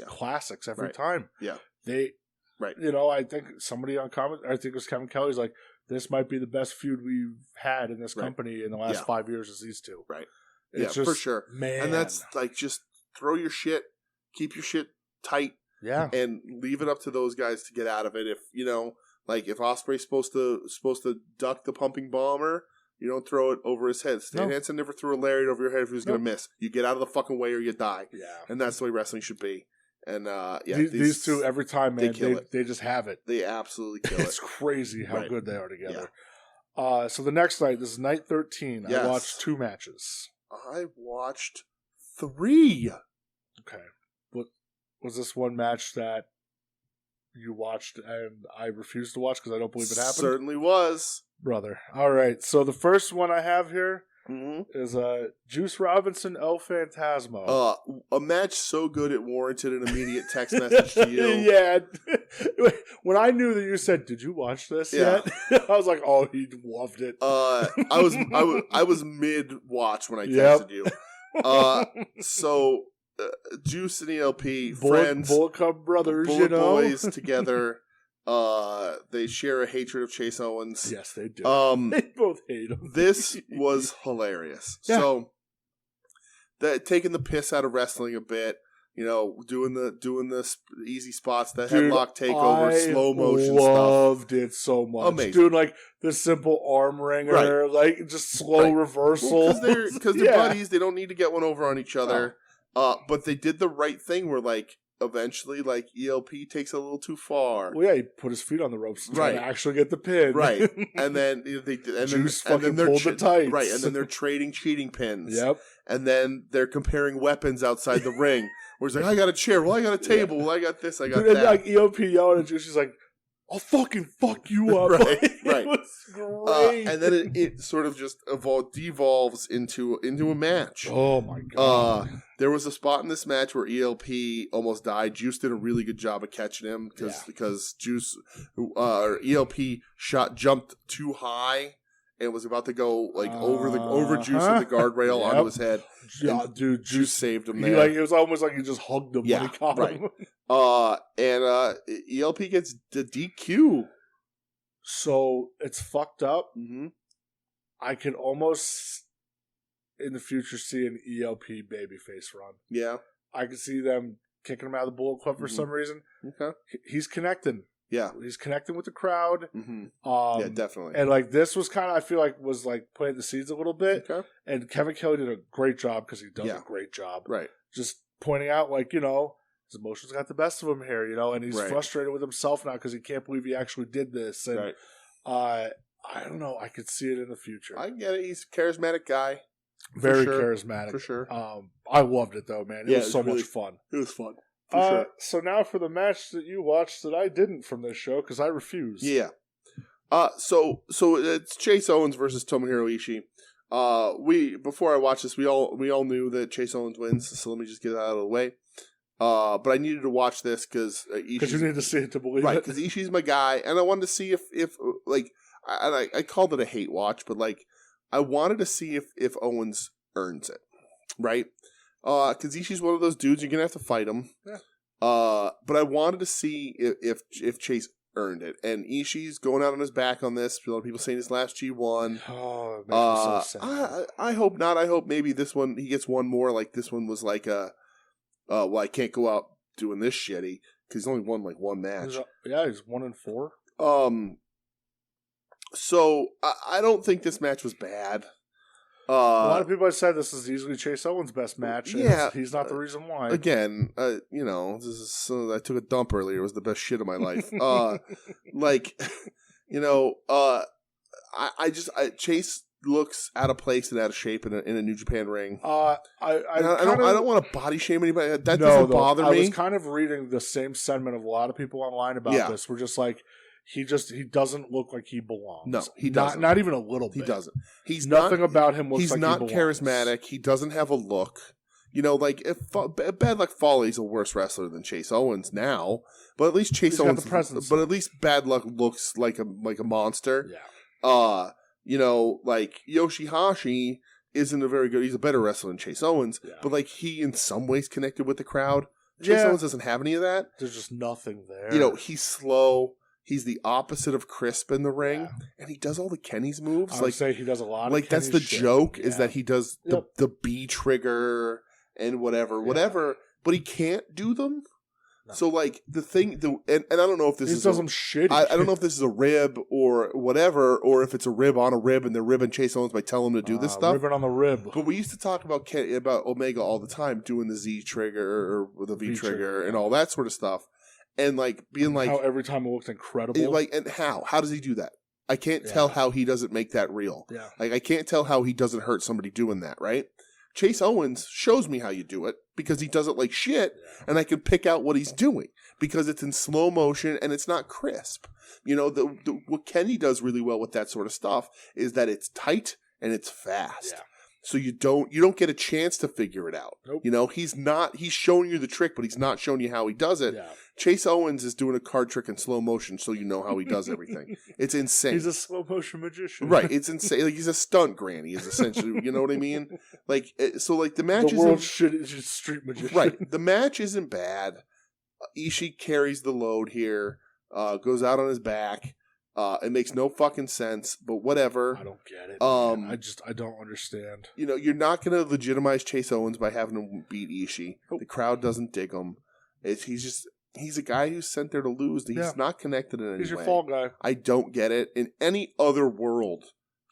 classics every time. Yeah. I think somebody on comment, I think it was Kevin Kelly's like, this might be the best feud we've had in this company in the last 5 years is these two. Right. It's just, for sure. Man. And that's like, just throw your shit, keep your shit tight. Yeah. And leave it up to those guys to get out of it. If, if Ospreay's supposed to duck the pumping bomber, you don't throw it over his head. Stan Hansen never threw a lariat over your head if he was going to miss. You get out of the fucking way or you die. Yeah. And that's the way wrestling should be. And these two every time, man, they just have it. They absolutely kill it. It's crazy how good they are together. Yeah. So the next night, this is night 13. I watched 2 matches. I watched 3. Okay. What was this one match that you watched and I refused to watch because I don't believe it happened? Certainly was. Brother. All right. So the first one I have here is Juice Robinson, El Phantasmo. A match so good it warranted an immediate text message to you. Yeah. When I knew that you said, "Did you watch this yet?" I was like, "Oh, he loved it." I was mid watch when I texted you. So Juice and ELP, friends, Bullet Club brothers, Bullet boys together. They share a hatred of Chase Owens. Yes, they do. They both hate him. This was hilarious. Yeah. So taking the piss out of wrestling a bit. You know, doing the easy spots, the headlock takeover, slow motion stuff. I loved it so much. Amazing. Doing like the simple arm wringer, like just slow reversal. Because they're buddies. They don't need to get one over on each other. But they did the right thing where like eventually like ELP takes a little too far. Well, yeah, he put his feet on the ropes to try to actually get the pin. Right. And then Juice fucking pulled the tights. Right. And then they're trading cheating pins. Yep. And then they're comparing weapons outside the ring. Where he's like, I got a chair. Well, I got a table. Well, I got this. I got that. And like ELP yelling at Juice, he's like, I'll fucking fuck you up. Right. It was great. And then it sort of just devolves into a match. Oh my god. There was a spot in this match where ELP almost died. Juice did a really good job of catching him because Juice ELP jumped too high and was about to go like over Juice with the guardrail onto his head. Yeah, dude, Juice saved him there. It was almost like he just hugged him when he caught him. And ELP gets the DQ. So it's fucked up. Mm-hmm. I can almost in the future see an ELP babyface run. Yeah, I can see them kicking him out of the Bullet Club for some reason. Okay, he's connecting. Yeah, he's connecting with the crowd. Mm-hmm. Yeah, definitely. And like this was kind of, I feel like, was like planting the seeds a little bit. Okay. And Kevin Kelly did a great job because he does a great job. Right. Just pointing out, like, you know, his emotions got the best of him here, you know, and he's frustrated with himself now because he can't believe he actually did this. And I don't know, I could see it in the future. I get it. He's a charismatic guy. Very charismatic. For sure. I loved it though, man. It was so much fun. It was fun. Sure. So now for the match that you watched that I didn't from this show because I refused. Yeah. So it's Chase Owens versus Tomohiro Ishii. Before I watched this, we all knew that Chase Owens wins. So let me just get that out of the way. But I needed to watch this because you needed to see it to believe it. Right, because Ishii's my guy, and I wanted to see if like I called it a hate watch, but like I wanted to see if Owens earns it, right? Because Ishii's one of those dudes you're gonna have to fight him. Yeah. But I wanted to see if Chase earned it, and Ishii's going out on his back on this. A lot of people saying his last G1. Oh, it makes me so sad. I hope not. I hope maybe this one he gets one more. Like this one was like well, I can't go out doing this shitty because he's only won like one match. He's 1-4. So I don't think this match was bad. A lot of people have said this is easily Chase Owens' best match. And he's not the reason why. Again, you know, this is I took a dump earlier. It was the best shit of my life. Like, you know, Chase looks out of place and out of shape in a New Japan ring. I don't want to body shame anybody. That doesn't bother me. I was kind of reading the same sentiment of a lot of people online about this. We're just like, he doesn't look like he belongs. No, he doesn't. Not even a little bit. He doesn't. He's nothing about him looks like he belongs. He's not charismatic. He doesn't have a look. You know, like if Bad Luck Fale's a worse wrestler than Chase Owens now, but at least Chase Owens. Got the presence. But at least Bad Luck looks like a monster. Yeah. You know, like Yoshihashi isn't a very good. He's a better wrestler than Chase Owens, but like he in some ways connected with the crowd. Chase Owens doesn't have any of that. There's just nothing there. You know, he's slow. He's the opposite of crisp in the ring, and he does all the Kenny's moves. I would say he does a lot. Like of that's the shit. joke is that he does the B trigger and whatever, but he can't do them. No. So like the thing, and I don't know if this he is does them shitty. I don't know if this is a rib or whatever, or if it's a rib on a rib, and they're ribbing Chase Owens by telling him to do this stuff. Ribbing on the rib. But we used to talk about Omega all the time, doing the Z trigger or the V trigger and all that sort of stuff. And like being like how every time it looks incredible. And how does he do that? I can't tell how he doesn't make that real. Yeah. Like I can't tell how he doesn't hurt somebody doing that, right? Chase Owens shows me how you do it because he does it like shit, and I can pick out what he's doing because it's in slow motion and it's not crisp. You know, what Kenny does really well with that sort of stuff is that it's tight and it's fast. Yeah. So you don't get a chance to figure it out. Nope. You know, he's showing you the trick, but he's not showing you how he does it. Yeah. Chase Owens is doing a card trick in slow motion, so you know how he does everything. It's insane. He's a slow motion magician, right? It's insane. Like he's a stunt granny, is essentially. You know what I mean? Like so, like the match. The world's shittiest street magician. Right. The match isn't bad. Ishii carries the load here. Goes out on his back. It makes no fucking sense, but whatever. I don't get it. Man. I don't understand. You know, you're not going to legitimize Chase Owens by having him beat Ishii. The crowd doesn't dig him. He's a guy who's sent there to lose. He's not connected in any way. He's your fall guy. I don't get it. In any other world,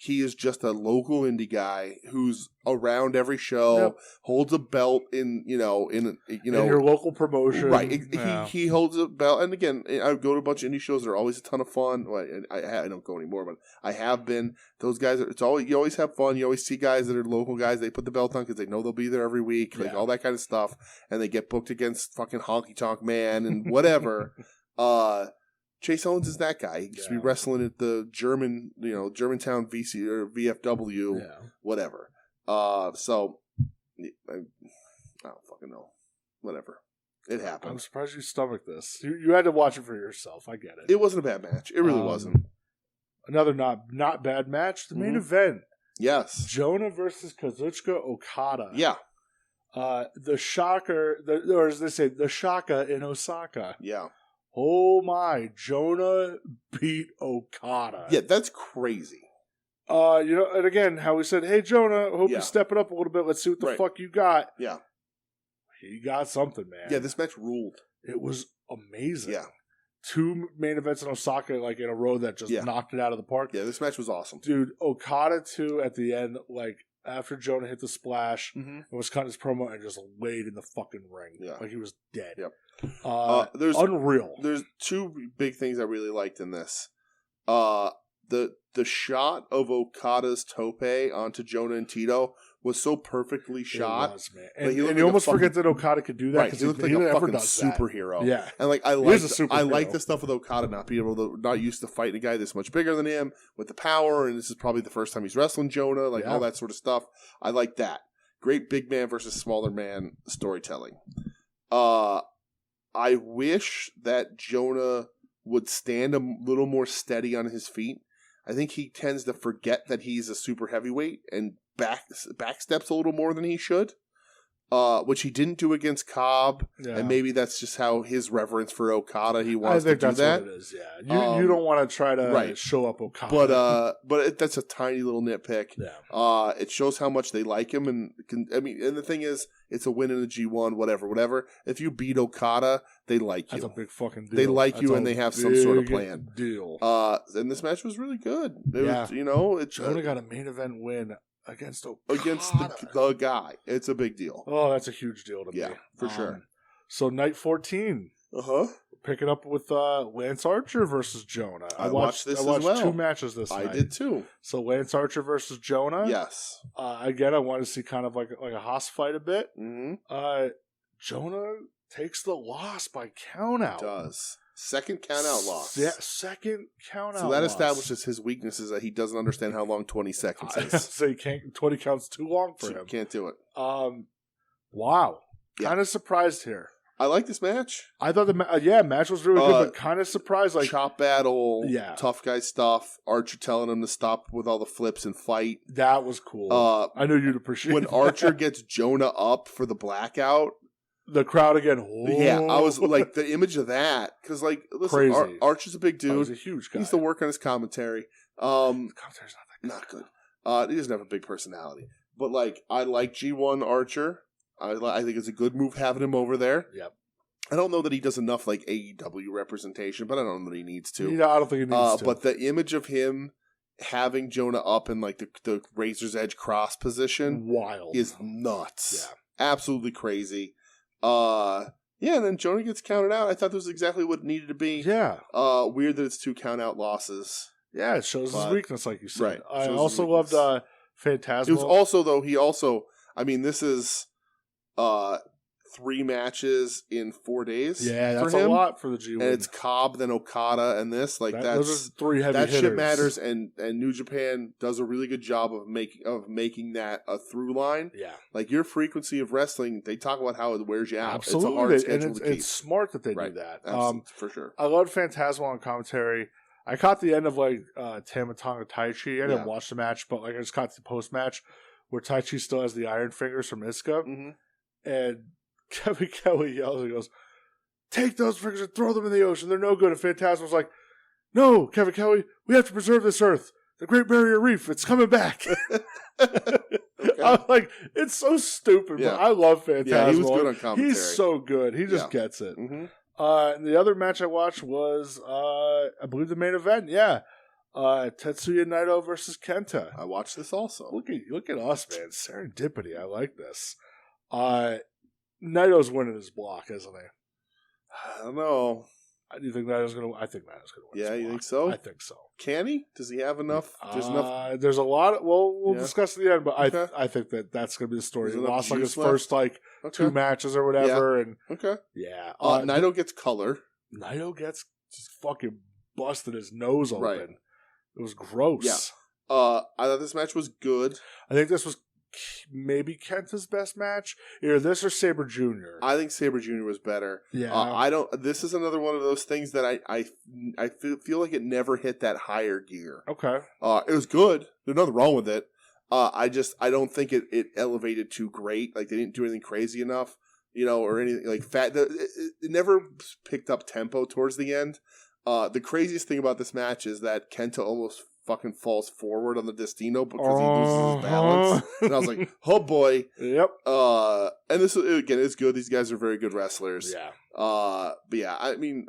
he is just a local indie guy who's around every show, holds a belt in your local promotion. Right. He holds a belt. And again, I go to a bunch of indie shows. They're always a ton of fun. Well, I don't go anymore, but I have been. Those guys, you always have fun. You always see guys that are local guys. They put the belt on because they know they'll be there every week, like all that kind of stuff. And they get booked against fucking Honky Tonk Man and whatever. Chase Owens is that guy. He used to be wrestling at the Germantown VC or VFW, whatever. So I don't fucking know. Whatever. It happened. I'm surprised you stomached this. You had to watch it for yourself. I get it. It wasn't a bad match. It really wasn't. Another not bad match. The main event. Yes. Jonah versus Kazuchika Okada. Yeah. The shocker, or as they say, the Shaka in Osaka. Yeah. Oh my, Jonah beat Okada. Yeah, that's crazy. And again, how we said, hey Jonah, hope you step it up a little bit. Let's see what the fuck you got. Yeah. He got something, man. Yeah, this match ruled. It was amazing. Yeah. 2 main events in Osaka, like in a row that just knocked it out of the park. Yeah, this match was awesome. Dude, Okada too at the end, like after Jonah hit the splash, and was cutting his promo and just laid in the fucking ring. Yeah. Like he was dead. Yep. There's unreal. There's 2 big things I really liked in this. The shot of Okada's tope onto Jonah and Tito was so perfectly shot. It was, man. And you almost forget that Okada could do that because he looked like a fucking superhero. Yeah. And like I like the stuff with Okada not used to fighting a guy this much bigger than him with the power, and this is probably the first time he's wrestling Jonah, all that sort of stuff. I like that. Great big man versus smaller man storytelling. I wish that Jonah would stand a little more steady on his feet. I think he tends to forget that he's a super heavyweight and backsteps a little more than he should, which he didn't do against Cobb. Yeah. And maybe that's just how his reverence for Okada, he wants to do that. I think that's what it is, yeah. You don't want to try to show up Okada. But that's a tiny little nitpick. Yeah. It shows how much they like him. And the thing is, it's a win in the G1, whatever. If you beat Okada, they like you. That's a big fucking deal. They like you and they have some sort of plan. Deal. And this match was really good. Jonah got a main event win against Okada. Against the guy. It's a big deal. Oh, that's a huge deal to me. Yeah, for sure. So night 14. Picking up with Lance Archer versus Jonah. I watched this as well. I watched 2 matches this night. I did too. So Lance Archer versus Jonah. Yes. Again, I wanted to see kind of like a Haas fight a bit. Mm-hmm. Jonah takes the loss by countout. He does. Second countout loss. Yeah, second countout. So that establishes his weaknesses that he doesn't understand how long 20 seconds is. So he can't. 20 counts too long for him. Can't do it. Wow. Kind of surprised here. I like this match. I thought match was really good, but kind of surprised. Like chop battle, tough guy stuff. Archer telling him to stop with all the flips and fight. That was cool. I knew you'd appreciate when that. Archer gets Jonah up for the blackout. The crowd again. Whoa. Yeah, I was like the image of that because listen, Archer's a big dude. He's a huge guy. He needs to work on his commentary. Commentary's not good. He doesn't have a big personality, but I like G1 Archer. I think it's a good move having him over there. Yep. I don't know that he does enough AEW representation, but I don't know that he needs to. Yeah, I don't think he needs to. But the image of him having Jonah up in the Razor's Edge cross position is nuts. Yeah. Absolutely crazy. And then Jonah gets counted out. I thought this was exactly what it needed to be. Yeah. Weird that it's 2 count out losses. Yeah, it shows his weakness, like you said. Right. I also loved Phantasmo. It was also, though, this is 3 matches in 4 days. Yeah, that's for him. A lot for the G1. And it's Cobb, then Okada, and this. Those are 3 heavy hitters. That shit matters, and New Japan does a really good job of making that a through line. Yeah. Your frequency of wrestling, they talk about how it wears you out. Absolutely. It's a hard schedule to keep. It's smart that they do that. For sure. I loved Phantasmo on commentary. I caught the end of Tama Tonga Taichi. I didn't watch the match, but I just caught the post match where Taichi still has the iron fingers from Iska. Mm-hmm. And Kevin Kelly yells and goes, "Take those fingers and throw them in the ocean. They're no good." And Phantasmo's like, no, Kevin Kelly, we have to preserve this Earth. The Great Barrier Reef, it's coming back. Okay. I was like, it's so stupid, Yeah. but I love Phantasmo. Yeah, he was good on commentary. He's so good. He just gets it. And the other match I watched was, I believe, the main event. Yeah. Tetsuya Naito versus Kenta. I watched this also. Look at us, man. Serendipity. I like this. Naito's winning his block, isn't he? I don't know. I think Naito's going to win. Yeah, his you block. think so? I think so. Can he? Does he have enough? There's a lot of, we'll discuss at the end, but Okay. I think that's going to be the story. He There's enough lost like his juice left? first like Okay. 2 matches or whatever, and Okay. yeah. Naito gets color. Naito gets just fucking busted his nose open. Right. It was gross. Yeah. I thought this match was good. I think this was maybe Kenta's best match. Either this or Sabre Jr. I think Sabre Jr. was better. Yeah. I don't. This is another one of those things that I feel like it never hit that higher gear. Okay. It was good. There's nothing wrong with it. I don't think it elevated too great. Like they didn't do anything crazy enough, or anything like fat. It never picked up tempo towards the end. The craziest thing about this match is that Kenta almost fucking falls forward on the Destino because he loses his balance. And I was like, oh boy. Yep. And this again is good. These guys are very good wrestlers. Yeah. But yeah, I mean,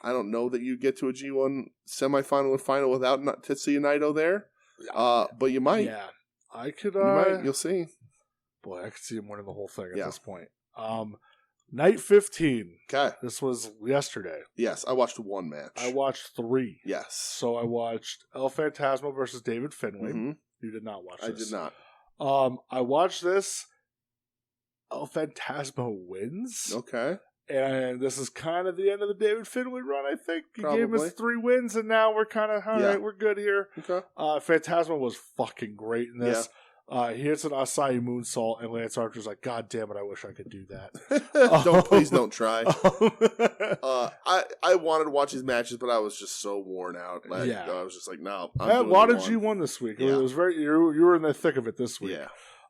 I don't know that you get to a G1 semifinal or final without Tetsuya Naito there. But you might. Yeah. I could. You might. You'll see. Boy, I could see him winning the whole thing at this point. Night 15. Okay. This was yesterday. Yes, I watched one match. I watched 3. Yes. So I watched El Phantasmo versus David Finlay. Mm-hmm. You did not watch this. I did not. I watched this. El Phantasmo wins. Okay. And this is kind of the end of the David Finlay run, I think. He Probably. gave us 3 wins, and now we're kind of, all right, we're good here. Okay. Phantasmo was fucking great in this. He hits an Asai moonsault, and Lance Archer's like, God damn it, I wish I could do that. Please don't try. I wanted to watch his matches, but I was just so worn out. I was just like, no. A lot of G1 this week. Yeah. It was very, you were in the thick of it this week. Yeah.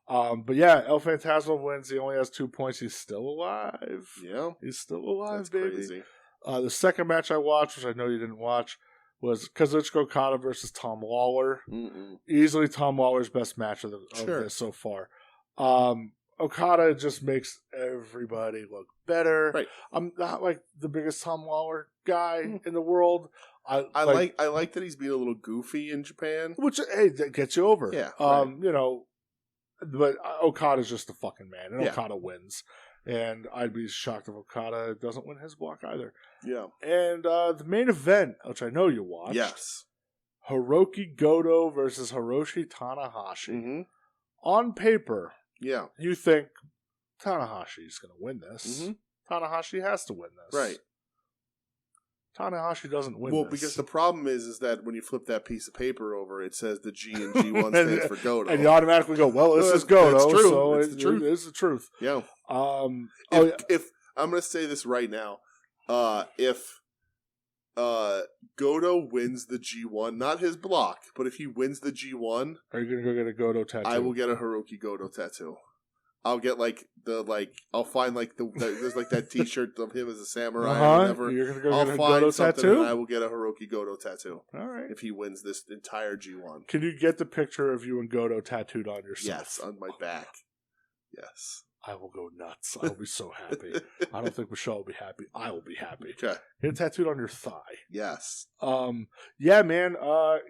But yeah, El Phantasmo wins. He only has 2 points. He's still alive. Yeah. He's still alive, That's baby. crazy. The second match I watched, which I know you didn't watch, was Kazuchika Okada versus Tom Lawler. Mm-mm. Easily Tom Lawler's best match of this so far. Okada just makes everybody look better. Right. I'm not like the biggest Tom Lawler guy in the world. I like that he's being a little goofy in Japan. Which, hey, that gets you over. Yeah. Right. But Okada's just a fucking man, and Yeah. Okada wins. And I'd be shocked if Okada doesn't win his block either. Yeah. And the main event, which I know you watched. Yes. Hiroki Goto versus Hiroshi Tanahashi. Mm-hmm. On paper, Yeah. you think Tanahashi's going to win this. Mm-hmm. Tanahashi has to win this. Right. Tanahashi doesn't win Well, this. because the problem is that when you flip that piece of paper over, it says the G and G1 stands for Goto. And you automatically go, well, this is Goto. It's true. So it's the truth. It is the truth. Yeah. If I'm going to say this right now, if Goto wins the G1, not his block, but if he wins the G1, are you going to go get a Goto tattoo? I will get a Hiroki Goto tattoo. I'll get I'll find there's like that T-shirt of him as a samurai or whatever. You're gonna go I'll get a find Goto something tattoo? and I will get a Hiroki Goto tattoo. All right. If he wins this entire G1. Can you get the picture of you and Goto tattooed on yourself? Yes, on my back. Yes. I will go nuts. I will be so happy. I don't think Michelle will be happy. I will be happy. Okay. Get it tattooed on your thigh. Yes. Yeah, man.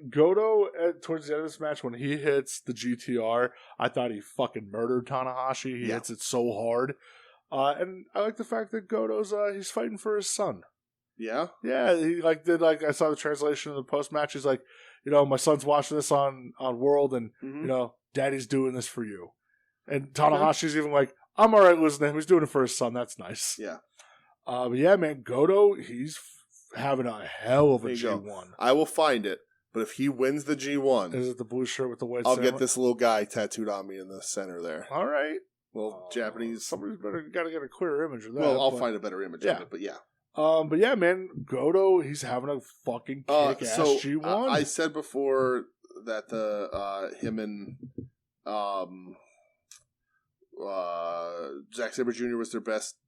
Goto towards the end of this match when he hits the GTR, I thought he fucking murdered Tanahashi. He hits it so hard, and I like the fact that Goto's he's fighting for his son. Yeah. Yeah, he I saw the translation of the post match. He's like, my son's watching this on World, and Daddy's doing this for you. And Tanahashi's even like, I'm all right losing to him. He's doing it for his son. That's nice. Yeah. But yeah, man, Goto, he's having a hell of a G1. I will find it, but if he wins the G1, is it the blue shirt with the white? I'll get this little guy tattooed on me in the center there. All right. Well, Japanese. Somebody's got to get a clearer image of that. Well, I'll find a better image of it, but yeah. But yeah, man, Goto, he's having a fucking kick-ass G1. I said before that him and Zack Sabre Jr. was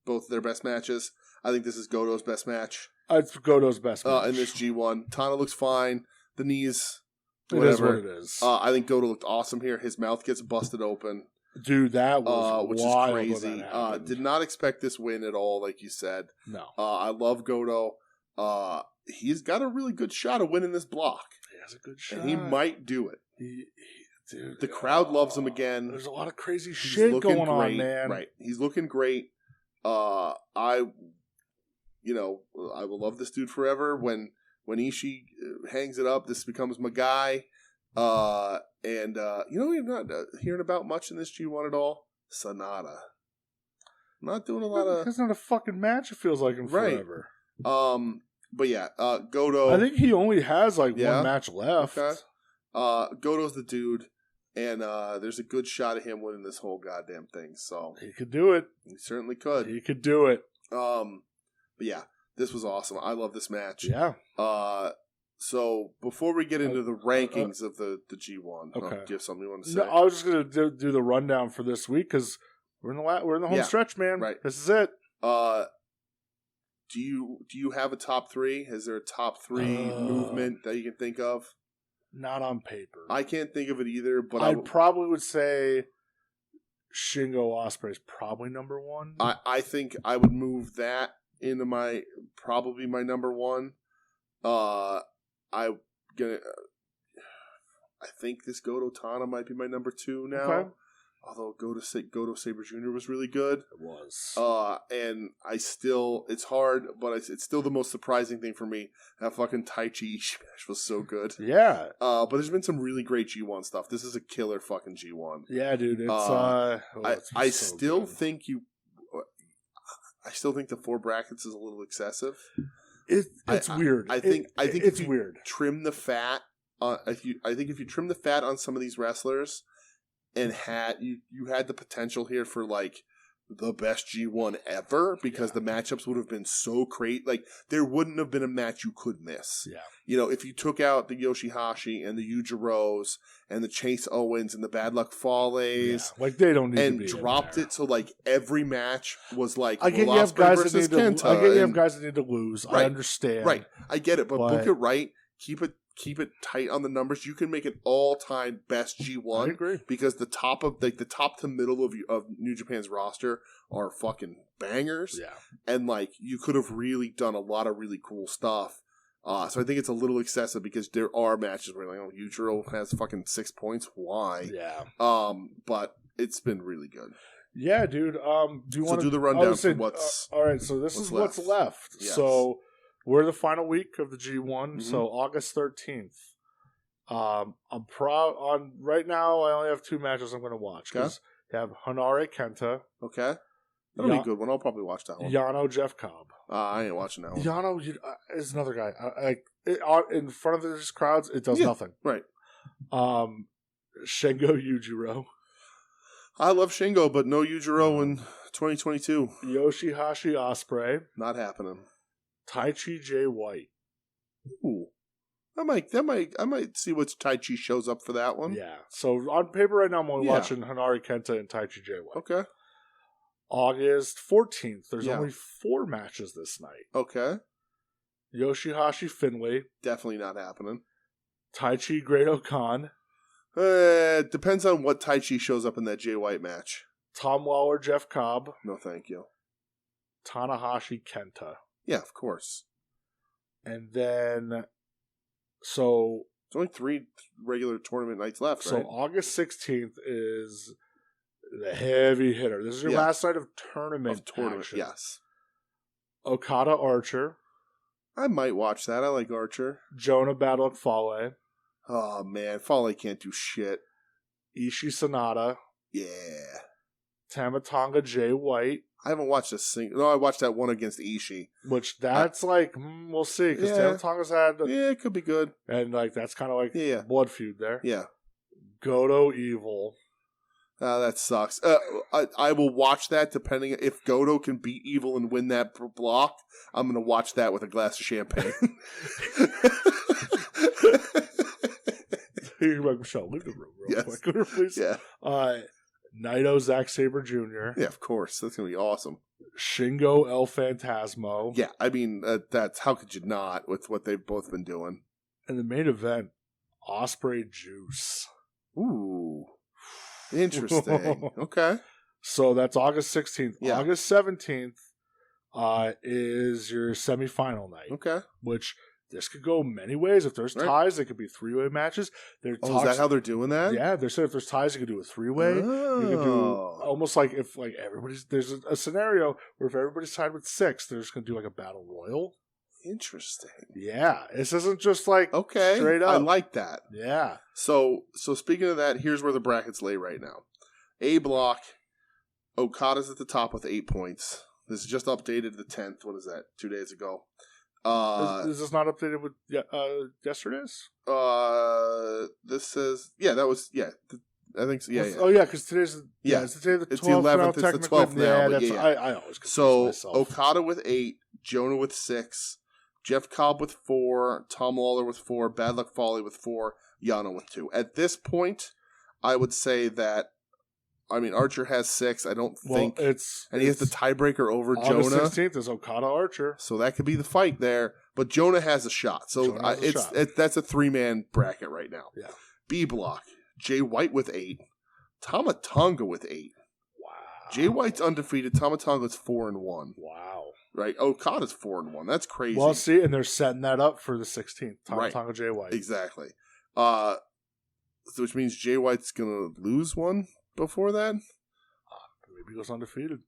both their best matches. I think this is Goto's best match. It's Goto's best match. In this G1. Tana looks fine. The knees, whatever. It is what it is. I think Goto looked awesome here. His mouth gets busted open. Dude, that was which wild is crazy. Did not expect this win at all, like you said. No. I love Goto. He's got a really good shot of winning this block. He has a good shot. And he might do it. Dude, the crowd loves him again. There's a lot of crazy shit going on, man. Right. He's looking great. I will love this dude forever. When Ishii hangs it up, this becomes my guy. You're not hearing about much in this G1 at all. Sonata. Not doing a lot of... It's not a fucking match, it feels like, in forever. But yeah, Goto... I think he only has, one match left. Okay. Goto's the dude, and there's a good shot of him winning this whole goddamn thing, so... He could do it. He certainly could. He could do it. But yeah, this was awesome. I love this match. Yeah. So before we get into the rankings of the G1, okay. Do you have something you want to say? No, I was just going to do the rundown for this week because we're in the home stretch, man. Right. This is it. Do you have a top three? Is there a top three movement that you can think of? Not on paper. I can't think of it either, but I probably would say Shingo Ospreay is probably number one. I think I would move that into my number one. I think this Goto Tana might be my number two now. Okay. Although Goto Sabre Jr. was really good. It was. And it's hard, but it's still the most surprising thing for me. That fucking Taichi Ishii match was so good. Yeah. But there's been some really great G1 stuff. This is a killer fucking G1. Yeah, dude. I still think the 4 brackets is a little excessive. It's weird. I think it's weird. Trim the fat. If you trim the fat on some of these wrestlers, and you had the potential here for like the best G1 ever because the matchups would have been so great. Like there wouldn't have been a match you could miss. Yeah. If you took out the Yoshihashi and the Yujiros and the Chase Owens and the Bad Luck Fales, like they don't need and to be dropped it so like every match was like I get you have guys that need to. I get you have guys that need to lose. Right, I understand. Right, I get it, but book it right. Keep it tight on the numbers. You can make an all-time best G1. I agree because the top to middle of New Japan's roster are fucking bangers. Yeah, and like you could have really done a lot of really cool stuff. So I think it's a little excessive because there are matches where like, Yujiro has fucking 6 points. Why? Yeah. But it's been really good. Yeah, dude. Do you want to do the rundown for what's all right? So this is what's left. Yes. So. We're the final week of the G1, so August 13th. I'm on right now. I only have 2 matches I'm going to watch. Because you have Hanare Kenta. Okay, that'll be a good one. I'll probably watch that one. Yano Jeff Cobb. I ain't watching that one. Yano is another guy. In front of these crowds, it does nothing. Right. Shingo Yujiro. I love Shingo, but no Yujiro in 2022. Yoshihashi Ospreay. Not happening. Taichi J. White. Ooh. I might see what Taichi shows up for that one. Yeah. So on paper right now I'm only watching Hanare Kenta and Taichi J. White. Okay. August 14th. There's only 4 matches this night. Okay. Yoshihashi Finlay. Definitely not happening. Taichi Great-O-Khan. Depends on what Taichi shows up in that Jay White match. Tom Lawler Jeff Cobb. No thank you. Tanahashi Kenta. Yeah, of course. And then, so... There's only 3 regular tournament nights left, so right? So August 16th is the heavy hitter. This is your last night of tournament action. Yes. Okada Archer. I might watch that. I like Archer. Jonah Battle Fale. Oh, man. Fale can't do shit. Ishii Sonata. Yeah. Tamatonga Jay White. I haven't watched a single... No, I watched that one against Ishii. Which, that's we'll see. Because Tamatonga's had... Yeah, it could be good. And, that's kind of like blood feud there. Yeah. Goto Evil. That sucks. I will watch that depending... If Goto can beat Evil and win that block, I'm going to watch that with a glass of champagne. You're like, Michelle, leave the room real quick, please. Yeah. Naito Zack Sabre Jr. Yeah, of course. That's going to be awesome. Shingo El Phantasmo. Yeah, I mean, that's how could you not with what they've both been doing? And the main event, Ospreay Juice. Ooh. Interesting. Okay. So that's August 16th. Yeah. August 17th is your semifinal night. Okay. Which this could go many ways. If there's ties, it could be 3-way matches. Is that how they're doing that? Yeah, they said if there's ties, you could do a 3-way. Oh. You could do almost like if like everybody's there's a scenario where if everybody's tied with 6, they're just gonna do like a battle royal. Interesting. Yeah, this isn't just like straight up. I like that. Yeah. So speaking of that, here's where the brackets lay right now. A block, Okada's at the top with 8 points. This is just updated the 10th. What is that? 2 days ago. Is this not updated with yesterday's? This says that was I think so. Yeah. Oh yeah, because today's it's today the 12th. It's the 11th. It's the 12th now. Yeah, yeah. I always confuse so myself. Okada with 8, Jonah with 6, Jeff Cobb with 4, Tom Lawler with 4, Bad Luck Fale with 4, Yano with 2. At this point, I would say that. I mean, Archer has 6. I don't think, and he has the tiebreaker over August Jonah. 16th is Okada Archer, so that could be the fight there. But Jonah has a shot, so that's a 3-man bracket right now. Yeah. B block: Jay White with 8, Tama Tonga with 8. Wow. Jay White's undefeated. Tama Tonga's 4-1. Wow. Right. Okada's 4-1. That's crazy. Well, see, and they're setting that up for the 16th. Tama Tonga, Jay White. Exactly. So which means Jay White's gonna lose one before that. Maybe he goes undefeated.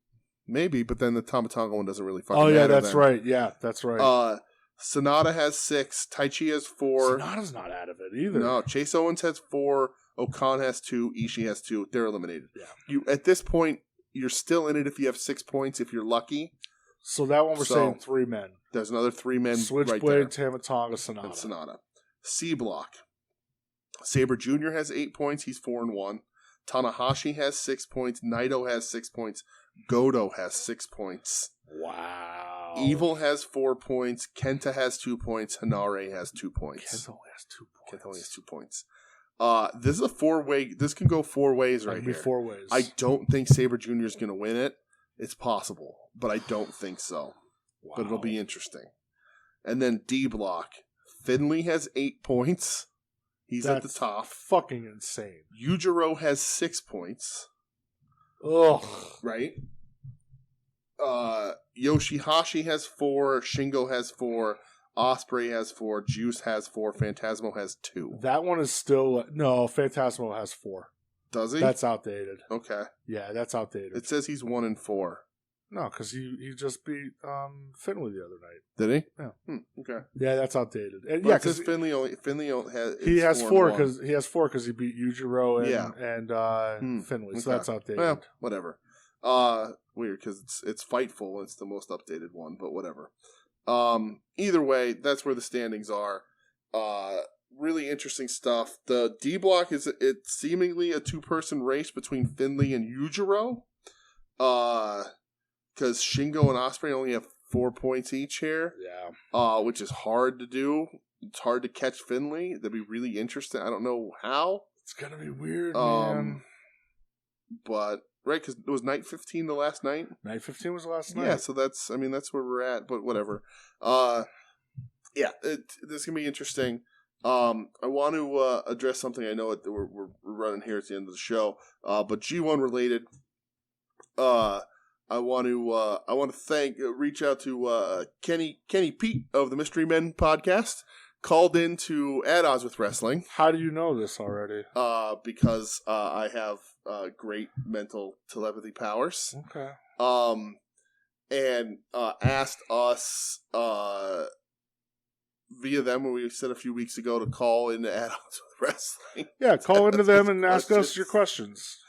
Maybe, but then the Tama Tonga one doesn't really fucking matter. Oh yeah, matter that's then. right. Yeah, that's right. Sonata has 6. Taichi has 4. Sonata's not out of it either. No, Chase Owens has 4. Okan has 2. Ishii has 2. They're eliminated. Yeah. You at this point, you're still in it if you have 6 points. If you're lucky. So that one we're saying 3 men. There's another 3 men. Switchblade, right there. Tama Tonga, Sonata. And Sonata. C block. Sabre Jr. has 8 points. He's 4-1. Tanahashi has 6 points. Naito has 6 points. Goto has 6 points. Wow. Evil has 4 points. Kenta has 2 points. Hanare has 2 points. Kenta only has 2 points. This is a 4-way. This can go 4 ways right here. 4 ways. I don't think Sabre Jr. is going to win it. It's possible, but I don't think so. Wow. But it'll be interesting. And then D block. Finley has 8 points. He's at the top. Fucking insane. Yujiro has 6 points. Ugh. Right? Yoshihashi has 4. Shingo has 4. Ospreay has 4. Juice has 4. Phantasmo has 2. That one is still... No, Phantasmo has 4. Does he? That's outdated. Okay. Yeah, that's outdated. It says he's 1-4. No, because he just beat Finley the other night. Did he? Yeah. Okay. Yeah, that's outdated. And yeah, because Finley has. He has 4 because he beat Yujiro and Finley. So okay. that's outdated. Well, whatever. Weird because it's Fightful. It's the most updated one, but whatever. Either way, that's where the standings are. Really interesting stuff. The D block it's seemingly a 2-person race between Finley and Yujiro. Because Shingo and Ospreay only have 4 points each here. Yeah. Which is hard to do. It's hard to catch Finley. That'd be really interesting. I don't know how. It's gonna be weird, man. But right, because it was night 15 the last night. Night 15 was the last night. Yeah, so that's where we're at. But whatever. Yeah, this can be interesting. I want to address something. I know we're running here at the end of the show, but G1 related. I want to reach out to Kenny Pete of the Mystery Men podcast. Called in to At Odds with Wrestling. How do you know this already? Because I have great mental telepathy powers. Okay. And asked us via them when we said a few weeks ago to call into At Odds with Wrestling. Yeah, call into them and ask us your questions.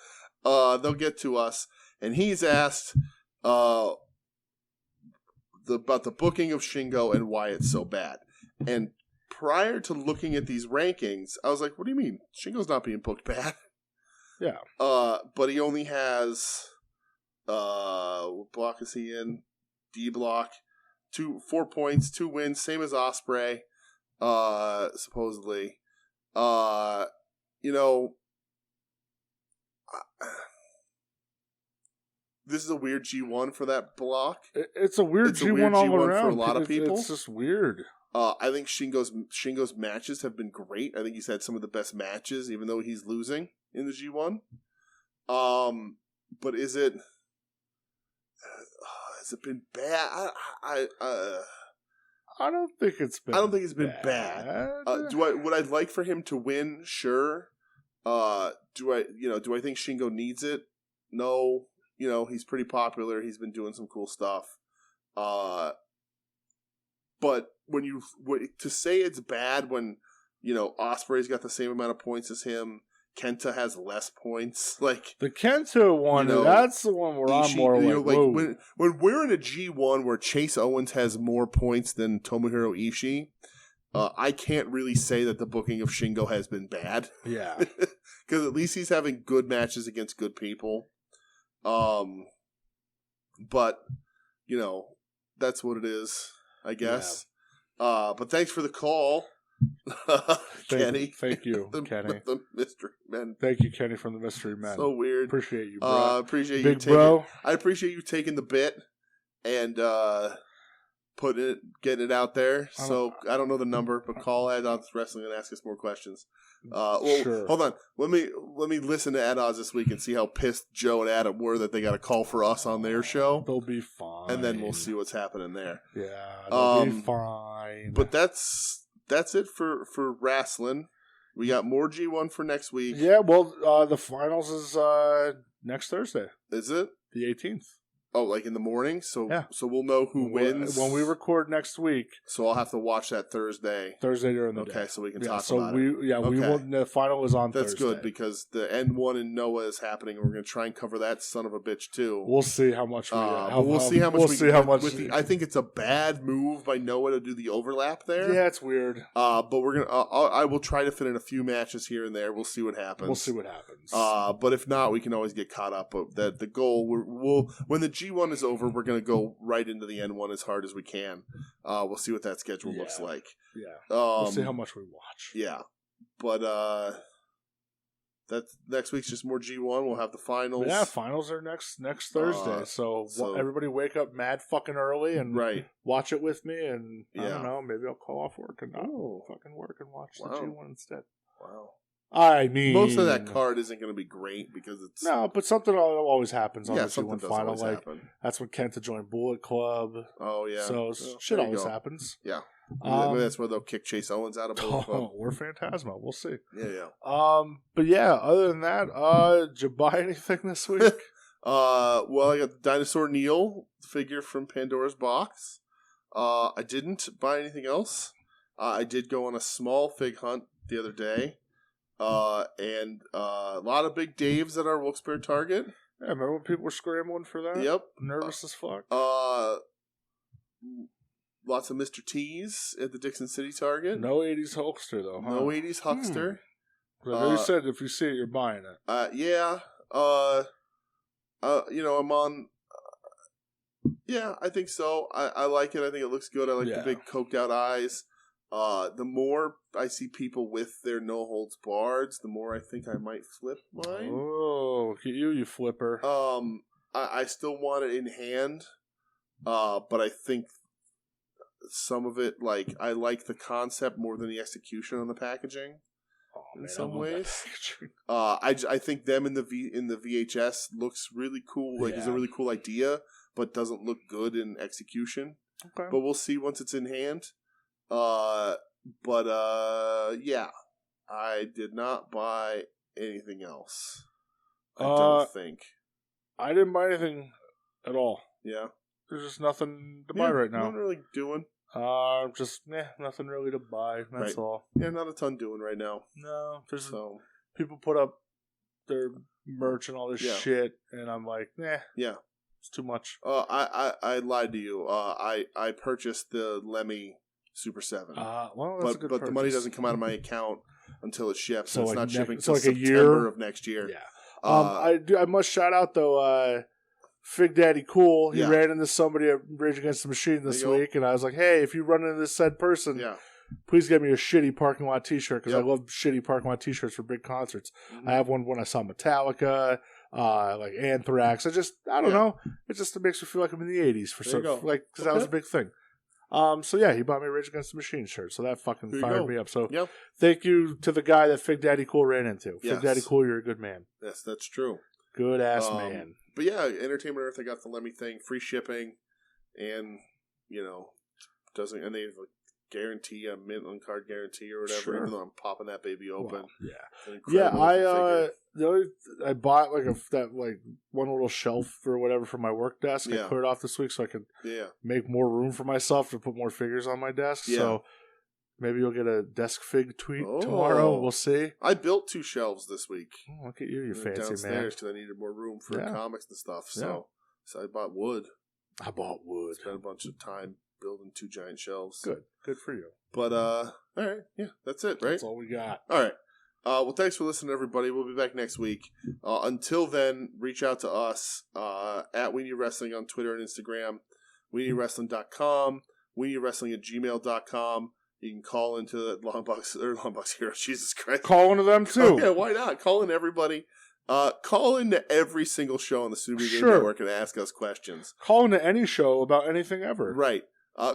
They'll get to us. And he's asked about the booking of Shingo and why it's so bad. And prior to looking at these rankings, I was like, what do you mean? Shingo's not being booked bad. Yeah. But he only has what block is he in? D block. 4 points, 2 wins, same as Ospreay, supposedly. this is a weird G1 for that block. It's a weird G1 all around for a lot of people. It's just weird. I think Shingo's matches have been great. I think he's had some of the best matches, even though he's losing in the G1. But is it has it been bad? I don't think it's been. I don't think it's been bad. Would I like for him to win? Sure. Do I think Shingo needs it? No. He's pretty popular. He's been doing some cool stuff. But to say it's bad when Ospreay's got the same amount of points as him, Kenta has less points. Like the Kenta one, that's the one where I'm more like when we're in a G1 where Chase Owens has more points than Tomohiro Ishii, I can't really say that the booking of Shingo has been bad. Yeah, because at least he's having good matches against good people. But that's what it is, I guess. Yeah. But thanks for the call. Kenny. Thank you, Kenny. The Mystery Men. Thank you, Kenny from the Mystery Men. So weird. Appreciate you, bro. Appreciate Big you bro. I appreciate you taking the bit and getting it out there. So I don't know the number, but call Ad Odds Wrestling and ask us more questions. Sure. Hold on. Let me listen to Ad Odds this week and see how pissed Joe and Adam were that they got a call for us on their show. They'll be fine. And then we'll see what's happening there. Yeah, they'll be fine. But that's it for wrestling. We got more G1 for next week. Yeah, well, the finals is next Thursday. Is it? The 18th. Oh, like in the morning? So yeah. So we'll know who wins. When we record next week. So I'll have to watch that Thursday. During the day. Okay, so we can talk about it. We will. The final is on Thursday. That's good because the N1 in Noah is happening, and we're going to try and cover that son of a bitch too. We'll see how much we'll see how much. I think it's a bad move by Noah to do the overlap there. Yeah, it's weird. But we're gonna. I will try to fit in a few matches here and there. We'll see what happens. But if not, we can always get caught up. But the goal, when the G1 is over, we're going to go right into the N1 as hard as we can. We'll see what that schedule looks like. Yeah. We'll see how much we watch. Yeah. But that next week's just more G1. We'll have the finals. Yeah, finals are next Thursday. So everybody wake up mad fucking early and watch it with me. And I don't know, maybe I'll call off work and not fucking work and watch the G1 instead. Wow. I mean, most of that card isn't going to be great because it's but something always happens on the G1 final. Like happen. That's when Kenta joined Bullet Club. Oh yeah, so shit always happens. Yeah, maybe that's where they'll kick Chase Owens out of Bullet Club. Or Phantasma, we'll see. Yeah. But yeah, other than that, did you buy anything this week? Well, I got the Dinosaur Neil figure from Pandora's Box. I didn't buy anything else. I did go on a small fig hunt the other day. And a lot of big Daves at our Wilkes-Barre Target. Yeah, remember when people were scrambling for that? Yep. Nervous as fuck. Lots of Mr. T's at the Dixon City Target. No 80s Hulkster, though, huh? No 80s Huckster. I know you said if you see it, you're buying it. Yeah. I'm on... yeah, I think so. I like it. I think it looks good. I like the big coked out eyes. The more I see people with their no holds barred, the more I think I might flip mine. Oh, look at you flipper. I still want it in hand, but I think some of it, like, I like the concept more than the execution on the packaging. In some ways, I think them in the VHS looks really cool. Like, it's a really cool idea, but doesn't look good in execution. Okay, but we'll see once it's in hand. Yeah, I did not buy anything else. I don't think. I didn't buy anything at all. Yeah. There's just nothing to buy right now. Not really doing. Just nothing really to buy. That's all. Yeah, not a ton doing right now. No, there's people put up their merch and all this shit, and I'm like, yeah, it's too much. I lied to you. I purchased the Lemmy Super 7. But the money doesn't come out of my account until it ships. So it's not shipping until like September of next year. Yeah. I must shout out though. Fig Daddy Cool. He ran into somebody at Rage Against the Machine this week, and I was like, "Hey, if you run into this said person, please get me a shitty parking lot T-shirt because I love shitty parking lot T-shirts for big concerts. Mm-hmm. I have one when I saw Metallica. like Anthrax. I don't know. It just makes me feel like I'm in the 80s because that was a big thing. So yeah, he bought me a Rage Against the Machine shirt, so that fucking fired me up. So thank you to the guy that Fig Daddy Cool ran into. Fig Daddy Cool, you're a good man. Yes, that's true. Good ass man. But yeah, Entertainment Earth, I got the Lemmy thing, free shipping, and and they guarantee a mint on card guarantee or whatever. Even though I'm popping that baby open. Well, I bought that one little shelf or whatever for my work desk. I put it off this week so I could make more room for myself to put more figures on my desk. So maybe you'll get a desk fig tweet tomorrow. We'll see. I built 2 shelves this week. Oh, look at you fancy downstairs man. because I needed more room for comics and stuff. So I bought wood. Spent a bunch of time building 2 giant shelves. Good for you. But all right, that's it, right? That's all we got. All right. Well, thanks for listening, everybody. We'll be back next week. Until then, reach out to us at We Need Wrestling on Twitter and Instagram, WeNeedWrestling.com, WeNeedWrestling@gmail.com. You can call into the Longbox Heroes. Jesus Christ. Call into them, too. Yeah, why not? Call in everybody. Call into every single show on the Super Game Network and ask us questions. Call into any show about anything ever. Right.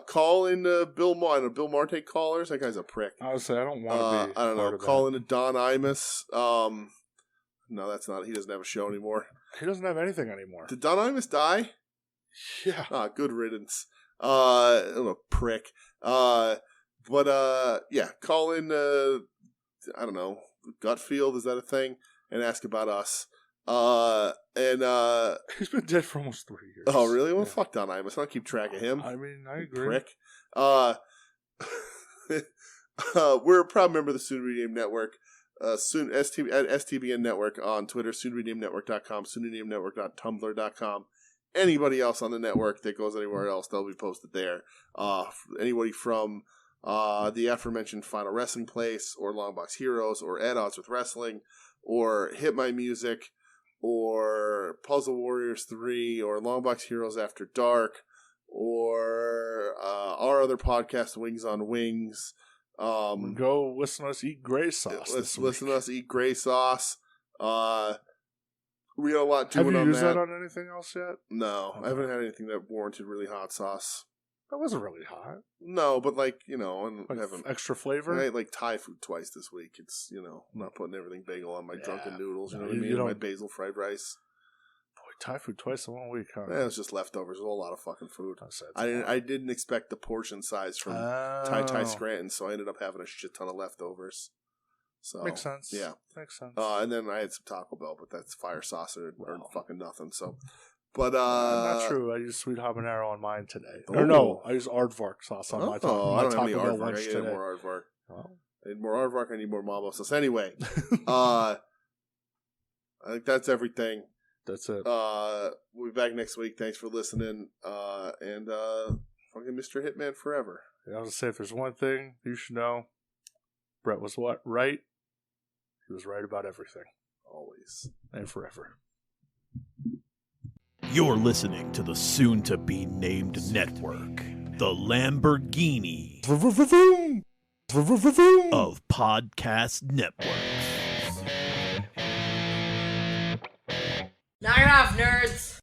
Call in Bill Maher. Bill Maher take callers. That guy's a prick. Honestly, I don't want to be. I don't know. Call into Don Imus. No, that's not. He doesn't have a show anymore. He doesn't have anything anymore. Did Don Imus die? Yeah. Good riddance. I don't know, prick. But call in. I don't know. Gutfield, is that a thing? And ask about us. He's been dead for almost 3 years. Oh, really? Well, fuck Don Imus. I don't keep track of him. I mean, I agree. Prick. We're a proud member of the Soon to Be Named Network. At STBN Network on Twitter, soontobenamednetwork.com, soontobenamednetwork.tumblr.com. Anybody else on the network that goes anywhere else, they'll be posted there. Anybody from the aforementioned Final Wrestling Place, or Longbox Heroes, or At Odds with Wrestling, or Hit My Music, or Puzzle Warriors 3, or Longbox Heroes After Dark, or our other podcast, Wings on Wings. Go listen to us eat gray sauce. Listen to us eat gray sauce. We got a lot doing on that. Have you used that on anything else yet? No, I haven't had anything that warranted really hot sauce. That wasn't really hot. No, but and have extra flavor. I ate Thai food twice this week. It's I'm not putting everything bagel on my drunken noodles. You know what I mean? My basil fried rice. Boy, Thai food twice in 1 week, huh? Yeah, it was just leftovers. It was a lot of fucking food. I didn't expect the portion size from Thai Scranton, so I ended up having a shit ton of leftovers. So makes sense. Yeah, makes sense. And then I had some Taco Bell, but that's fire sauce or fucking nothing. So. But not true. I used sweet habanero on mine today. Or no, I used aardvark sauce on my Taco Bell. I don't have any aardvark. I need more aardvark. I need more aardvark. I need more mambo sauce. Anyway, I think that's everything. That's it. We'll be back next week. Thanks for listening. And fucking Mr. Hitman forever. I was gonna say, if there's one thing you should know, Bret was right. He was right about everything, always and forever. You're listening to the soon-to-be-named network, the Lamborghini of podcast networks. Knock it off, nerds!